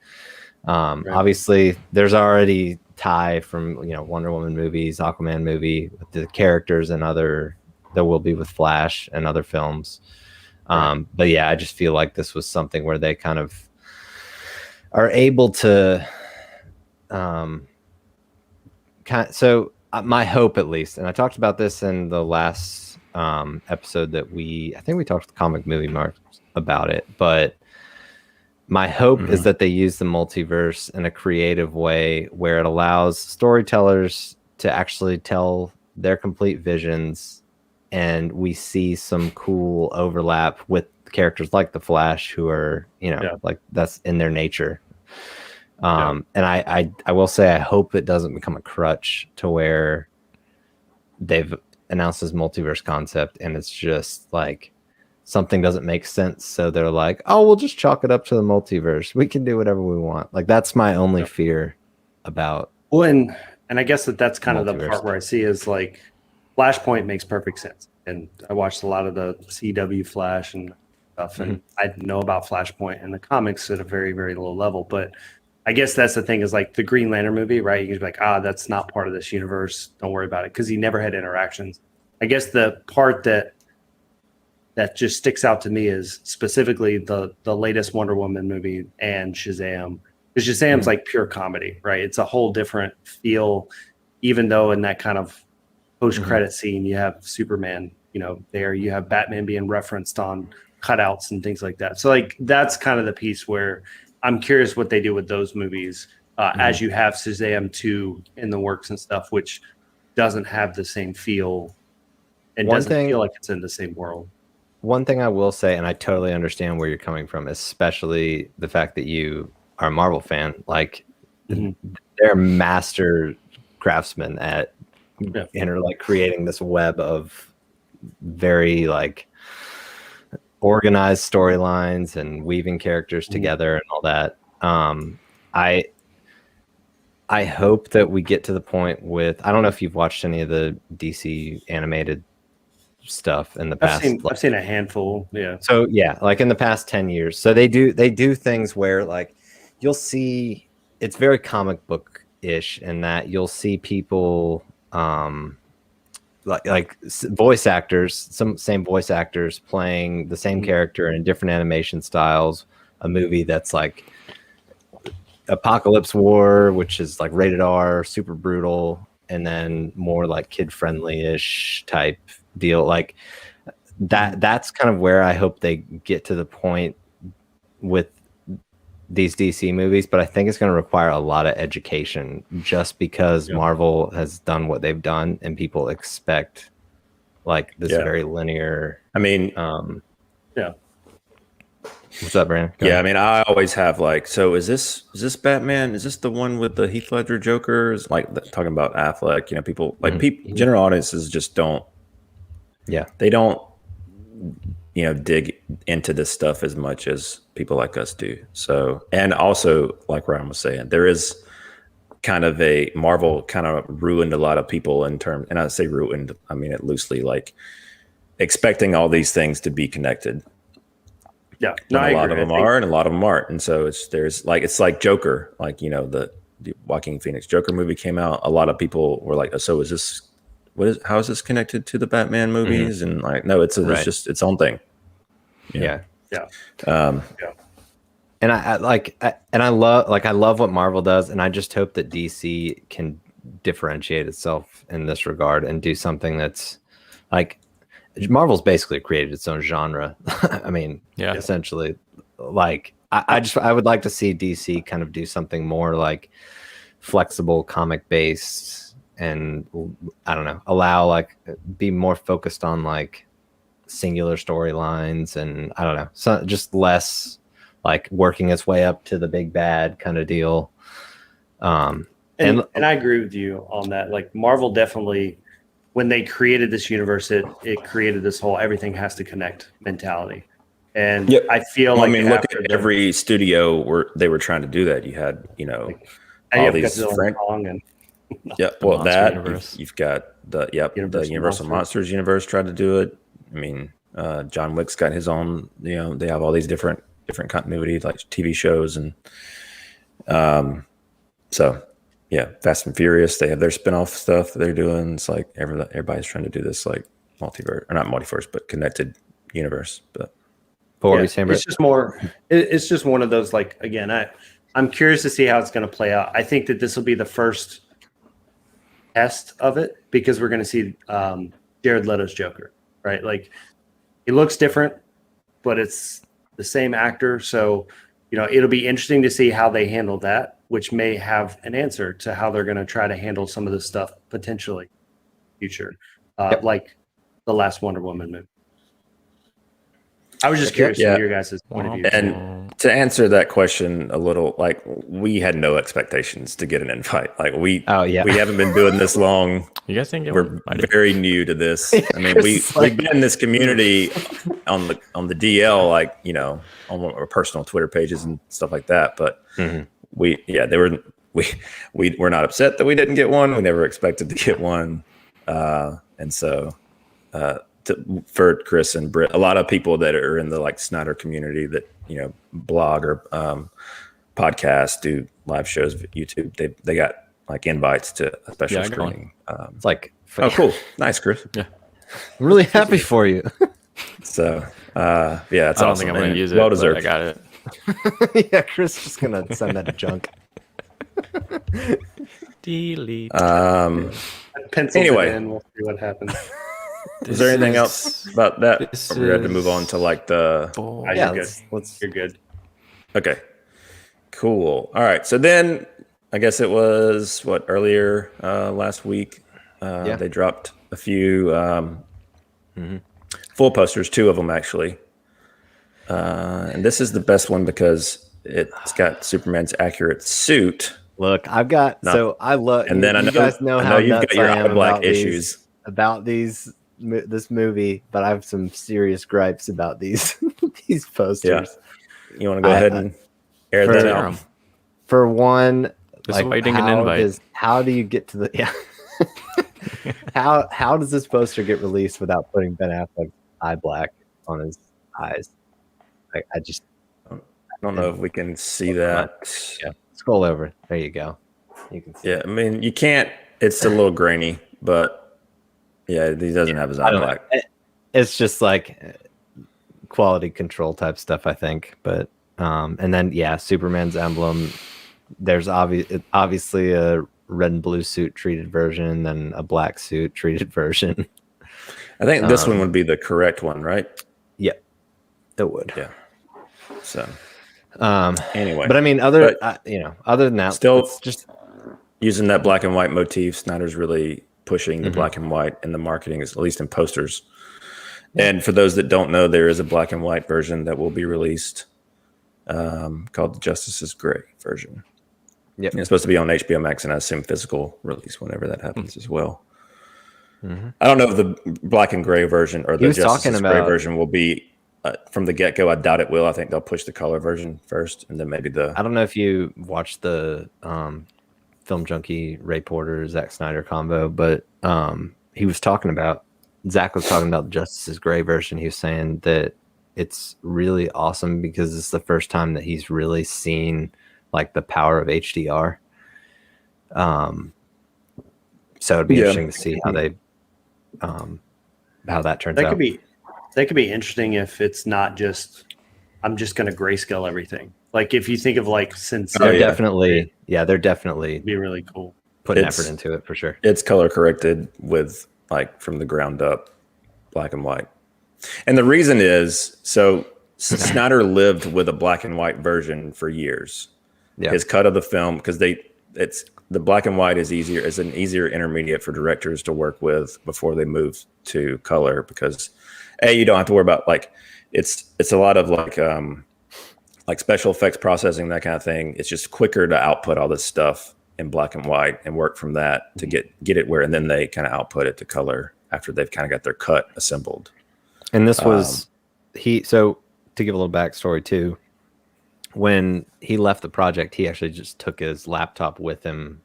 E: Obviously, there's already tie from Wonder Woman movies, Aquaman movie with the characters, and there will be with Flash and other films. But yeah, I just feel like this was something where they kind of are able to. So my hope, at least, and I talked about this in the last episode that I think we talked to the Comic Movie Mark about it, but my hope is that they use the multiverse in a creative way where it allows storytellers to actually tell their complete visions, and we see some cool overlap with characters like the Flash, who are like that's in their nature. And I will say I hope it doesn't become a crutch to where they've announced this multiverse concept and it's just like something doesn't make sense, so they're like, oh, we'll just chalk it up to the multiverse, we can do whatever we want. Like, that's my only fear about
D: and I guess that's kind of the part where I see is like Flashpoint makes perfect sense, and I watched a lot of the CW Flash and stuff, and I know about Flashpoint and the comics at a very, very low level, but I guess that's the thing is like the Green Lantern movie, right? You can be like, that's not part of this universe, don't worry about it, because he never had interactions. I guess the part that just sticks out to me is specifically the latest Wonder Woman movie and Shazam. Because Shazam's like pure comedy, right? It's a whole different feel, even though in that kind of post-credit scene you have Superman, there, you have Batman being referenced on cutouts and things like that. So like that's kind of the piece where I'm curious what they do with those movies as you have Shazam 2 in the works and stuff, which doesn't have the same feel and doesn't feel like it's in the same world.
E: One thing I will say, and I totally understand where you're coming from, especially the fact that you are a Marvel fan, like they're master craftsmen at like creating this web of very like organized storylines and weaving characters together and all that. I hope that we get to the point with, I don't know if you've watched any of the DC animated stuff in the past.
D: I've seen a handful. Yeah.
E: So yeah, like in the past 10 years. So they do things where like you'll see it's very comic book ish in that you'll see people voice actors, some same voice actors playing the same character in different animation styles. A movie that's like Apocalypse War, which is like rated R, super brutal, and then more like kid friendly ish type deal. Like that's kind of where I hope they get to the point with these DC movies, but I think it's going to require a lot of education just because Marvel has done what they've done and people expect like this very linear.
B: I mean,
E: what's up, Brandon? Go
B: yeah,
E: ahead.
B: I mean, I always have like, so is this Batman? Is this the one with the Heath Ledger Jokers? Like talking about Affleck, you know, people like general audiences just don't.
E: Yeah,
B: they don't, you know, dig into this stuff as much as people like us do. So, and also, like Ryan was saying, there is kind of a Marvel kind of ruined a lot of people in terms, and I say ruined, I mean it loosely, like expecting all these things to be connected.
D: Yeah,
B: no, a lot of them are, and a lot of them aren't. And so it's like Joker, like, you know, the Joaquin Phoenix Joker movie came out. A lot of people were like, oh, so is this, how is this connected to the Batman movies? And like, no, it's just its own thing.
E: Yeah.
A: And I love what Marvel does, and I just hope that DC can differentiate itself in this regard and do something that's like Marvel's basically created its own genre. I mean, essentially, like I would like to see DC kind of do something more like flexible, comic based, and I don't know, allow like be more focused on like singular storylines, and I don't know, so just less like working its way up to the big bad kind of deal.
D: And I agree with you on that. Like Marvel definitely, when they created this universe, it created this whole everything has to connect mentality. And I feel like,
B: I mean, look at every studio where they were trying to do that. You had, you know, like, all these different. Well, that you've got the Universal Monsters universe tried to do it. I mean, John Wick's got his own. You know, they have all these different continuity, like TV shows, and so yeah, Fast and Furious, they have their spin-off stuff that they're doing. It's like everybody's trying to do this like multiverse, or not multiverse, but connected universe. But
D: it's just more. It's just one of those. Like again, I'm curious to see how it's going to play out. I think that this will be the first test of it because we're going to see Jared Leto's Joker, right? Like he looks different, but it's the same actor. So, you know, it'll be interesting to see how they handle that, which may have an answer to how they're going to try to handle some of this stuff potentially in the future, like the last Wonder Woman movie. I was just curious from your guys' point of view.
B: And to answer that question a little, like we had no expectations to get an invite. Like we haven't been doing this long.
C: You guys think
B: we're very new to this? I mean, we've been in this community on the DL, like, you know, on our personal Twitter pages and stuff like that. But we're not upset that we didn't get one. We never expected to get one, and so. For Chris and Britt, a lot of people that are in the like Snyder community that, you know, blog or podcast, do live shows, YouTube, they got like invites to a special screening.
E: It's like,
B: oh, cool, nice, Chris.
C: Yeah,
E: I'm really happy for you.
B: So it's
C: I don't
B: awesome,
C: think I'm going to use it.
B: Well deserved.
C: I got it.
E: Yeah, Chris just gonna send that to junk.
C: Delete.
B: Anyway,
D: and we'll see what happens.
B: Is there anything else about that? Or we had to move on to like the.
D: You're good. You're good.
B: Okay. Cool. All right. So then, I guess it was earlier last week. They dropped a few full posters, 2 of them actually. And this is the best one because it's got Superman's accurate suit.
E: Look, I love,
B: and then
E: you guys know how
B: you've got your
E: I am
B: black issues
E: about this movie, but I have some serious gripes about these posters.
B: Yeah. You want to go ahead and air that out?
E: For one,
C: how
E: do you get to the how does this poster get released without putting Ben Affleck's eye black on his eyes? I don't
B: know if we can see that.
E: Yeah. Scroll over. There you go. You can see.
B: Yeah, I mean, you can't. It's a little grainy, but yeah, he doesn't have his eye black.
E: It's just like quality control type stuff, I think. But and then Superman's emblem. There's obviously a red and blue suit treated version, then a black suit treated version.
B: I think this one would be the correct one, right?
E: Yeah, it would.
B: Yeah. So
E: anyway, but I mean, other than that,
B: still
E: it's just
B: using that black and white motif. Snyder's really pushing the black and white in the marketing, at least in posters. And for those that don't know, there is a black and white version that will be released called the Justice's Gray version.
E: Yep.
B: It's supposed to be on HBO Max, and I assume physical release whenever that happens as well. I don't know if the black and gray version or the Justice's Gray version will be from the get-go. I doubt it will. I think they'll push the color version first, and then maybe
E: I don't know if you watched the Film Junkie Ray Porter Zack Snyder combo, but he was talking about Zack was talking about the Justice's Gray version. He was saying that it's really awesome because it's the first time that he's really seen like the power of HDR. So it'd be interesting to see how they how that turns out.
D: That could be interesting if it's not just I'm just going to grayscale everything. Like if you think of like since
E: they're definitely
D: be really cool.
E: Putting effort into it for sure.
B: It's color corrected with like from the ground up black and white. And the reason is so Snyder lived with a black and white version for years. Yeah. His cut of the film, because it's the black and white is an easier intermediate for directors to work with before they move to color, because you don't have to worry about like it's a lot of like special effects processing, that kind of thing. It's just quicker to output all this stuff in black and white and work from that to get it where, and then they kind of output it to color after they've kind of got their cut assembled.
E: And this was so to give a little backstory too, when he left the project, he actually just took his laptop with him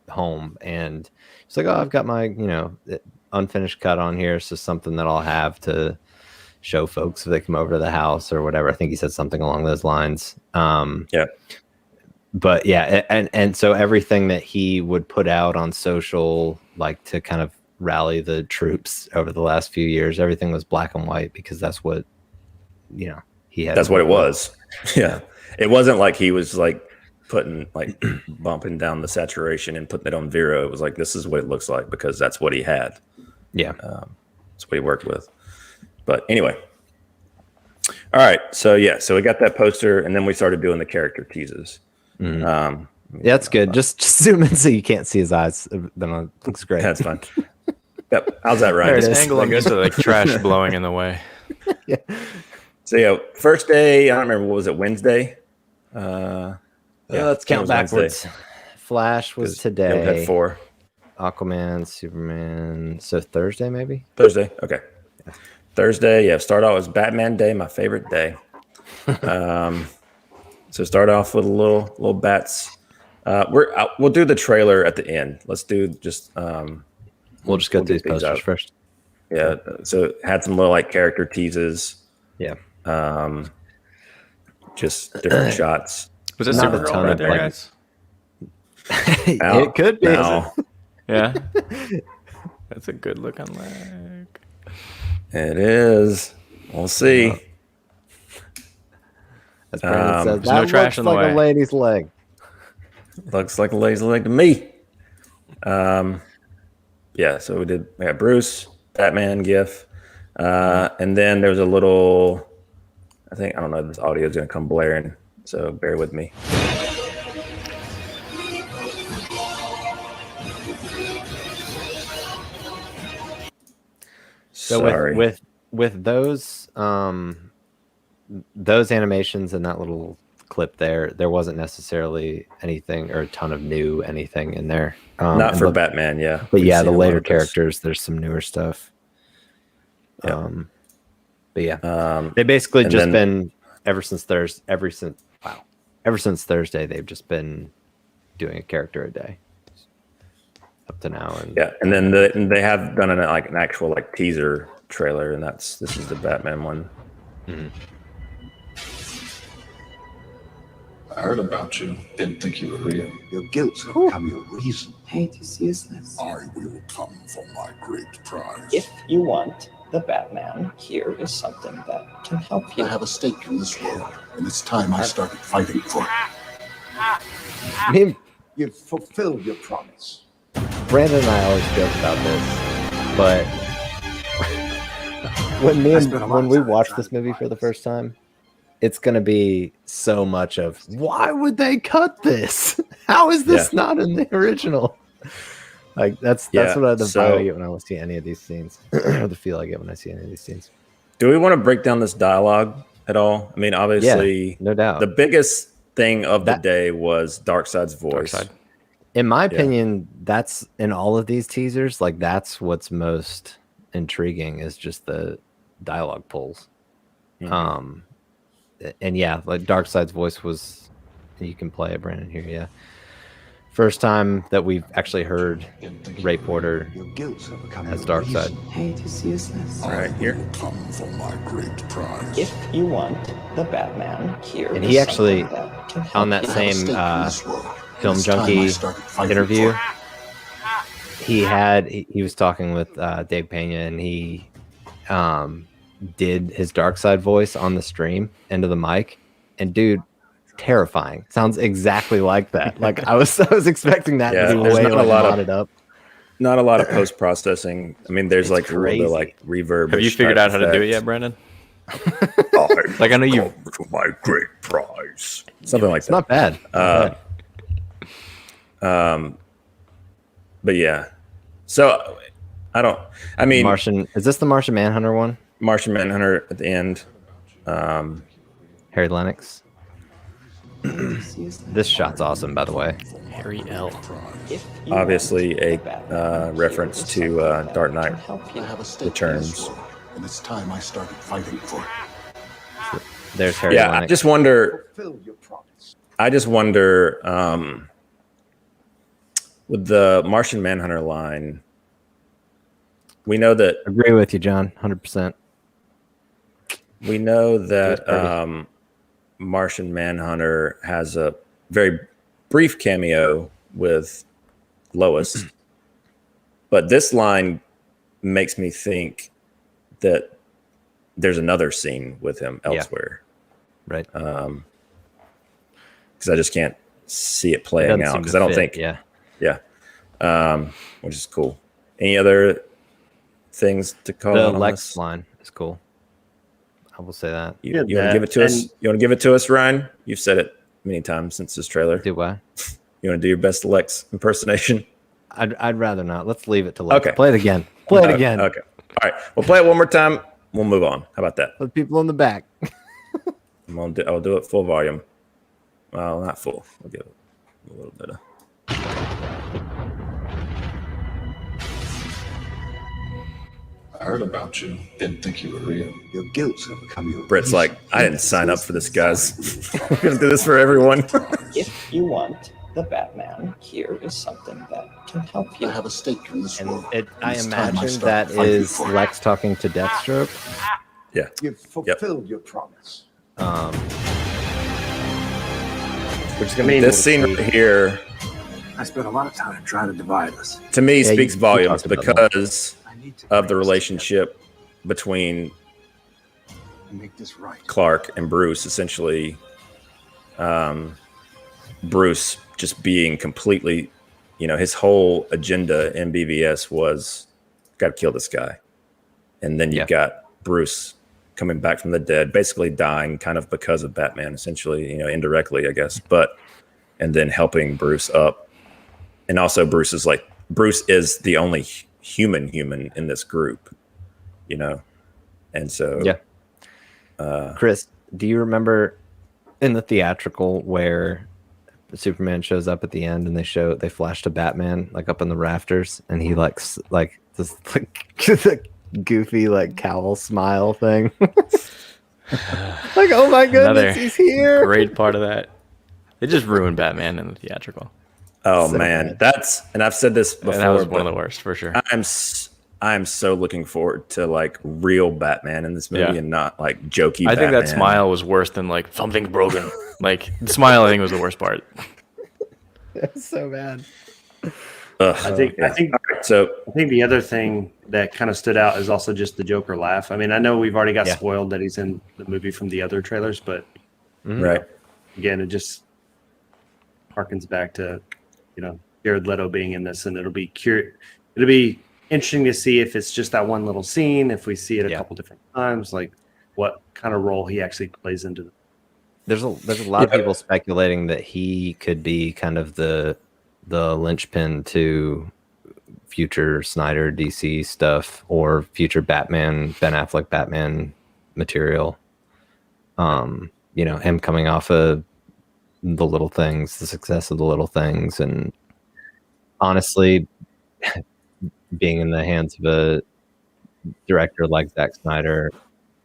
E: home, and he's like, I've got my unfinished cut on here, so something that I'll have to show folks if they come over to the house or whatever. I think he said something along those lines. But and so everything that he would put out on social, like to kind of rally the troops over the last few years, everything was black and white because that's what he had.
B: That's what it was. Yeah, it wasn't like he was like putting like bumping down the saturation and putting it on Vero. It was like, this is what it looks like because that's what he had.
E: Yeah,
B: that's what he worked with. But anyway, all right. So we got that poster, and then we started doing the character teases.
E: Yeah, that's good. Just zoom in so you can't see his eyes. Then it looks great.
B: That's fine. Yep. How's that, Ryan?
C: Just angle him into like trash blowing in the way.
E: Yeah.
B: So first day, I don't remember, what was it, Wednesday?
E: Let's count backwards. Wednesday. Flash was today.
B: Had 4.
E: Aquaman, Superman. So Thursday, maybe?
B: Thursday. Okay. Yeah. Thursday, start off as Batman Day, my favorite day. So start off with a little bats. We'll do the trailer at the end. Let's do just
E: we'll just go through these posters first.
B: Yeah. So had some little like character teases.
E: Yeah.
B: Just different shots.
C: Was it Supergirl right there, guys?
E: It could be.
B: No.
C: Yeah. That's a good looking leg.
B: It is. We'll see.
E: As Brandon says,
C: that no trash
E: looks
C: in the
E: like
C: way.
E: A lady's leg.
B: Looks like a lady's leg to me. So we got Bruce, Batman GIF. And then there's a little, I don't know, this audio is going to come blaring, so bear with me.
E: So
B: sorry.
E: with those animations and that little clip there wasn't necessarily anything or a ton of new anything in there.
B: Not for Batman, yeah.
E: But the later characters, there's some newer stuff.
B: Yeah.
E: They basically just been ever since Thursday, they've just been doing a character a day up to now.
B: And then they have done an actual like teaser trailer, and this is the Batman one.
E: Mm-hmm.
F: I heard about you. Didn't think you were real.
G: Your guilt's have become your reason.
H: Hate is useless.
F: I will come for my great prize.
H: If you want the Batman, here is something that can help you.
F: I have a stake in this world, and it's time I started fighting for it.
E: Me and
G: You've fulfilled your promise.
E: Brandon and I always joke about this, but when we watch this movie for the first time, it's gonna be so much of why would they cut this? How is this not in the original? Like that's what the vibe I get when I see any of these scenes, or the feel I get when I see any of these scenes.
B: Do we want to break down this dialogue at all? I mean, obviously,
E: no doubt.
B: The biggest thing of the day was Darkseid's voice.
C: Darkseid.
E: In my opinion, that's in all of these teasers. Like that's what's most intriguing is just the dialogue pulls. And yeah, like Darkseid's voice was. You can play it, Brandon. Here, yeah. First time that we've actually heard Ray Porter as Darkseid.
H: Hate is useless.
B: Right here.
F: Come for my great prize.
H: If you want the Batman, here
E: And
H: is
E: he actually,
H: something that can help
E: on that
H: you.
E: same
F: Stake in this world, and
E: Film
F: it's time I
E: Junkie
F: started fighting
E: interview,
F: for it.
E: he was talking with Dave Pena, and he did his Darkseid voice on the stream into the mic, and dude, terrifying. Sounds exactly like that. Like I was expecting that to be
B: there's
E: way
B: not
E: like
B: a lot
E: modded up.
B: Not a lot of post processing. I mean, there's
E: It's
B: like a little bit
E: crazy.
B: like reverb.
C: Have you figured out how to do it yet, Brandon? Like I know you.
B: For my great prize. Something like
E: It's not bad.
B: But yeah. So I mean,
E: Martian, is this the Martian Manhunter one?
B: Martian Manhunter at the end.
E: Harry Lennox. This shot's awesome, by the way.
C: Harry L.
H: If you
B: Obviously
H: want
B: a
H: the Batman,
B: reference
H: here is
B: to
H: something that
B: Dark
H: can
B: Knight
H: help you.
F: I have a stake in this
B: Returns.
F: world, and it's time I started fighting for it.
E: There's Harry
B: Yeah,
E: Lennox.
B: I just wonder.
G: Fulfill your promise.
B: I just wonder with the Martian Manhunter line. We know that
E: Agree with you, John. 100%.
B: we know that
E: pretty.
B: Martian Manhunter has a very brief cameo with Lois, but this line makes me think that there's another scene with him elsewhere.
E: Right.
B: Because I just can't see it playing
E: Doesn't
B: out.
E: seem
B: Because
E: to
B: I don't
E: fit,
B: think, which is cool. Any other things to call
E: The
B: out on
E: Lex
B: this?
E: line is cool. I will say that.
B: You
D: Yeah,
B: want to
D: that-
B: give it to us?
D: and-
B: You want to give it to us, Ryan? You've said it many times since this trailer.
E: Do I?
B: You want to do your best Lex impersonation?
E: I'd rather not. Let's leave it to Lex.
B: Okay.
E: Play it again. Play it again.
B: Okay. All right. We'll play it one more time. We'll move on. How about that?
E: For the people in the back.
B: I'll do it full volume. Well, not full. We'll give it a little bit of.
F: I heard about you. Didn't think you were real.
G: Your guilt's have become your
B: Brett's
G: reason.
B: like, I didn't sign up for this, guys. We're going to do this for everyone.
H: If you want the Batman, here is something that can help you.
F: I have a stake in this
E: And
F: world.
E: I
F: and it's time
E: imagine
F: started
E: that
F: fighting
E: is
F: for it.
E: Lex talking to Deathstroke.
B: Yeah.
G: You've fulfilled your promise.
E: Which is
D: I
E: going
D: mean,
E: to
B: This scene right here,
G: I spent a lot of time trying to divide us.
B: to me,
E: Yeah,
B: speaks
E: you
B: volumes
E: talked about that.
B: because
G: I need to
B: of the
G: bring us
B: relationship between
G: together and make this right.
B: Clark and Bruce. Essentially, Bruce just being completely, his whole agenda in BVS was got to kill this guy. And then you've got Bruce coming back from the dead, basically dying kind of because of Batman, essentially, indirectly, I guess, and then helping Bruce up. And also Bruce is the only human in this group, And so,
E: Chris, do you remember in the theatrical where Superman shows up at the end and they flash to Batman like up in the rafters and he this goofy like cowl smile thing. Like, oh my goodness,
C: Another
E: he's here.
C: Great part of that. They just ruined Batman in the theatrical.
B: oh
E: So
B: man,
E: bad.
B: and I've said this before,
C: And that was one of
B: but
C: the worst for sure.
B: I'm so looking forward to like real Batman in this movie and not like jokey
C: I
B: Batman.
C: think that smile was worse than like something's broken. Like the smile, I think was the worst part.
E: That's so bad.
D: I think
B: So
D: the other thing that kind of stood out is also just the Joker laugh. I mean, I know we've already got spoiled that he's in the movie from the other trailers, but
B: right.
D: again, it just harkens back to, Jared Leto being in this, and it'll be interesting to see if it's just that one little scene, if we see it a couple different times, like what kind of role he actually plays into the
E: There's a lot of people speculating that he could be kind of the linchpin to future Snyder DC stuff or future Batman, Ben Affleck Batman material. Him coming off of The Little Things, the success of The Little Things, and honestly being in the hands of a director like Zack Snyder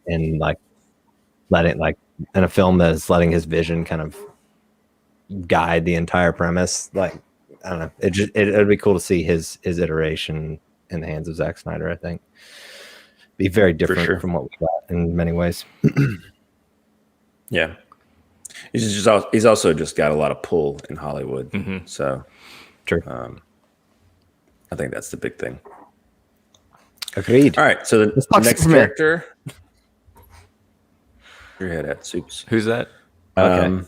E: and like letting in a film that is letting his vision kind of guide the entire premise. Like, I don't know. It'd be cool to see his iteration in the hands of Zack Snyder. I think be very different from what we got in many ways.
B: Yeah, he's also just got a lot of pull in Hollywood. So,
E: true.
B: I think that's the big thing.
E: Agreed.
B: All right, so the next character. Your head at Soups.
C: Who's that?
E: Okay.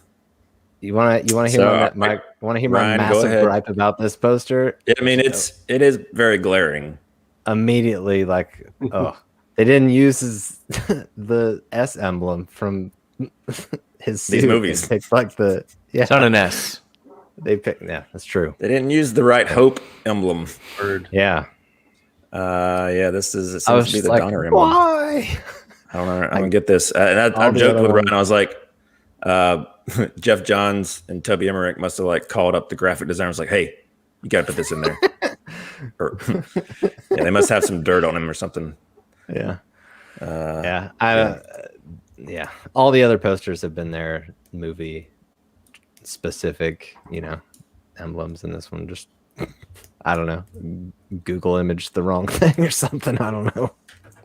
E: You want to hear my massive gripe about this poster?
B: I mean, it is very glaring.
E: Immediately, like, they didn't use the S emblem from his suit.
B: These movies.
E: They picked like
C: it's not an S.
E: They picked, that's true.
B: They didn't use the right Hope emblem.
E: Yeah.
B: This seems to be the Donner emblem.
E: Why?
B: I don't get this. And I joked with Ryan. I was like, Jeff Johns and Toby Emmerich must have like called up the graphic designer. Was like, hey, you got to put this in there. They must have some dirt on him or something.
E: Yeah. All the other posters have been their movie specific, emblems, and this one just, I don't know, Google imaged the wrong thing or something. I don't know.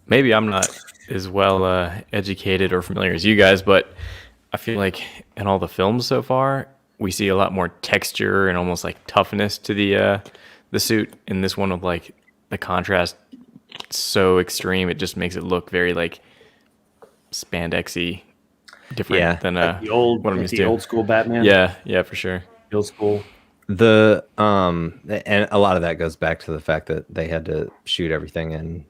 C: Maybe I'm not as well educated or familiar as you guys, but I feel like in all the films so far, we see a lot more texture and almost like toughness to the suit. In this one, with like the contrast so extreme, it just makes it look very like spandexy, different than
D: the old school Batman.
C: Yeah, for sure.
D: The old school.
E: And a lot of that goes back to the fact that they had to shoot everything in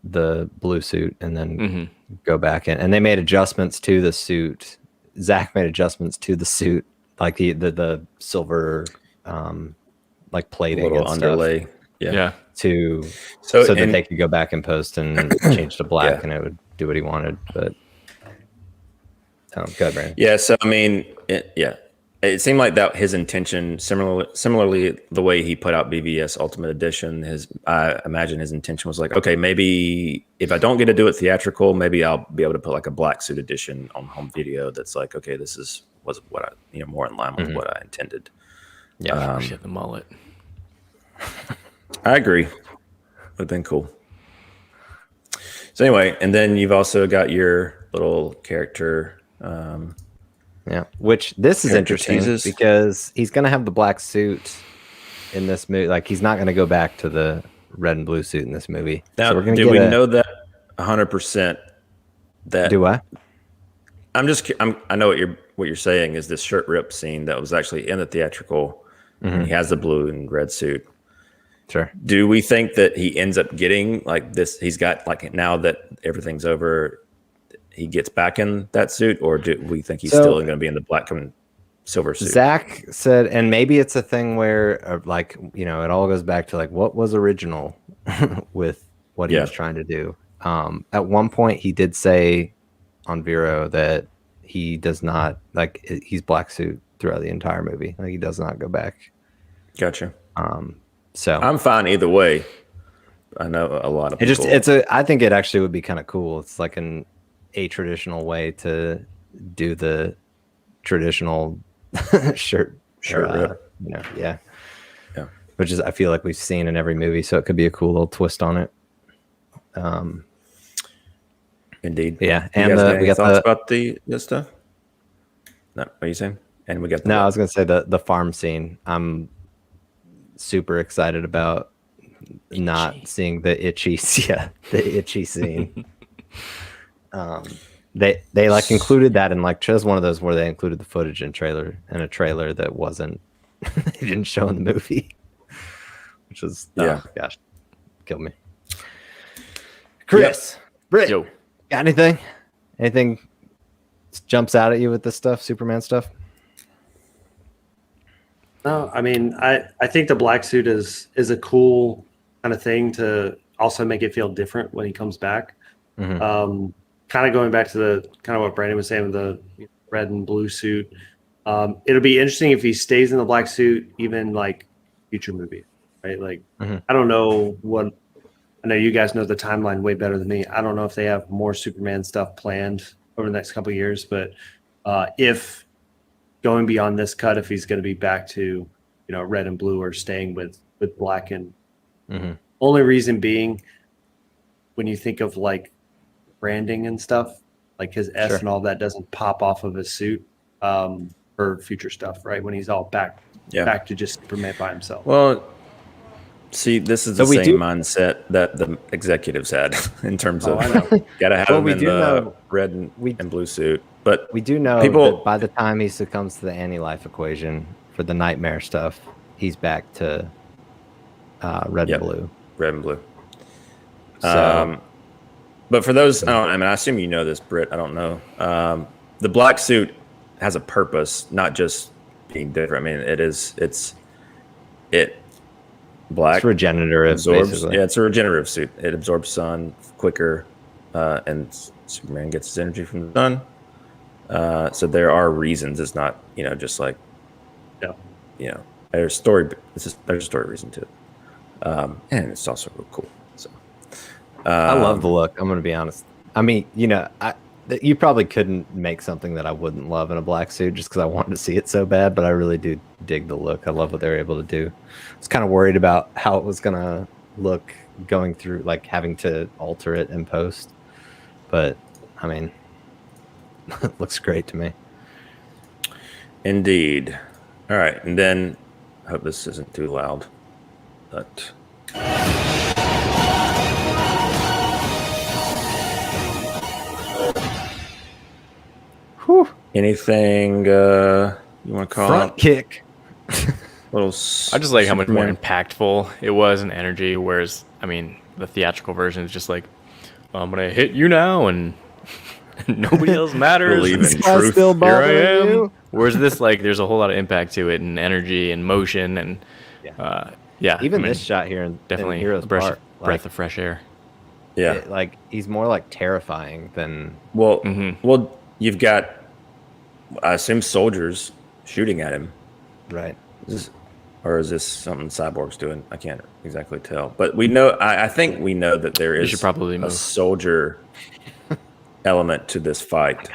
E: the blue suit and then go back in, and they made adjustments to the suit. Zach made adjustments to the suit, like the silver like plating,
B: a little
E: and
B: underlay.
E: Stuff, so that they could go back and post and change to black, and it would do what he wanted. But good, Brandon.
B: Yeah, so I mean, it seemed like that his intention, similarly the way he put out BVS Ultimate Edition, I imagine his intention was like, okay, maybe if I don't get to do it theatrical, maybe I'll be able to put like a black suit edition on home video. That's like, okay, this was what I more in line with what I intended.
C: Yeah, the mullet.
B: I agree. Would have been cool. So anyway, and then you've also got your little character.
E: Which this is interesting
B: Teasers.
E: because he's going to have the black suit in this movie. Like, he's not going to go back to the red and blue suit in this movie.
B: Now,
E: so
B: do we know that 100%? That
E: do I?
B: I know what you're saying is this shirt rip scene that was actually in the theatrical. And he has the blue and red suit.
E: Sure.
B: Do we think that he ends up getting like this? He's got like, now that everything's over, he gets back in that suit, or do we think he's still going to be in the black and silver suit?
E: Zach said, and maybe it's a thing where it all goes back to like what was original with what he was trying to do. At one point he did say on Vero that he does not he's black suit throughout the entire movie. Like, he does not go back.
B: Gotcha.
E: So
B: I'm fine either way. I know a lot of people.
E: I think it actually would be kind of cool. It's like a traditional way to do the traditional shirt rip.
B: Yeah.
E: Which is, I feel like we've seen in every movie, so it could be a cool little twist on it.
B: Indeed.
E: Yeah,
B: You
E: and
B: guys got
E: we
B: any
E: got
B: thoughts
E: the
B: about this stuff? No, what are you saying? And we got the
E: no. I was gonna say the farm scene. I'm super excited about not seeing the itchy, yeah, the itchy scene. They like included that in like just one of those where they included the footage in a trailer that wasn't they didn't show in the movie, which was
B: Yeah.
E: oh gosh, killed me. Chris, Britt,
C: Yo.
E: got anything? Anything jumps out at you with this stuff, Superman stuff?
D: No, I mean, I think the black suit is a cool kind of thing to also make it feel different when he comes back.
E: Mhm.
D: Kind of going back to the kind of what Brandon was saying with the red and blue suit. It'll be interesting if he stays in the black suit, even like future movie, right? Like,
E: Mhm.
D: I don't know what. I know you guys know the timeline way better than me. I don't know if they have more Superman stuff planned over the next couple of years, but if going beyond this cut, if he's going to be back to red and blue or staying with black and only reason being when you think of like branding and stuff, like his S
E: Sure.
D: and all that doesn't pop off of his suit for future stuff, right? When he's all back to just Superman by himself.
B: Well, see, this is the
E: So we
B: same
E: do-
B: mindset that the executives had in terms of
D: I know.
B: gotta have
E: Well,
B: him
E: we
B: in
E: do
B: the
E: know-
B: red and blue suit. But
E: We do know
B: People-
E: that by the time he succumbs to the anti-life equation for the nightmare stuff, he's back to red
B: Yep.
E: and blue.
B: red and blue.
E: So
B: But for those, I assume you know this, Britt. I don't know. The black suit has a purpose, not just being different. I mean, black
E: it's regenerative,
B: absorbs.
E: basically.
B: Yeah, it's a regenerative suit. It absorbs sun quicker, and Superman gets his energy from the sun. So there are reasons. It's not just like there's story. There's a story reason to it, and it's also real cool. So
E: I love the look. I'm going to be honest. I mean, you probably couldn't make something that I wouldn't love in a black suit just because I wanted to see it so bad, but I really do dig the look. I love what they were able to do. I was kind of worried about how it was going to look going through, like having to alter it in post. But, I mean, it looks great to me.
B: Indeed. All right, and then I hope this isn't too loud, but
E: Whew.
B: anything you want to call
E: Front
B: out?
E: kick.
B: Little
C: I just like how much more
B: Superman.
C: impactful it was in energy. Whereas, I mean, the theatrical version is just like, I'm gonna hit you now, and nobody else matters.
B: Believe in
E: I
B: truth.
E: still
C: Here I
E: bothering
C: am.
E: you.
C: Whereas this, like, there's a whole lot of impact to it, and energy, and motion, and yeah.
E: Even
C: I mean,
E: this shot here in
C: definitely
E: Heroes
C: a breath,
E: Park,
C: breath of fresh air.
B: Yeah.
E: like he's more like terrifying than
B: Well, well, you've got, I assume, soldiers shooting at him.
E: right.
B: Or is this something Cyborg's doing? I can't exactly tell. But we know, I think we know that there is
C: should probably
B: a
C: move.
B: soldier element to this fight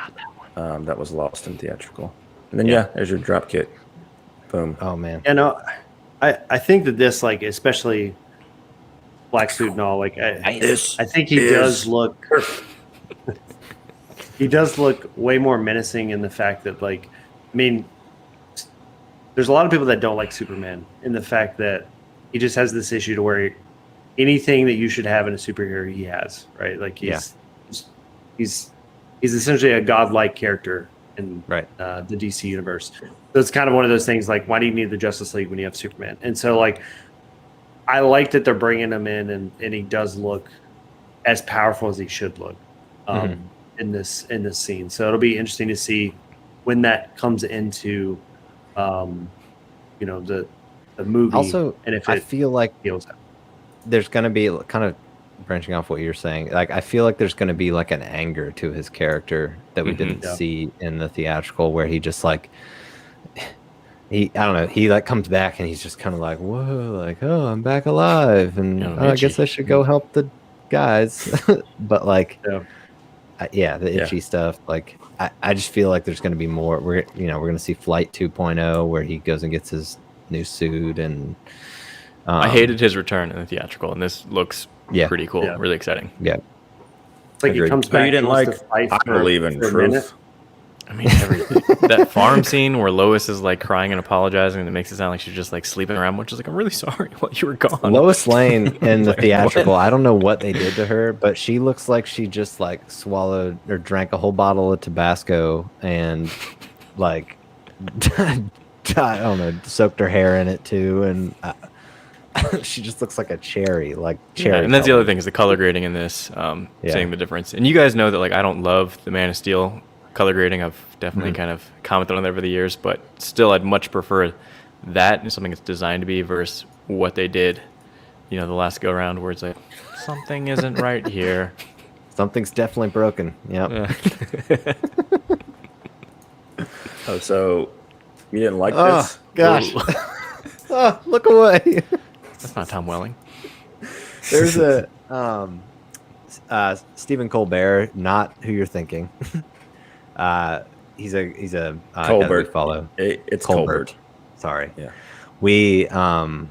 B: that was lost in theatrical. And then, there's your drop kick. Boom.
E: Oh man.
D: I think that this, like, especially black suit and all, like, I think he does look he does look way more menacing in the fact that, like, I mean, there's a lot of people that don't like Superman in the fact that he just has this issue to where anything that you should have in a superhero he has, right? Like he's essentially a godlike character in the DC universe. So it's kind of one of those things like, why do you need the Justice League when you have Superman? And so, like, I like that they're bringing him in, and he does look as powerful as he should look in this scene. So it'll be interesting to see when that comes into the movie.
E: Also,
D: and if
E: I feel like
D: feels out.
E: there's going to be kind of branching off what you're saying. Like, I feel like there's going to be like an anger to his character that we didn't see in the theatrical, where he just like, I don't know, he like comes back and he's just kind of like, whoa, like, oh, I'm back alive. And I guess I should go help the guys. But like, the itchy stuff. Like, I just feel like there's going to be more. We're going to see Flight 2.0 where he goes and gets his new suit. And
C: I hated his return in the theatrical, and this looks
E: Yeah.
C: pretty cool,
D: Yeah.
C: really exciting.
E: Yeah.
D: It's like he
E: Agreed.
D: comes
B: But
D: back.
B: you didn't
D: and wants
B: like
D: to fight
B: I
D: for-
B: Believe in
D: for a minute.
B: Truth.
C: I mean, that farm scene where Lois is like crying and apologizing, and it makes it sound like she's just like sleeping around, which is like, I'm really sorry while you were gone.
E: Lois Lane in the
C: Like,
E: theatrical,
C: what?
E: I don't know what they did to her, but she looks like she just like swallowed or drank a whole bottle of Tabasco and like I don't know, soaked her hair in it too, and she just looks like a cherry, like cherry.
C: Yeah, and that's the
E: color.
C: other thing is the color grading in this,
E: Yeah.
C: seeing the difference. And you guys know that like I don't love the Man of Steel color grading. I've definitely
E: Mm-hmm.
C: kind of commented on it over the years, but still, I'd much prefer that and something it's designed to be versus what they did, the last go around where it's like something isn't right here.
E: Something's definitely broken. Yep.
B: Oh, so you didn't like
E: Oh
B: this?
E: gosh.
C: Ooh.
E: Oh, look away.
C: That's not Tom Welling.
E: There's a Stephen Colbert, not who you're thinking. He's a guy that we
B: Colbert.
E: follow.
B: It's Colbert.
E: Sorry.
B: Yeah.
E: We follow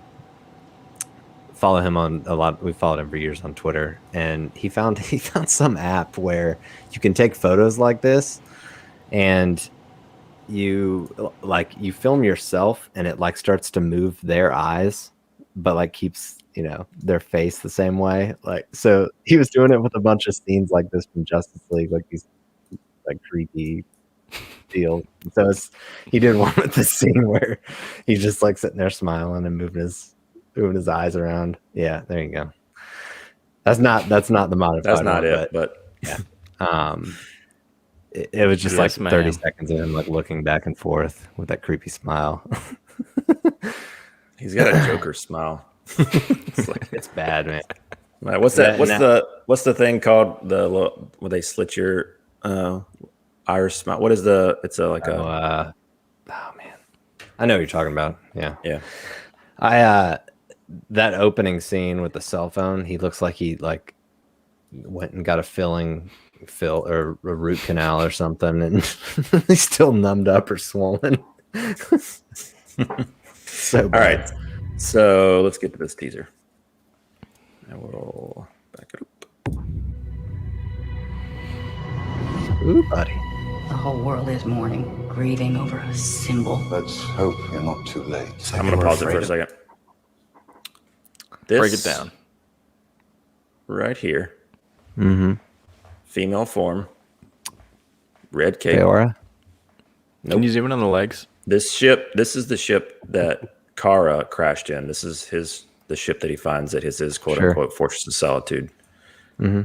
E: him on a lot. We've followed him for years on Twitter, and he found some app where you can take photos like this, and you film yourself, and it like starts to move their eyes, but like keeps their face the same way. Like, so he was doing it with a bunch of scenes like this from Justice League, like these like creepy deals. So he did one with the scene where he's just like sitting there smiling and moving his eyes around. Yeah, there you go. That's not the modified.
B: That's not
E: one,
B: it, but
E: yeah. It was just
C: Yes,
E: like 30
C: ma'am.
E: seconds of him like looking back and forth with that creepy smile.
B: he's got a Joker smile.
E: It's bad, man.
B: Right, what's that? What's the thing called where they slit your Irish smile? What is the? It's a like a.
E: Oh man, I know what you're talking about. Yeah,
B: Yeah.
E: That opening scene with the cell phone, he looks like he like went and got a or a root canal or something, and he's still numbed up or swollen. So bad.
B: All right. So let's get to this teaser. I will back it up.
E: Ooh, buddy.
I: The whole world is mourning, grieving over a symbol.
F: Let's hope you're not too late.
B: I'm going to pause it for a second. This
C: Break it down.
B: right here.
E: Mm-hmm.
B: Female form. Red cape.
E: Feora.
B: Nope.
C: Can you zoom in on the legs?
B: This is the ship that Kara crashed in. This is the ship that he finds at his quote unquote Fortress of Solitude.
E: Mm-hmm.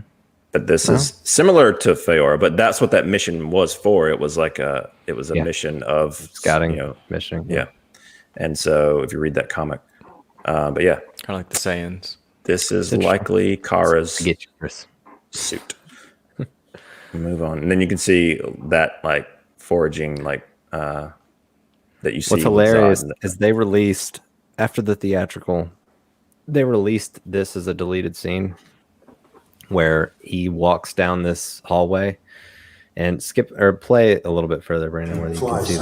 B: But this is similar to Feora, but that's what that mission was for. It was like a
E: Yeah.
B: mission of
E: Scouting mission.
B: Yeah. And so if you read that comic, but yeah,
C: Kind of like the Saiyans.
B: this is likely Kara's
E: I get you, Chris.
B: suit. Move on. And then you can see that like foraging, like that you see.
E: What's hilarious
B: inside.
E: is they released after the theatrical, they released this as a deleted scene where he walks down this hallway and play a little bit further, Brandon, where you can see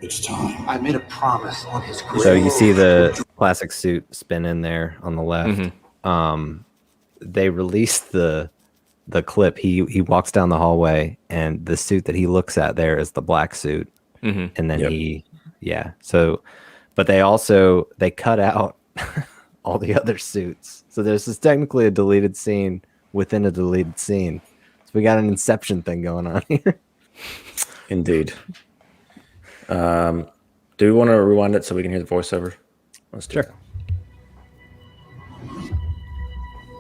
F: It's time. I made a promise on his grave.
E: so you see the classic suit spin in there on the left. They released the clip. He walks down the hallway and the suit that he looks at there is the black suit. And then but they cut out all the other suits. So this is technically a deleted scene within a deleted scene. So we got an Inception thing going on here.
B: Indeed. Do we want to rewind it so we can hear the voiceover? Let's do it.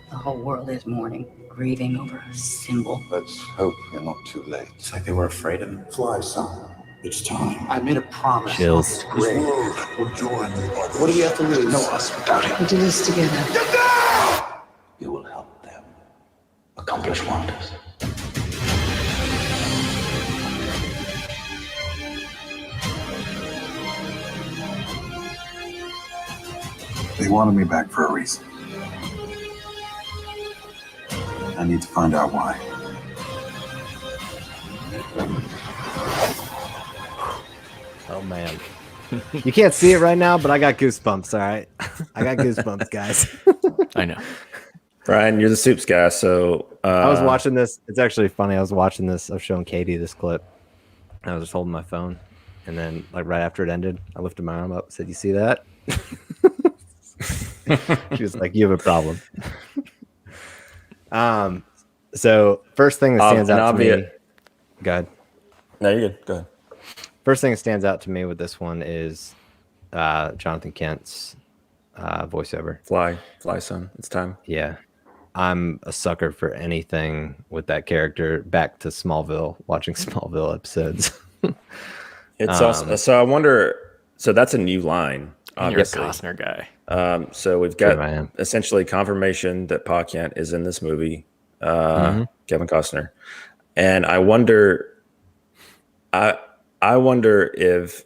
I: The whole world is mourning, grieving over a symbol.
F: Let's hope you're not too late.
G: It's like they were afraid of him. Fly, son. It's time.
F: I made a promise
E: Chills.
F: on his grave. Will join me. What do you have to lose? No, us without him.
I: We do this together.
G: You will help them accomplish wonders. They wanted me back for a reason. I need to find out why.
E: Oh man. You can't see it right now, but I got goosebumps, all right? I got goosebumps, guys.
C: I know.
B: Brian, you're the soups guy, so
E: I was watching this. It's actually funny. I was watching this. I was showing Katie this clip. I was just holding my phone, and then like right after it ended, I lifted my arm up and said, "You see that?" She was like, "You have a problem." So first thing that stands out to me. Go ahead.
B: No, you're good. Go ahead.
E: First thing that stands out to me with this one is Jonathan Kent's voiceover.
B: Fly, son. It's time.
E: Yeah. I'm a sucker for anything with that character. Back to Smallville, watching Smallville episodes.
B: It's awesome. So I wonder. So that's a new line.
C: Obviously, you're a Costner guy.
B: So we've got essentially confirmation that Pa Kent is in this movie. Kevin Costner, and I wonder. I wonder if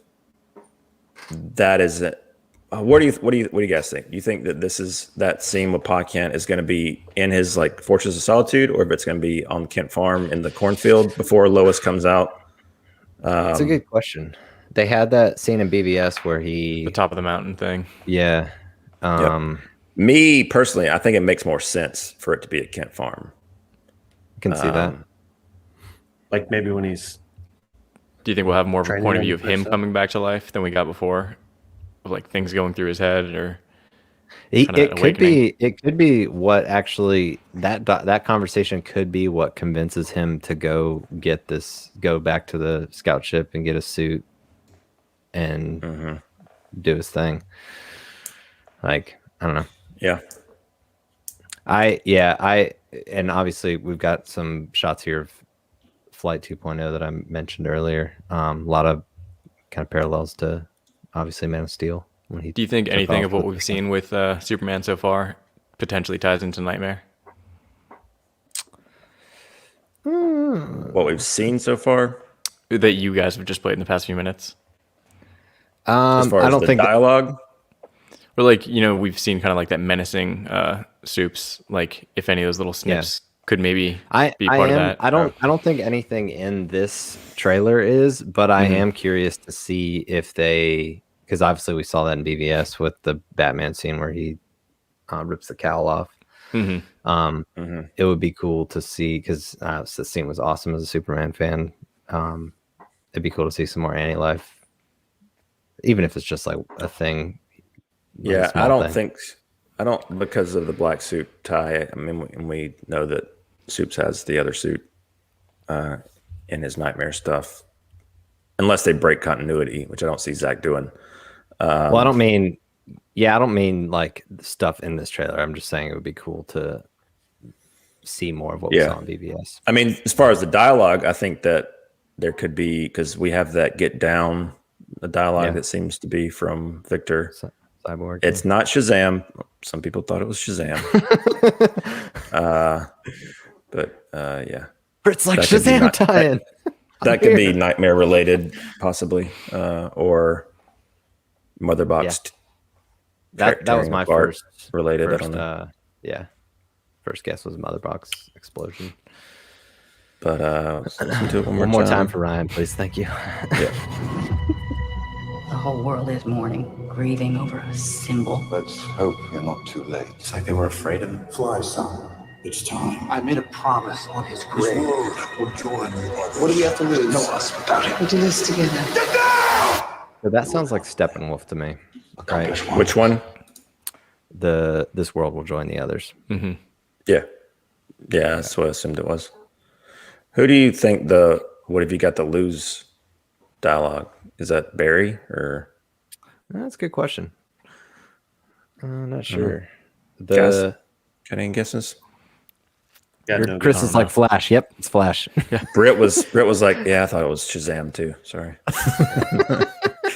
B: that is it. What do you guys think? Do you think that that scene with Pa Kent is going to be in his like Fortress of Solitude, or if it's going to be on Kent Farm in the cornfield before Lois comes out?
E: That's a good question. They had that scene in BVS where the
C: top of the mountain thing.
E: Yeah.
B: Me personally, I think it makes more sense for it to be at Kent Farm.
E: I can see that.
D: Like maybe when he's.
C: Do you think we'll have more of a point of view of him coming back to life than we got before? Of like things going through his head, or
E: it could be what actually that conversation could be what convinces him to go back to the scout ship and get a suit and do his thing. Like, I don't know.
B: Yeah.
E: And obviously we've got some shots here of Flight 2.0 that I mentioned earlier. A lot of kind of parallels to obviously Man of Steel.
C: Do you think anything of what we've seen with Superman so far potentially ties into Nightmare?
B: What we've seen so far?
C: That you guys have just played in the past few minutes?
B: As far as
E: I don't think
B: dialogue?
C: Or like, we've seen kind of like that menacing Soups, like if any of those little snips could maybe be part of that.
E: I don't think anything in this trailer is, but I am curious to see if because obviously we saw that in BVS with the Batman scene where he rips the cowl off. It would be cool to see, because the scene was awesome as a Superman fan. It'd be cool to see some more Annie life, even if it's just like a thing.
B: Yeah, I don't because of the black suit tie. I mean, we know that Soups has the other suit in his Nightmare stuff, unless they break continuity, which I don't see Zack doing.
E: Well, I don't mean like stuff in this trailer. I'm just saying it would be cool to see more of what we saw in BVS.
B: I mean, as far as the dialogue, I think that there could be, because we have that Get Down, the dialogue that seems to be from Victor.
E: Cyborg.
B: It's not Shazam. Some people thought it was Shazam. Yeah.
E: It's like Shazam tie-in.
B: That could be Nightmare related, possibly, or Mother Box.
E: That was my first
B: related.
E: First,
B: I don't know.
E: First guess was Mother Box explosion.
B: But let's listen to it
E: one more time for Ryan, please. Thank you.
B: Yeah.
I: The whole world is mourning, grieving over a symbol.
G: Let's hope you're not too late.
F: It's like they were afraid of him. Fly, son. It's time.
G: I made a promise on his grave.
F: This world will join the others.
G: What do we have to lose? No, us without him.
I: We'll do this together.
E: So that sounds like Steppenwolf to me. Right?
B: Which one?
E: This world will join the others.
B: Mm-hmm. Yeah, that's what I assumed it was. Who do you think what have you got to lose dialogue? Is that Barry or?
E: That's a good question. I'm not sure.
B: Got any guesses?
E: Chris is like Flash. Yep, it's Flash.
B: Yeah. Britt was like, I thought it was Shazam too. Sorry.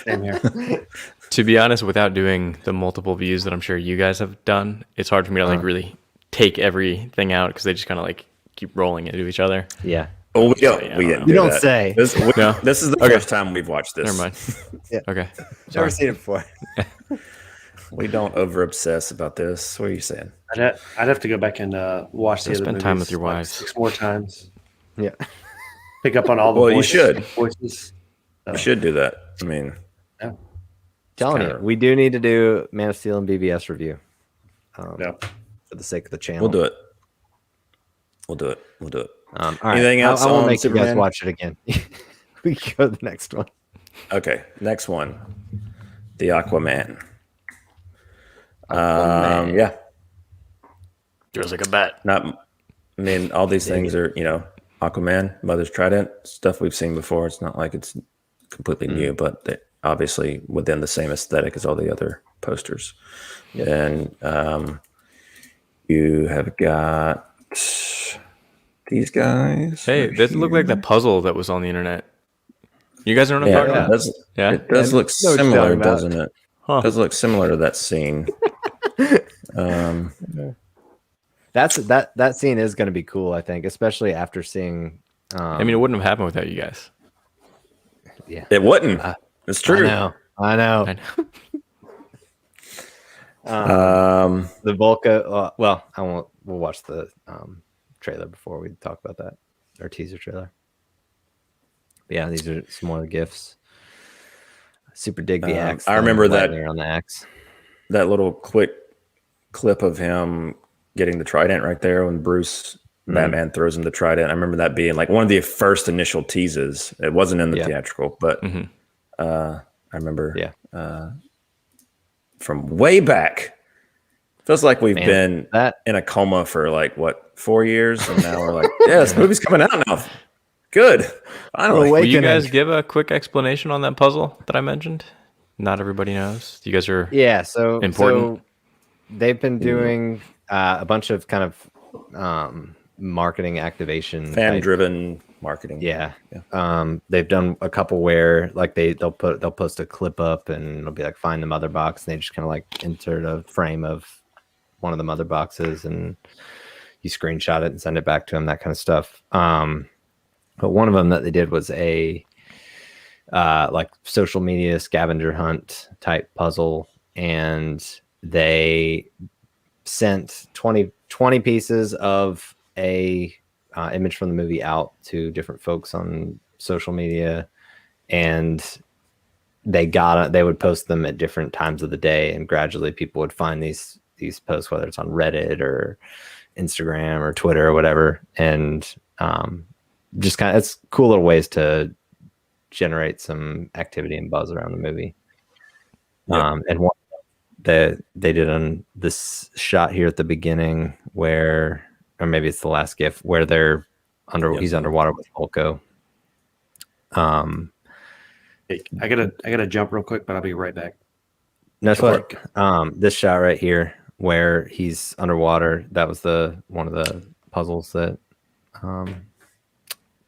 D: Same here.
C: To be honest, without doing the multiple views that I'm sure you guys have done, it's hard for me to like really take everything out, because they just kind of like keep rolling into each other.
E: Yeah.
B: Oh, we don't.
E: You don't say.
B: This is the first time we've watched this.
C: Never mind.
E: Yeah.
C: Okay.
E: Never seen it before.
B: We don't over obsess about this. What are you saying?
D: I'd have to go back and watch the other
C: spend
D: movies
C: time with your
D: like
C: wives
D: 6 more times.
E: Yeah.
D: Pick up on all the
B: you should.
D: voices.
B: You should do that. I mean,
E: telling you, we do need to do Man of Steel and BVS review. for the sake of the channel.
B: We'll do it. We'll do it.
E: All right.
B: Anything else
E: I won't
B: on
E: make you guys
B: Superman?
E: watch it again. We can go to the next one.
B: Okay, next one. The Aquaman.
E: Aquaman.
B: Yeah.
C: Feels like a bet.
B: I mean, all these things are, Aquaman, Mother's Trident, stuff we've seen before. It's not like it's completely new, but they obviously within the same aesthetic as all the other posters.
E: Yep.
B: And you have got these guys.
C: Hey,
B: right
C: this looked like the
B: here.
C: puzzle that was on the internet. You guys know what I'm talking about?
B: It does look
E: know what you're
B: similar,
E: talking about.
B: doesn't it?
C: Huh.
B: It does look similar to that scene.
E: That scene is going to be cool, I think, especially after seeing.
C: I mean, it wouldn't have happened without you guys.
E: Yeah,
B: It wouldn't. It's true.
E: I know.
C: I know.
E: The Volca. Well, I won't. We'll watch the trailer before we talk about that, or teaser trailer. But yeah, these are some more gifts. Super dig the axe.
B: I remember that
E: on the axe.
B: That little quick clip of him getting the trident right there when Bruce Batman throws him the trident. I remember that being like one of the first initial teases. It wasn't in the theatrical, but I remember from way back. Feels like we've been in a coma for like 4 years, and now we're like, yeah, this movie's coming out now. Good. Finally.
C: Will you guys give a quick explanation on that puzzle that I mentioned? Not everybody knows. You guys are important.
E: So they've been doing a bunch of kind of marketing activation,
B: fan-driven marketing.
E: Yeah. They've done a couple where like they'll post a clip up and it'll be like find the mother box, and they just kind of like insert a frame of one of the mother boxes and you screenshot it and send it back to them, that kind of stuff. But one of them that they did was a like social media scavenger hunt type puzzle, and they sent 20 pieces of a image from the movie out to different folks on social media, and they would post them at different times of the day, and gradually people would find these posts, whether it's on Reddit or Instagram or Twitter or whatever, and just kind of, it's cool little ways to generate some activity and buzz around the movie. And one that they did on this shot here at the beginning where, or maybe it's the last GIF where they're he's underwater with Hulko.
D: Hey, I gotta jump real quick, but I'll be right back.
E: That's what this shot right here where he's underwater, that was one of the puzzles that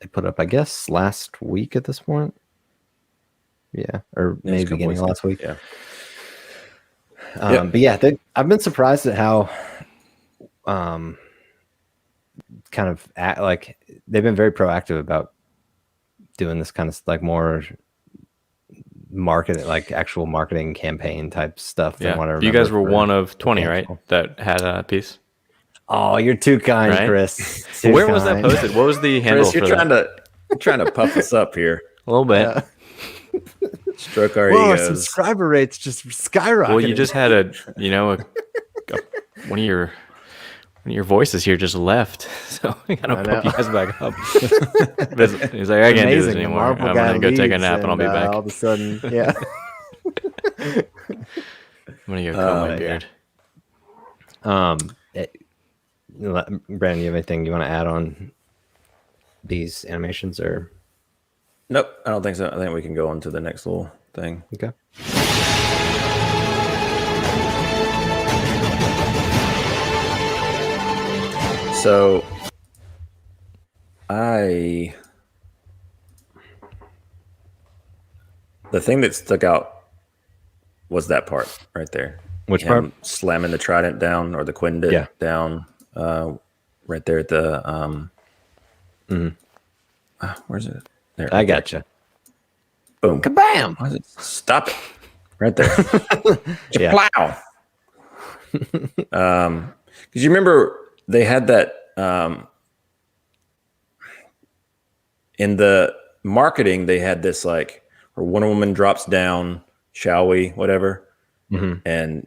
E: they put up, I guess, last week at this point. Yeah, or maybe beginning of last week.
B: Yeah.
E: But yeah, I've been surprised at how kind of like they've been very proactive about doing this kind of like more marketing, like actual marketing campaign type stuff.
C: Yeah, you guys were one of 20, right? That had a piece.
E: Oh, you're too kind, right? Chris.
C: Where was that posted? What was the handle?
B: Chris, you're trying to puff us up here
C: a little bit.
B: Stroke our
E: Whoa,
B: egos.
E: Subscriber rates just skyrocketed.
C: Well, you just had one of your voices here just left, so I gotta pump you guys back up. He's like, I can't do this anymore. I'm gonna go take a nap and I'll be back.
E: All of a sudden, yeah.
C: I'm gonna go comb my beard.
E: Brandon, you have anything you want to add on these animations, or?
B: Nope, I don't think so. I think we can go on to the next little thing.
E: Okay.
B: So, the thing that stuck out was that part right there.
E: Which part?
B: Slamming the trident down, or the quindit down, right there at the where's it? There,
E: I gotcha.
B: Boom.
E: Kabam!
B: Stop it. Right there.
E: Yeah.
B: Plow. Because you remember they had that in the marketing, they had this like where one woman drops down, shall we, whatever. And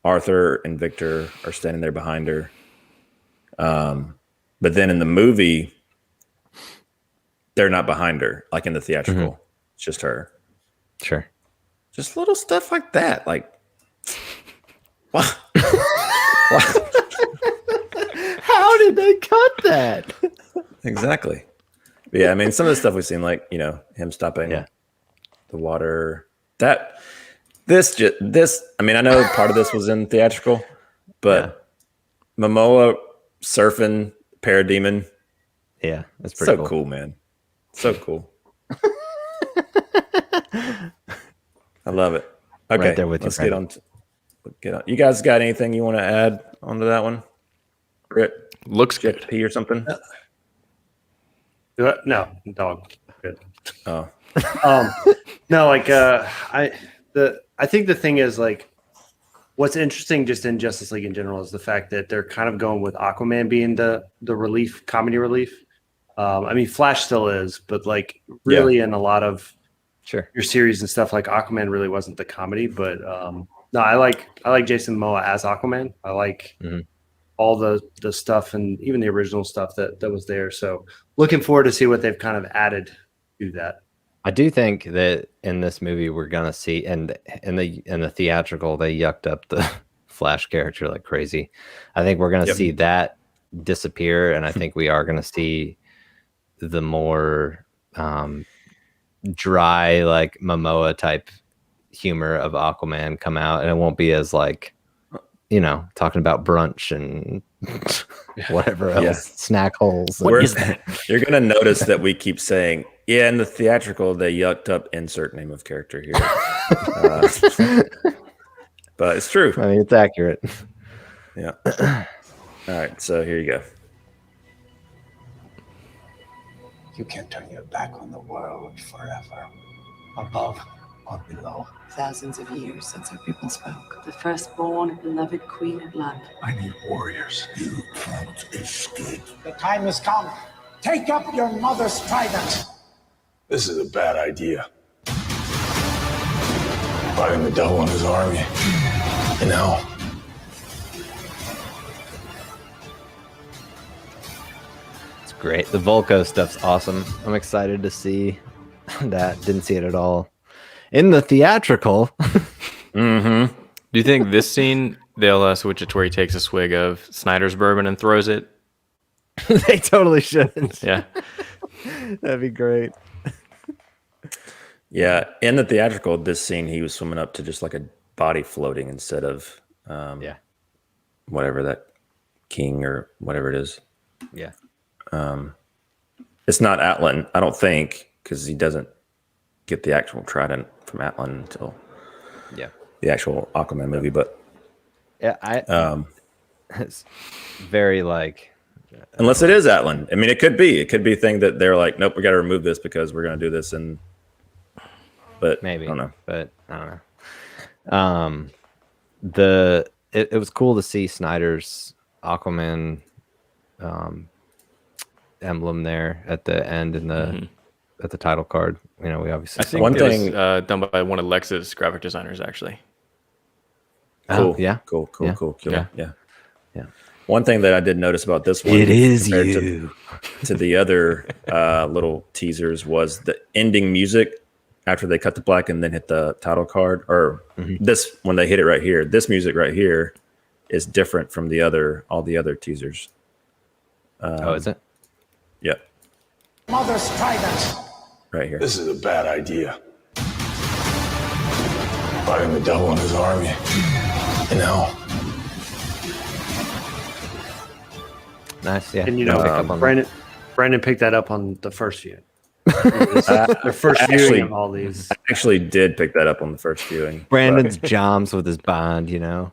B: Arthur and Victor are standing there behind her. But then in the movie, they're not behind her, like in the theatrical. It's just her.
E: Sure.
B: Just little stuff like that. Like, what?
E: How did they cut that?
B: Exactly. But yeah, I mean, some of the stuff we've seen, like, you know, him stopping the water. This, I mean, I know part of this was in theatrical, but Momoa surfing Parademon.
E: Yeah, that's pretty
B: cool, man. So cool. I love it. Okay,
E: right there with
B: let's
E: you,
B: get on. You guys got anything you want to add onto that one? Britt,
C: Looks good.
B: pee or something?
D: No, dog. Good.
B: Oh,
D: No, like I think the thing is, like, what's interesting just in Justice League in general is the fact that they're kind of going with Aquaman being the relief, comedy relief. I mean, Flash still is, but like really in a lot of your series and stuff, like Aquaman really wasn't the comedy. But no, I like Jason Momoa as Aquaman. I like all the stuff and even the original stuff that was there. So looking forward to see what they've kind of added to that.
E: I do think that in this movie we're gonna see, and in the theatrical they yucked up the Flash character like crazy. I think we're gonna see that disappear, and I think we are gonna see the more dry, like Momoa type humor of Aquaman come out, and it won't be as like, you know, talking about brunch and whatever else, snack holes.
C: What is that?
B: You're gonna notice that we keep saying, in the theatrical they yucked up insert name of character here. But it's true.
E: I mean, it's accurate.
B: Yeah. All right, so here you go.
G: You can't turn your back on the world forever. Above or below.
I: Thousands of years since our people spoke. The firstborn, beloved queen of land.
G: I need warriors. You can't escape.
J: The time has come. Take up your mother's trident.
F: This is a bad idea. Fighting the devil and his army. You know.
E: It's great. The Volko stuff's awesome. I'm excited to see that. Didn't see it at all in the theatrical.
C: Do you think this scene they'll switch it to where he takes a swig of Snyder's bourbon and throws it?
E: They totally should.
C: Yeah.
E: That'd be great.
B: Yeah, in the theatrical, this scene he was swimming up to just like a body floating instead of whatever that king or whatever it is.
E: Yeah.
B: It's not Atlan, I don't think, because he doesn't get the actual trident from Atlan until the actual Aquaman movie. But
E: it's very like,
B: unless it is Atlan. I mean, it could be a thing that they're like, nope, we got to remove this because we're going to do this. But
E: maybe,
B: I don't know.
E: But I don't know. It was cool to see Snyder's Aquaman emblem there at the end in the at the title card. You know, we obviously
C: I think
B: one
C: it
B: thing
C: was done by one of Lex's graphic designers, actually.
B: Cool.
E: Yeah.
B: Cool. Yeah.
E: One
B: thing that I did notice about this one,
E: it is
B: compared
E: you
B: to the other little teasers, was the ending music after they cut to black and then hit the title card, or this when they hit it right here. This music right here is different from all the other teasers.
E: Oh, is it?
B: Yeah.
J: Mother's trident.
B: Right here.
F: This is a bad idea. Fighting the devil and his army. You know.
E: Nice, yeah.
D: And you know, Brandon picked that up on the first view. The first viewing of all these.
B: I actually did pick that up on the first viewing.
E: Brandon's joms with his bond, you know.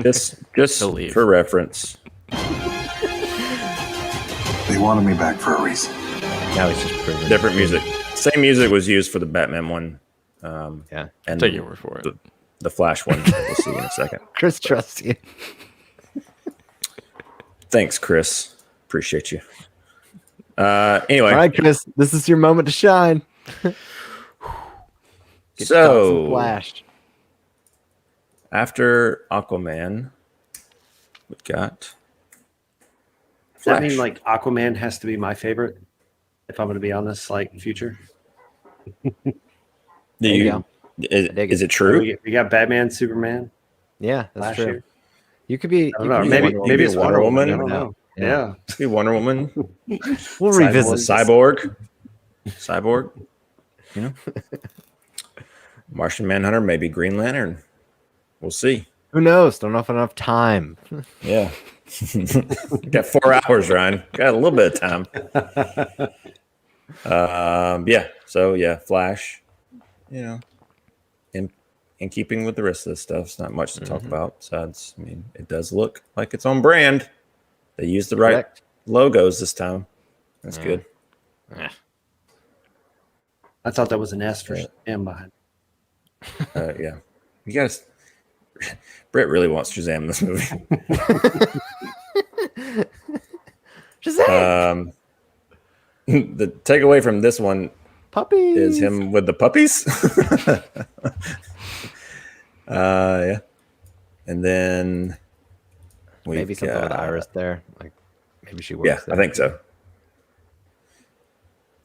B: Just for reference.
G: They wanted me back for a reason.
E: Now it's just proven.
B: Different music. Same music was used for the Batman one.
E: Yeah.
B: And
C: Take your word for it.
B: The Flash one, we'll see in a second.
E: Chris trusts you.
B: Thanks, Chris. Appreciate you. Anyway.
E: All right, Chris, this is your moment to shine.
B: So,
E: flashed.
B: After Aquaman, we've got
D: Does that
B: Flash.
D: mean like Aquaman has to be my favorite? If I'm going to be on this like future,
B: Do
E: There you go.
B: Is it true?
D: we got Batman, Superman.
E: Yeah, that's
D: Last
E: true.
D: year.
E: You could be.
D: I don't
E: You
D: know.
E: could be
D: Maybe
E: Wonder
D: maybe
E: Woman.
D: it's Wonder Woman. I don't
E: Yeah.
D: know. Yeah.
B: Be Wonder Woman.
E: We'll revisit this.
B: Cyborg. You know, Martian Manhunter, maybe Green Lantern. We'll see.
E: Who knows? Don't have enough time.
B: Yeah. Got 4 hours, Ryan. Got a little bit of time. Yeah. So yeah, Flash. You know, in keeping with the rest of this stuff, it's not much to talk about. Besides, I mean, it does look like it's on brand. They used the right logos this time. That's good.
D: I thought that was an S for Shazam behind.
B: Yeah. You guys, Britt really wants Shazam in this movie.
E: Shazam!
B: The takeaway from this one
E: Puppies
B: is him with the puppies. Yeah. And then
E: maybe something with Iris there. Like maybe she works.
B: Yeah,
E: there.
B: I think so.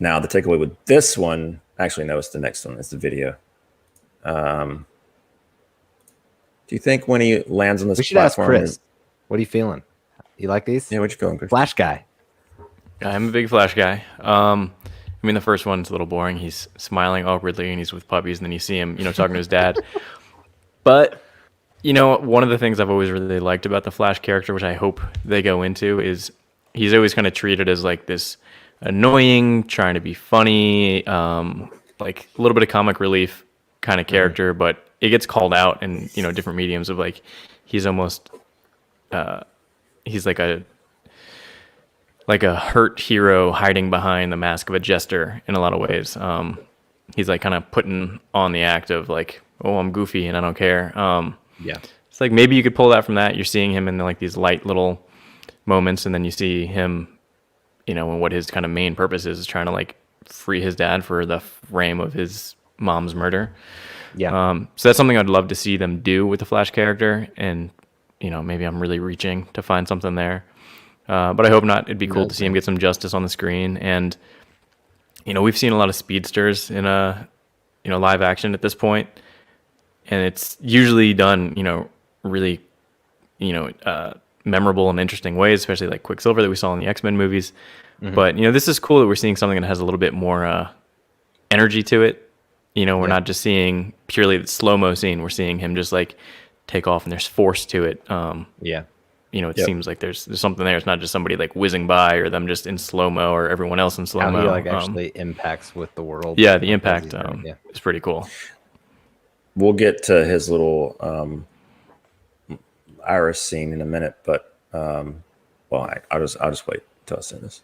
B: Now the takeaway with this one, actually, no, it's the next one. It's the video. Do you think when he lands on this
E: we should
B: platform?
E: ask Chris. What are you feeling? You like these?
B: Yeah, what you feeling, Chris?
E: Flash guy.
C: I'm a big Flash guy. I mean, the first one's a little boring. He's smiling awkwardly and he's with puppies, and then you see him, talking to his dad. But, one of the things I've always really liked about the Flash character, which I hope they go into, is he's always kind of treated as like this annoying, trying to be funny, like a little bit of comic relief kind of character, but it gets called out in, different mediums of like, he's almost, he's like a hurt hero hiding behind the mask of a jester in a lot of ways. He's like kind of putting on the act of like, oh, I'm goofy and I don't care.
E: Yeah.
C: It's like maybe you could pull that from that. You're seeing him in like these light little moments, and then you see him, and what his kind of main purpose is trying to like free his dad for the frame of his mom's murder.
E: Yeah.
C: So that's something I'd love to see them do with the Flash character, and maybe I'm really reaching to find something there. But I hope not. It'd be cool to see him get some justice on the screen. And, we've seen a lot of speedsters in live action at this point. And it's usually done, really, memorable and interesting ways, especially like Quicksilver that we saw in the X-Men movies. Mm-hmm. But, this is cool that we're seeing something that has a little bit more energy to it. We're not just seeing purely the slow-mo scene. We're seeing him just like take off, and there's force to it. It seems like there's something there. It's not just somebody like whizzing by, or them just in slow-mo, or everyone else in slow-mo.
E: How he like actually impacts with the world.
C: Yeah, the impact is pretty cool.
B: We'll get to his little Iris scene in a minute, but I'll just wait until I say this.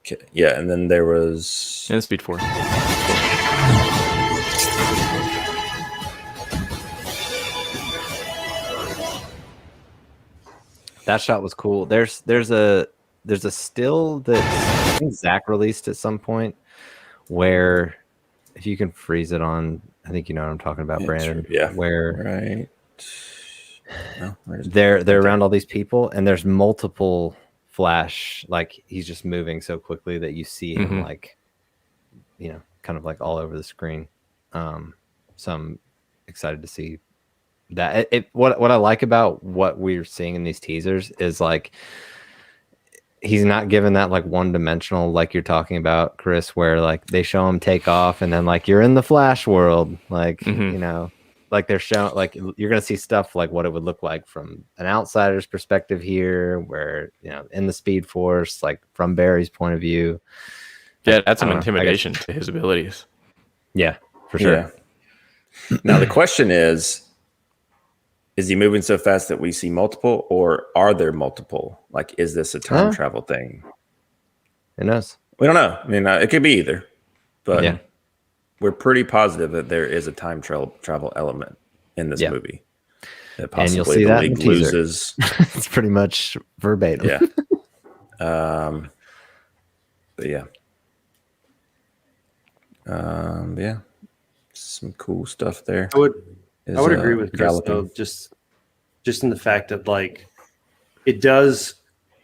B: Okay, yeah, and then there was
C: Speed Force.
E: That shot was cool. There's a still that I think Zach released at some point where, if you can freeze it on, I think you know what I'm talking about, Brandon.
B: True. Yeah.
E: Where
B: no,
E: they're around all these people, and there's multiple Flash. Like he's just moving so quickly that you see him like, kind of like all over the screen. So I'm excited to see that. What I like about what we're seeing in these teasers is like, he's not given that like one-dimensional, like you're talking about, Chris, where like they show him take off and then like you're in the Flash world, like like they're showing, like you're gonna see stuff like what it would look like from an outsider's perspective here, where in the Speed Force, like from Barry's point of view.
C: Yeah, that's some intimidation to his abilities.
E: Yeah, for sure.
B: Yeah. Now the question is he moving so fast that we see multiple, or are there multiple? Like, is this a time travel thing?
E: Who knows?
B: We don't know. I mean, it could be either, but we're pretty positive that there is a time travel element in this movie. That possibly
E: and you'll see that in the teaser.
B: Loses.
E: It's pretty much verbatim.
B: Yeah. But yeah. Yeah. some cool stuff there.
D: I would agree with Chris
B: galloping.
D: though, just in the fact that like it does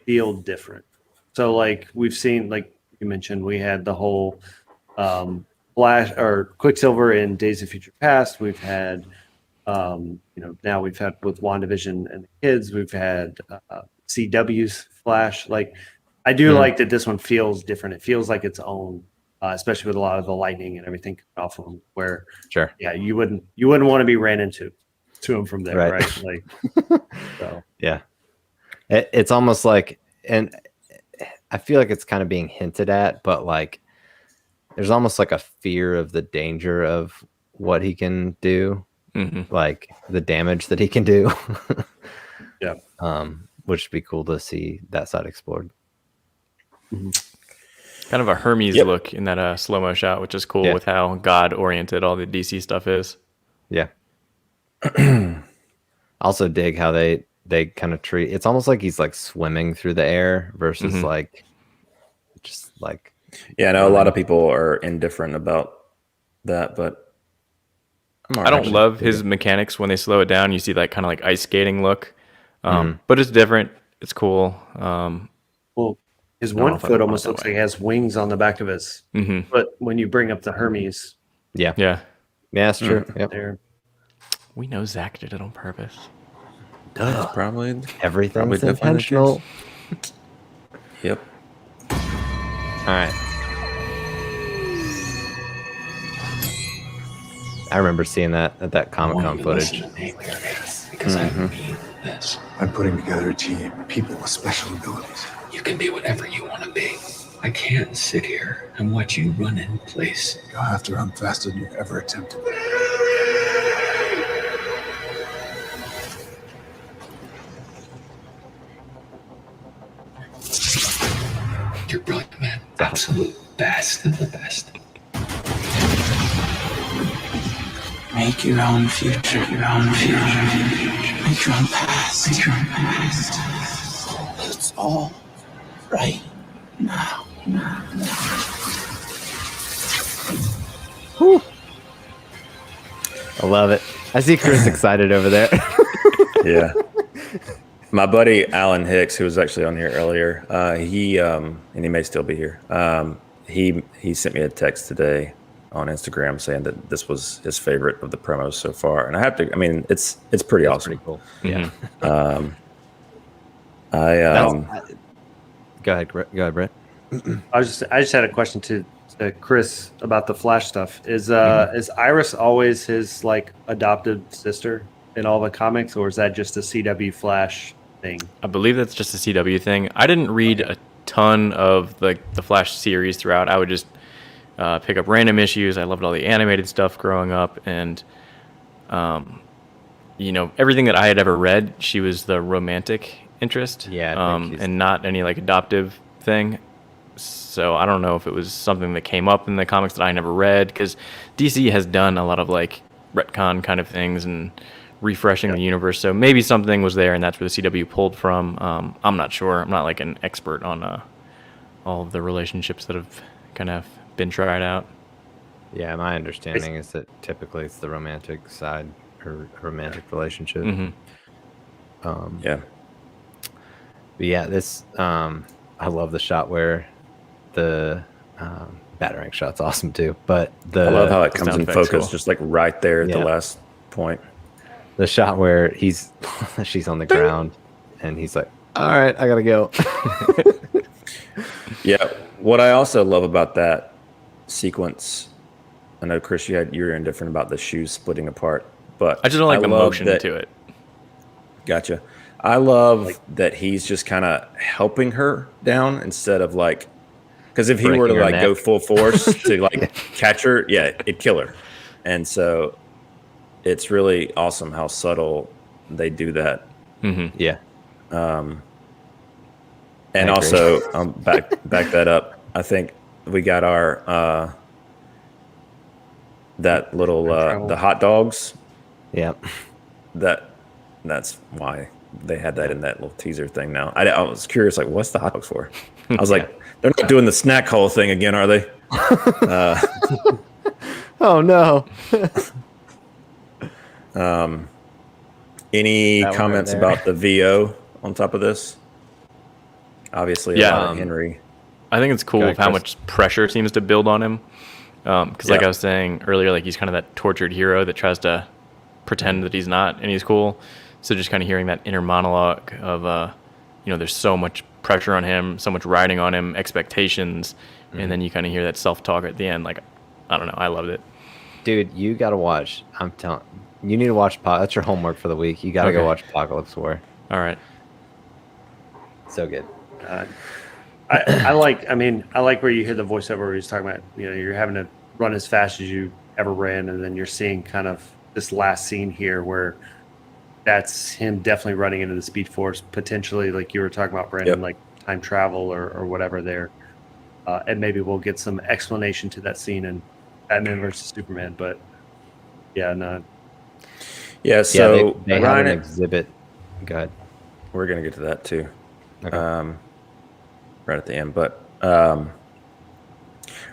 D: feel different. So like we've seen, like you mentioned, we had the whole Flash or Quicksilver in Days of Future Past. We've had now we've had with WandaVision and the kids, we've had CW's Flash. Like I do like that this one feels different. It feels like its own. Especially with a lot of the lightning and everything coming off of them, where you wouldn't want to be ran into him from there, right? Like, so
E: yeah, it's almost like, and I feel like it's kind of being hinted at, but like, there's almost like a fear of the danger of what he can do, like the damage that he can do. Which would be cool to see that side explored.
C: Kind of a Hermes look in that slow-mo shot, which is cool with how God-oriented all the DC stuff is.
E: Yeah. Also dig how they kind of treat, it's almost like he's like swimming through the air versus like just like.
B: Yeah, I know a lot of people are indifferent about that, but
C: I don't love his mechanics when they slow it down. You see that kind of like ice skating look, but it's different. It's cool.
D: Well, his one foot almost looks like he has wings on the back of his. But when you bring up the Hermes,
E: yeah, that's true.
D: There,
C: we know Zach did it on purpose.
B: Duh. Probably
E: everything's intentional.
B: Yep.
E: All right. I remember seeing that at that Comic-Con footage.
F: Because I mean this. I'm putting together a team, people with special abilities.
G: You can be whatever you want to be. I can't sit here and watch you run in place.
F: You'll have to run faster than you've ever attempted.
G: You're brilliant, man. Absolute best of the best. Make your own future, your own future. Make your own past, make your own past. It's all right now.
E: Whew. I love it. I see Chris excited over there.
B: Yeah. My buddy Alan Hicks, who was actually on here earlier, he and he may still be here. He sent me a text today on Instagram saying that this was his favorite of the promos so far, and I have to. I mean, it's pretty awesome.
E: Pretty cool. Yeah. Go ahead, Brett.
D: I just had a question to Chris about the Flash stuff. Is Iris always his like adopted sister in all the comics, or is that just a CW Flash thing?
C: I believe that's just a CW thing. I didn't read a ton of the Flash series throughout. I would just pick up random issues. I loved all the animated stuff growing up, and everything that I had ever read, she was the romantic interest.
E: Yeah,
C: and not any like adoptive thing. So I don't know if it was something that came up in the comics that I never read, because DC has done a lot of like retcon kind of things and refreshing the universe. So maybe something was there, and that's where the CW pulled from. I'm not sure. I'm not like an expert on all of the relationships that have kind of been tried out.
E: Yeah, my understanding is that typically it's the romantic side or romantic relationship.
B: Yeah.
E: But yeah, this I love the shot where the Batarang shot's awesome too. But I
B: love how it comes in focus, just like right there at the last point.
E: The shot where she's on the ground and he's like, "All right, I gotta go."
B: Yeah. What I also love about that sequence, I know Chris, you're indifferent about the shoes splitting apart, but
C: I just don't like the motion to it.
B: Gotcha. I love that he's just kind of helping her down instead of like, because if he were to like go full force to like catch her, it'd kill her. And so it's really awesome how subtle they do that.
E: Yeah.
B: And also back that up. I think we got our that little the hot dogs.
E: Yeah.
B: That's why they had that in that little teaser thing. Now I was curious, like, what's the hot dogs for? I was like, they're not doing the snack hole thing again, are they?
E: Oh no.
B: Any
E: That one
B: comments
E: right there.
B: about the VO on top of this? Obviously,
C: Yeah.
B: a lot of Henry.
C: I think it's cool
E: Go
C: with
E: ahead,
C: how
E: Chris.
C: much pressure seems to build on him. Because like
B: Yeah.
C: I was saying earlier, like he's kind of that tortured hero that tries to pretend that he's not and he's cool. So just kind of hearing that inner monologue of, there's so much pressure on him, so much riding on him, expectations, and then you kind of hear that self-talk at the end. Like, I don't know, I loved it.
E: Dude, you gotta watch. I'm telling you need to watch. That's your homework for the week. You gotta go
C: Okay.
E: watch Apocalypse War.
C: All right.
E: So good.
D: I like where you hear the voiceover where he's talking about, you're having to run as fast as you ever ran, and then you're seeing kind of this last scene here where that's him definitely running into the Speed Force, potentially, like you were talking about, Brandon, like time travel or whatever there. And maybe we'll get some explanation to that scene in Batman versus Superman. But yeah, no.
B: Yeah, so
E: they have
B: Ryan,
E: an exhibit. Go ahead.
B: we're going to get to that too.
E: Okay.
B: Right at the end. But Ryan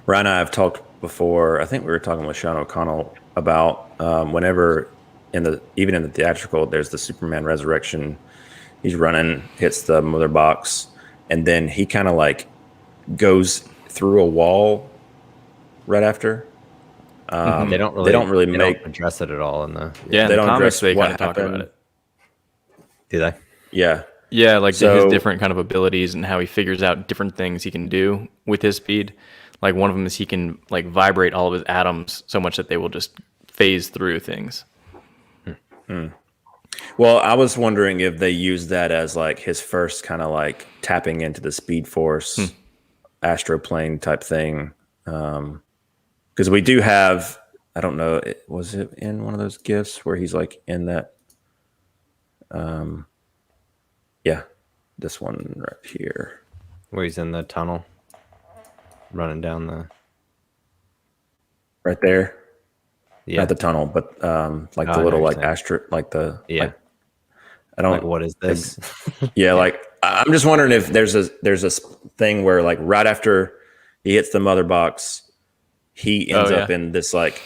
B: and I have talked before. I think we were talking with Sean O'Connell about whenever even in the theatrical, there's the Superman resurrection. He's running, hits the mother box, and then he kind of like goes through a wall right after.
E: They don't really
B: make
E: address it at all in the.
C: Yeah, in
B: they
C: the
B: don't
C: comics,
B: address
C: they
B: what
C: kind of talk about
B: happened.
C: it.
E: Do they?
B: Yeah.
C: Yeah, like
B: So-
C: his different kind of abilities and how he figures out different things he can do with his speed. Like one of them is he can like vibrate all of his atoms so much that they will just phase through things.
B: Well, I was wondering if they used that as like his first kind of like tapping into the Speed Force astroplane type thing. Because we do have, I don't know, was it in one of those gifts where he's like in that? Yeah, this one right here.
E: Where he's in the tunnel, running down the.
B: Right there.
E: Yeah.
B: Not the tunnel, but like
E: Oh, I
B: the
E: know
B: little
E: what
B: like
E: you're
B: astro, like the
E: Yeah.
B: like, I don't
E: Like, what is this?
B: Yeah, like I'm just wondering if there's a thing where like right after he hits the mother box, he ends up in this like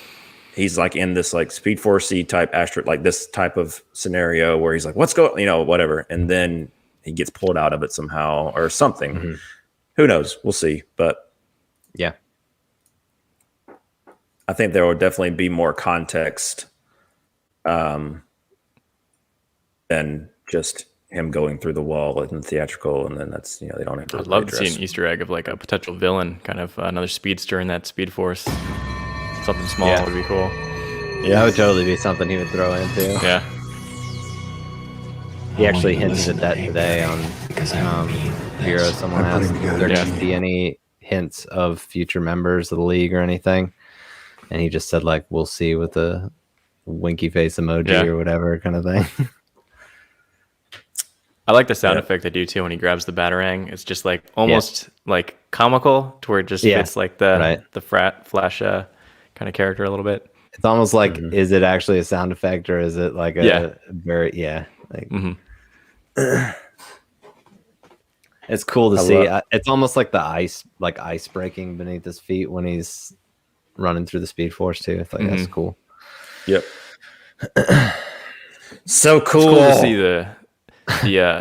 B: he's like in this like Speed Force-y type astro, like this type of scenario where he's like, what's going, whatever, and then he gets pulled out of it somehow or something. Who knows? We'll see. But
E: Yeah.
B: I think there will definitely be more context than just him going through the wall in the theatrical, and then that's they don't have to.
C: I'd love to see
B: address-
C: an Easter egg of like a potential villain, kind of another speedster in that Speed Force. Something small
E: Yeah.
C: would be cool.
E: That would totally be something he would throw into.
C: Yeah.
E: He actually hinted at that today on Bureau. Someone
F: I'm
E: asked
F: putting
E: if
F: together
E: there
F: a
E: could
F: team.
E: be any hints of future members of the league or anything, and he just said like, "We'll see," with a winky face emoji or whatever kind of thing.
C: I like the sound effect they do too when he grabs the batarang. It's just like almost like comical to where it just fits like the Flash kind of character a little bit.
E: It's almost like, is it actually a sound effect or is it like a very like? It's cool to see. It's almost like the ice breaking beneath his feet when he's running through the Speed Force too. I think that's cool.
B: Yep. So cool.
C: It's cool to see the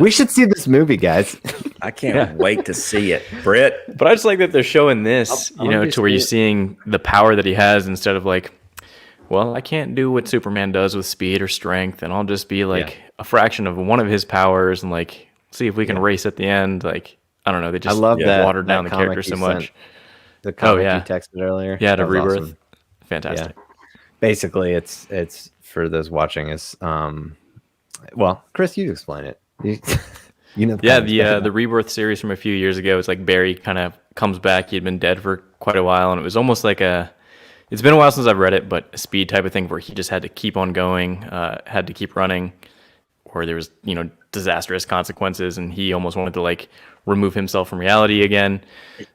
E: We should see this movie, guys.
B: I can't wait to see it, Britt.
C: But I just like that they're showing this,
E: I wanna
C: to where you're
E: see it.
C: seeing the power that he has instead of like, well, I can't do what Superman does with speed or strength, and I'll just be like a fraction of one of his powers, and like see if we can race at the end. Like, I don't know, they just
E: I love that
C: watered down
E: that
C: the character
E: comic
C: so
E: you
C: much.
E: sent. The comic
C: yeah.
E: you texted earlier.
C: Yeah, to
E: That was
C: Rebirth.
E: awesome.
C: Fantastic.
E: Yeah. Basically, it's for those watching is well, Chris, you explain it. You know.
C: Yeah, the Rebirth series from a few years ago. It's like Barry kind of comes back. He'd been dead for quite a while, and it was almost like it's been a while since I've read it, but a speed type of thing where he just had to keep on going, had to keep running, or there was disastrous consequences, and he almost wanted to like remove himself from reality again.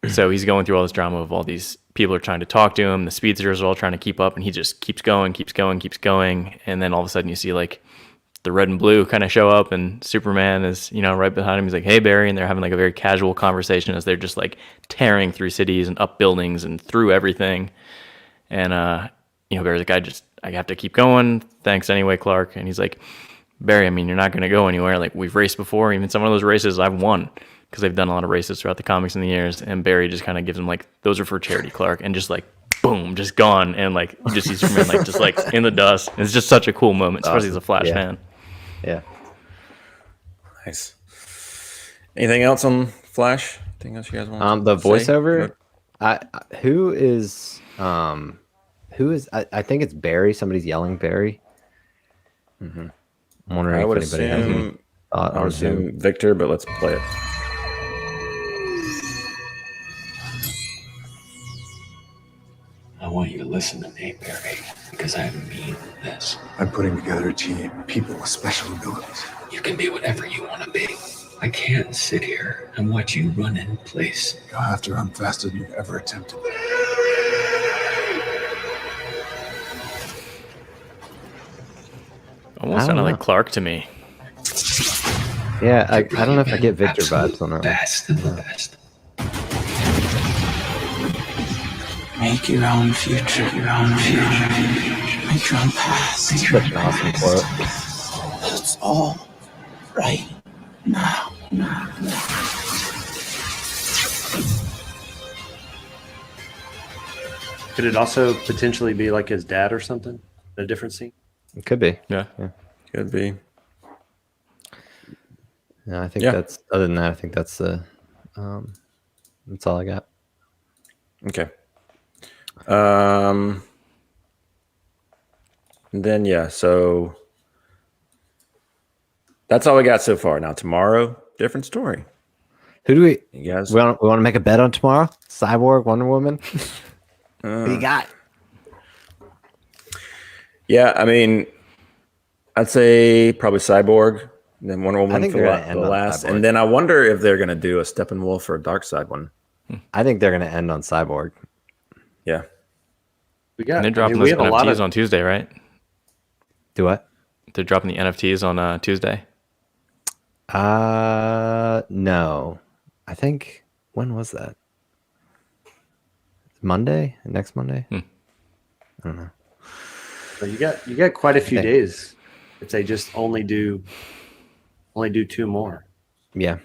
C: So he's going through all this drama of all these people are trying to talk to him. The speedsters are all trying to keep up, and he just keeps going, and then all of a sudden you see like the red and blue kind of show up, and Superman is right behind him. He's like, "Hey, Barry," and they're having like a very casual conversation as they're just like tearing through cities and up buildings and through everything. And Barry's like, I have to keep going. Thanks anyway, Clark. And he's like, Barry, I mean, you're not going to go anywhere. Like, we've raced before. Even some of those races I've won because they've done a lot of races throughout the comics in the years. And Barry just kind of gives him like, those are for charity, Clark. And just like, boom, just gone. And like, you just see Superman like, just like in the dust. And it's just such a cool moment, especially as a Flash fan.
E: Yeah.
B: Nice. Anything else on Flash? Anything else you guys want
E: the
B: to say?
E: voiceover, who is I think it's Barry. Somebody's yelling Barry. Mm-hmm. I'm wondering
B: I would
E: if anybody has any
B: assume,
E: thought
B: I would
E: on
B: assume Victor, but let's play it.
K: I want you to listen to me, Barry, because I mean this.
F: I'm putting together a team, people with special abilities.
K: You can be whatever you want to be. I can't sit here and watch you run in place.
F: You'll have to run faster than you've ever attempted.
C: Almost sounded like Clark to me.
E: Yeah, I don't know if I get Victor vibes on that.
K: Best of the best.
G: Make your own future, your own future. Make your own past.
E: Such an awesome quote.
G: It's all right now.
D: Could it also potentially be like his dad or something? A different scene?
E: It could be.
C: Yeah.
B: Could be.
E: Yeah, I think that's. Other than that, I think that's the. That's all I got.
B: Okay. Then so that's all we got so far. Now tomorrow, different story.
E: Who do
B: you guys?
E: We want to make a bet on tomorrow? Cyborg, Wonder Woman. Who you got?
B: Yeah, I mean, I'd say probably Cyborg, then Wonder Woman for the last, and then I wonder if they're gonna do a Steppenwolf or a Darkseid one.
E: I think they're gonna end on Cyborg.
B: Yeah.
C: And they're dropping those NFTs on Tuesday, right?
E: Do what?
C: They're dropping the NFTs on Tuesday.
E: No. I think when was that? Monday? Next Monday? I don't know.
D: So you got quite a few days if they just only do 2 more.
E: Yeah.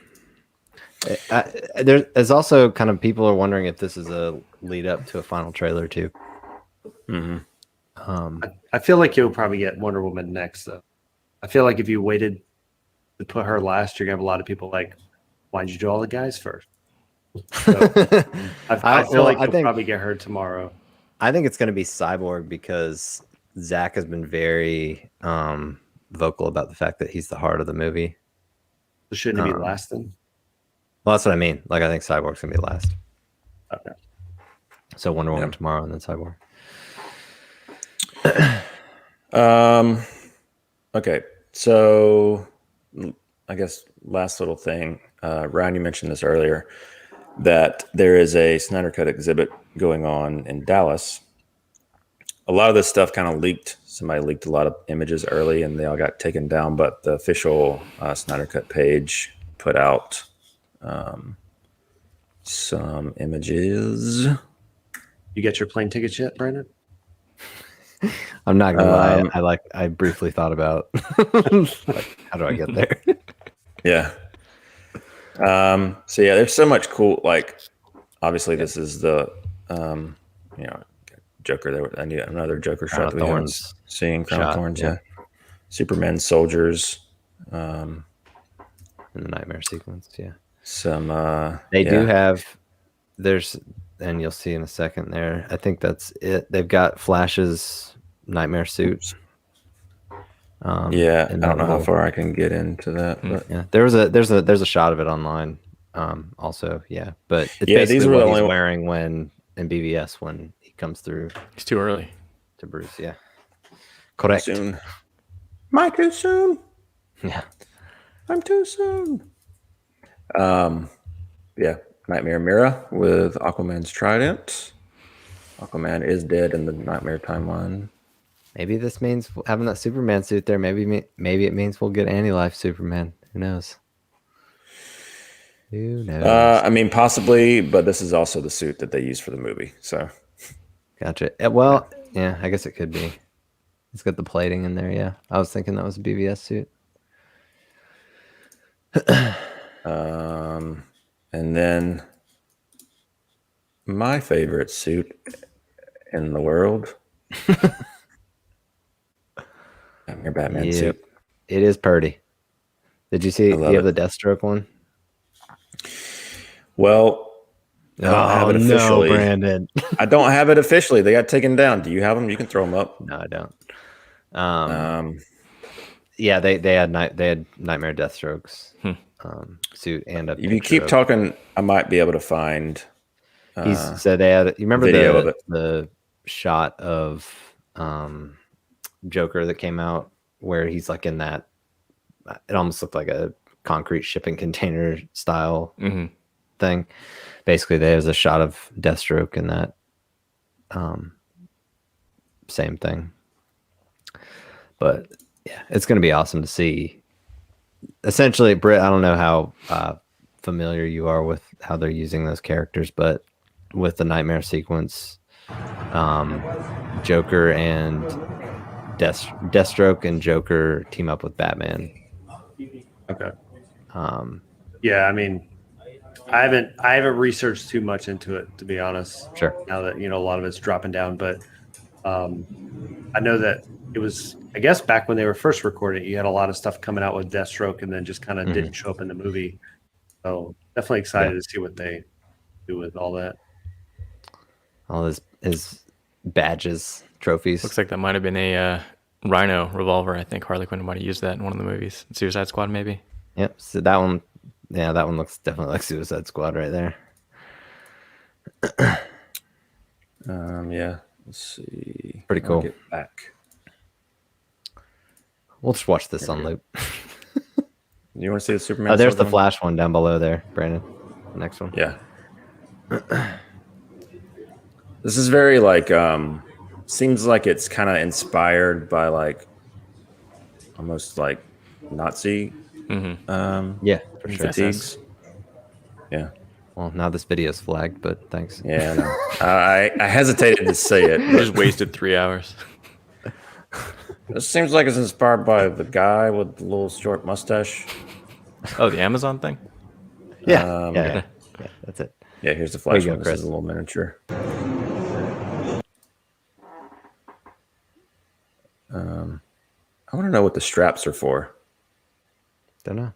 E: There's also kind of people are wondering if this is a lead up to a final trailer too.
B: Mm-hmm.
D: I feel like you'll probably get Wonder Woman next, though. I feel like if you waited to put her last, you're gonna have a lot of people like, why'd you do all the guys first? So I feel like you'll probably get her tomorrow.
E: I think it's going to be Cyborg because Zach has been very vocal about the fact that he's the heart of the movie.
D: So shouldn't it be last then?
E: Well, that's what I mean. Like, I think Cyborg's going to be last.
D: Okay.
E: So Wonder Woman tomorrow and then Cyborg.
B: Okay. So I guess last little thing, Ryan, you mentioned this earlier, that there is a Snyder Cut exhibit going on in Dallas. A lot of this stuff kind of leaked. Somebody leaked a lot of images early and they all got taken down, but the official Snyder Cut page put out some images.
D: You get your plane tickets yet, Brandon?
E: I'm not gonna lie. I briefly thought about like, how do I get there?
B: Yeah. So yeah, there's so much cool. Like, obviously, this is the Joker. I knew another Joker shot that we haven't seen. Crown of Thorns. Yeah. Superman soldiers.
E: In the nightmare sequence. Yeah.
B: Some.
E: They do have. There's, and you'll see in a second there. I think that's it. They've got Flash's nightmare suits.
B: Yeah, I don't know how far I can get into that. But.
E: Yeah, there's a shot of it online. Also, yeah, but it's basically
B: these were
E: what
B: the
E: he's
B: only
E: wearing when in BVS when he comes through.
C: It's too early
E: to Bruce. Yeah, correct.
B: Soon. Am I too soon?
E: Yeah,
B: I'm too soon. Yeah, Nightmare Mira with Aquaman's trident. Aquaman is dead in the Nightmare timeline.
E: Maybe this means having that Superman suit there. Maybe it means we'll get Anti-Life Superman. Who knows? Who knows?
B: I mean, possibly, but this is also the suit that they use for the movie. So,
E: gotcha. Well, Yeah, I guess it could be. It's got the plating in there. Yeah, I was thinking that was a BVS suit.
B: And then my favorite suit in the world. Your Batman suit.
E: It is pretty. Did you see? Do you have the Deathstroke one?
B: Well, I don't have it officially.
E: No, Brandon.
B: I don't have it officially. They got taken down. Do you have them? You can throw them up.
E: No, I don't. Yeah, they had Nightmare Deathstrokes suit and a.
B: If you keep talking, I might be able to find.
E: So they had. You remember
B: video of it.
E: the shot of Joker that came out where he's like in that. It almost looked like a concrete shipping container style thing. Basically, there's a shot of Deathstroke in that same thing. But yeah, it's going to be awesome to see. Essentially, Britt, I don't know how familiar you are with how they're using those characters, but with the Nightmare sequence, Joker and Deathstroke and Joker team up with Batman.
D: Okay. Yeah, I mean, I haven't researched too much into it, to be honest.
E: Sure.
D: Now that a lot of it's dropping down, but I know that it was, I guess, back when they were first recording, you had a lot of stuff coming out with Deathstroke, and then just kind of didn't show up in the movie. So definitely excited to see what they do with all that.
E: All his badges, trophies.
C: Looks like that might have been a Rhino revolver. I think Harley Quinn might have used that in one of the movies. Suicide Squad, maybe.
E: Yep. So that one, that one looks definitely like Suicide Squad right there.
B: Yeah. Let's see.
E: Pretty cool.
B: Get back.
E: We'll just watch this on loop.
B: You want to see the Superman?
E: Oh, there's the Flash one down below there, Brandon. The next one.
B: Yeah. This is very like seems like it's kind of inspired by like almost like Nazi
E: yeah, for sure.
B: fatigues. Yeah.
E: Well, now this video is flagged, but thanks.
B: Yeah, no. I hesitated to say it.
C: Just wasted 3 hours.
B: It seems like it's inspired by the guy with the little short mustache.
C: Oh, the Amazon thing?
E: Yeah, yeah, that's it.
B: Yeah, here's the Flash one.
E: Chris.
B: This is a little miniature. I want to know what the straps are for.
E: Don't know.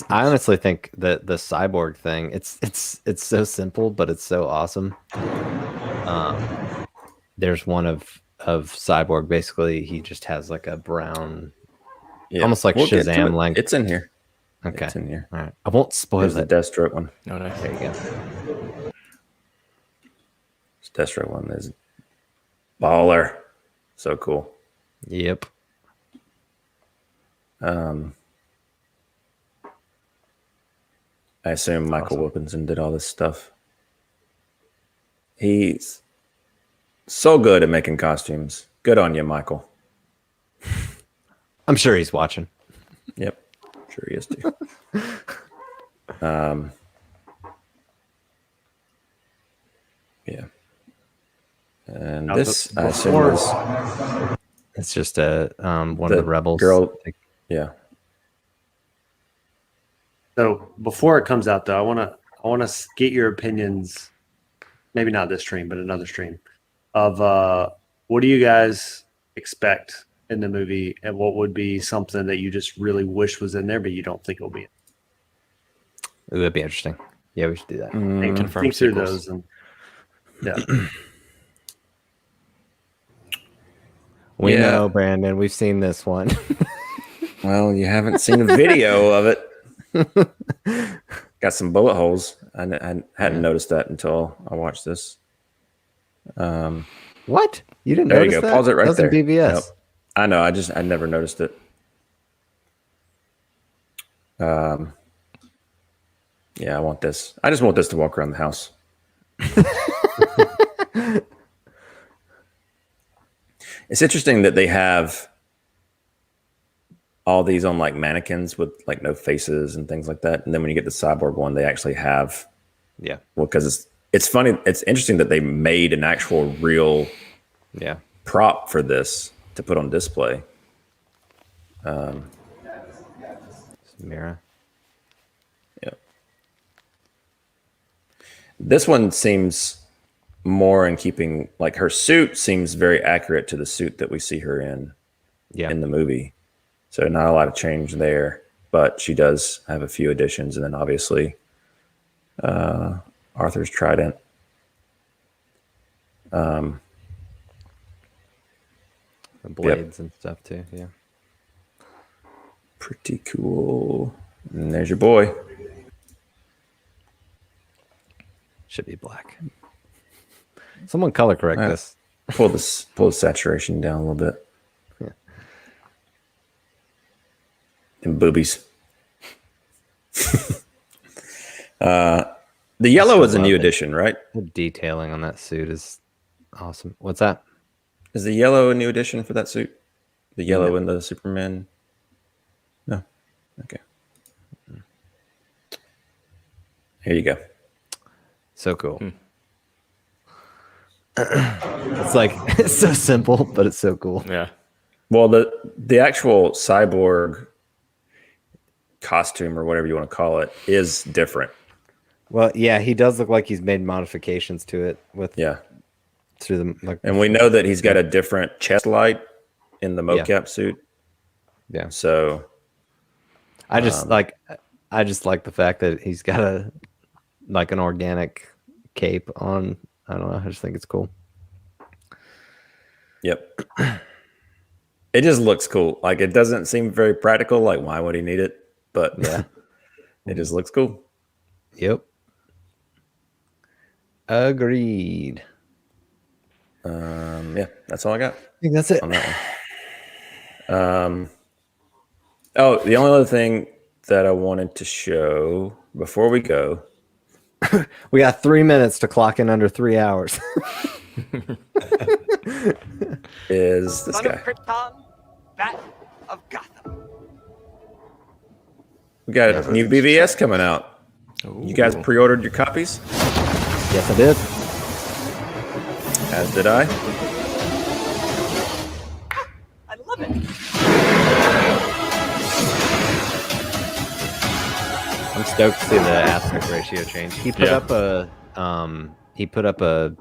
E: I honestly think that the cyborg thing, it's so simple, but it's so awesome. There's one of Cyborg. Basically, he just has like a brown, almost like Shazam length.
B: It's in here.
E: Okay,
B: it's in here.
E: All right, I won't spoil
B: Here's
E: it.
B: the Deathstroke one.
C: No, no.
E: There you go.
B: This Deathstroke one is baller. So cool.
E: Yep.
B: I assume Michael Wilkinson did all this stuff. He's so good at making costumes. Good on you, Michael.
E: I'm sure he's watching.
B: Yep. Sure he is too. Yeah. And this, I assume, is
E: it's just a one of the rebels.
B: Girl. Yeah.
D: So before it comes out, though, I want to get your opinions. Maybe not this stream, but another stream of what do you guys expect in the movie, and what would be something that you just really wish was in there, but you don't think it'll be.
E: It would be interesting. Yeah, we should do that.
D: Think through those, and
E: we know, Brandon. We've seen this one.
B: Well, you haven't seen a video of it. Got some bullet holes. I hadn't noticed that until I watched this.
E: What? You didn't
B: there
E: notice
B: you go.
E: that?
B: Pause it right
E: That's
B: there.
E: in BVS.
B: Yep. I know. I never noticed it. Yeah, I want this. I just want this to walk around the house. It's interesting that they have all these on like mannequins with like no faces and things like that. And then when you get the cyborg one, they actually have, well, because it's funny. It's interesting that they made an actual real prop for this to put on display.
E: Mira.
B: Yeah. This one seems more in keeping, like her suit seems very accurate to the suit that we see her in in the movie. So not a lot of change there, but she does have a few additions. And then obviously Arthur's trident.
E: The blades and stuff too. Yeah.
B: Pretty cool. And there's your boy.
E: Should be black. Someone color correct this.
B: Pull the saturation down a little bit.
E: Yeah.
B: And boobies. The yellow is a new addition, right?
E: The detailing on that suit is awesome. What's that?
B: Is the yellow a new addition for that suit? The yellow in the Superman? No. Okay. Here you go.
E: So cool. It's like it's so simple, but it's so cool.
C: Yeah.
B: Well, the actual cyborg costume or whatever you want to call it is different.
E: Well, yeah, he does look like he's made modifications to it with through the like,
B: and we know that he's got a different chest light in the mocap suit.
E: Yeah.
B: So
E: I just like the fact that he's got an organic cape on. I don't know. I just think it's cool.
B: Yep. It just looks cool. Like it doesn't seem very practical. Like why would he need it? But yeah, it just looks cool.
E: Yep. Agreed.
B: Yeah, that's all I got.
E: I think that's it
B: on that one. Oh, the only other thing that I wanted to show before we go.
E: We got 3 minutes to clock in under 3 hours.
B: Is this guy?
L: Krypton, Bat of Gotham.
B: We got a new BVS coming out.
C: Ooh.
B: You guys pre-ordered your copies?
E: Yes, I did.
B: As did I.
L: I love it.
E: I'm stoked to see the aspect ratio change. He put up a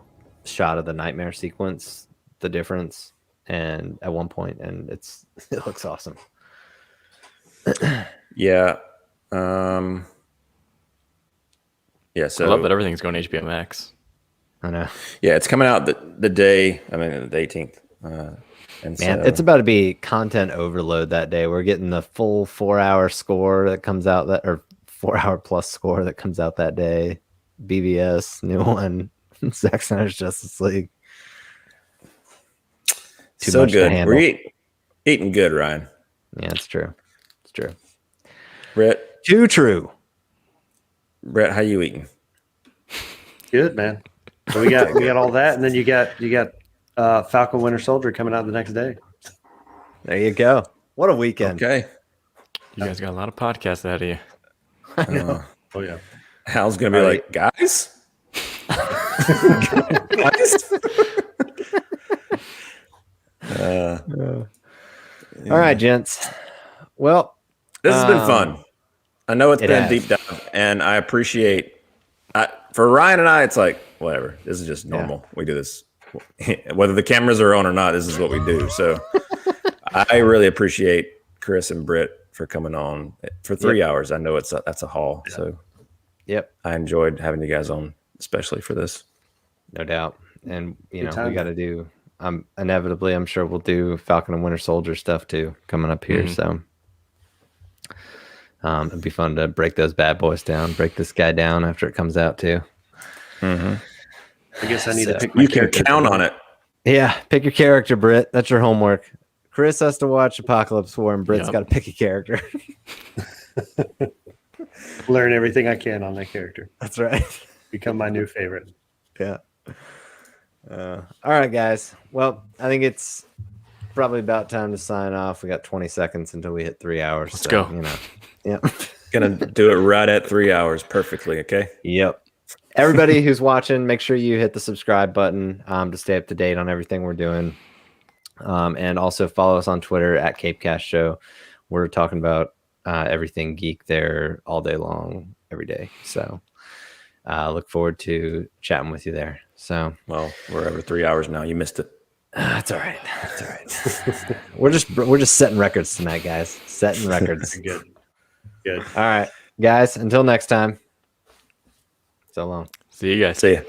E: shot of the nightmare sequence, the difference, and at one point, and it looks awesome.
B: Yeah. Yeah, so
C: I love that everything's going to HBO Max.
E: I know.
B: Yeah, it's coming out the day, the 18th. And
E: Man, it's about to be content overload that day. We're getting the full 4 hour score that comes out or 4 hour plus score that comes out that day. BVS, new one, Zack Snyder's Justice League. Too
B: so
E: much to
B: good.
E: handle.
B: We're eating good, Ryan.
E: Yeah, it's true. It's true.
B: Brett.
E: Too true.
B: Brett, how you eating?
D: Good, man. So we got all that, and then you got Falcon Winter Soldier coming out the next day.
E: There you go. What a weekend.
B: Okay.
C: You guys got a lot of podcasts ahead of you.
E: I know.
D: Oh yeah.
B: Hal's gonna be like, guys.
E: All right, gents. Well,
B: this has been fun. I know it's been a
E: has.
B: deep dive, and I appreciate. For Ryan and I, it's like whatever. This is just normal. We do this, whether the cameras are on or not. This is what we do. So, I really appreciate Chris and Britt for coming on for 3 hours. I know that's a haul. So, I enjoyed having you guys on, especially for this.
E: No doubt. And we got to do. Inevitably, I'm sure we'll do Falcon and Winter Soldier stuff too coming up here. So. It'd be fun to break those bad boys down, break this guy down after it comes out too.
B: Mm-hmm.
D: I guess I need to pick my
B: You can
D: character.
B: count on it.
E: Yeah, pick your character, Britt. That's your homework. Chris has to watch Apocalypse War, and Britt's got to pick a character.
D: Learn everything I can on that character.
E: That's right.
D: Become my new favorite.
E: Yeah. All right, guys. Well, I think it's probably about time to sign off. We got 20 seconds until we hit 3 hours.
C: Let's go.
E: Yeah.
B: Gonna do it right at 3 hours perfectly. Okay.
E: Yep. everybody who's watching, make sure you hit the subscribe button to stay up to date on everything we're doing. And also follow us on Twitter at CAPECAST Show. We're talking about everything geek there all day long, every day. So look forward to chatting with you there. So,
B: well, we're over 3 hours now. You missed it.
E: That's all right. That's all right. we're just setting records tonight, guys. Setting records.
D: Good.
E: All right, guys. Until next time. So long.
C: See you guys.
B: See ya.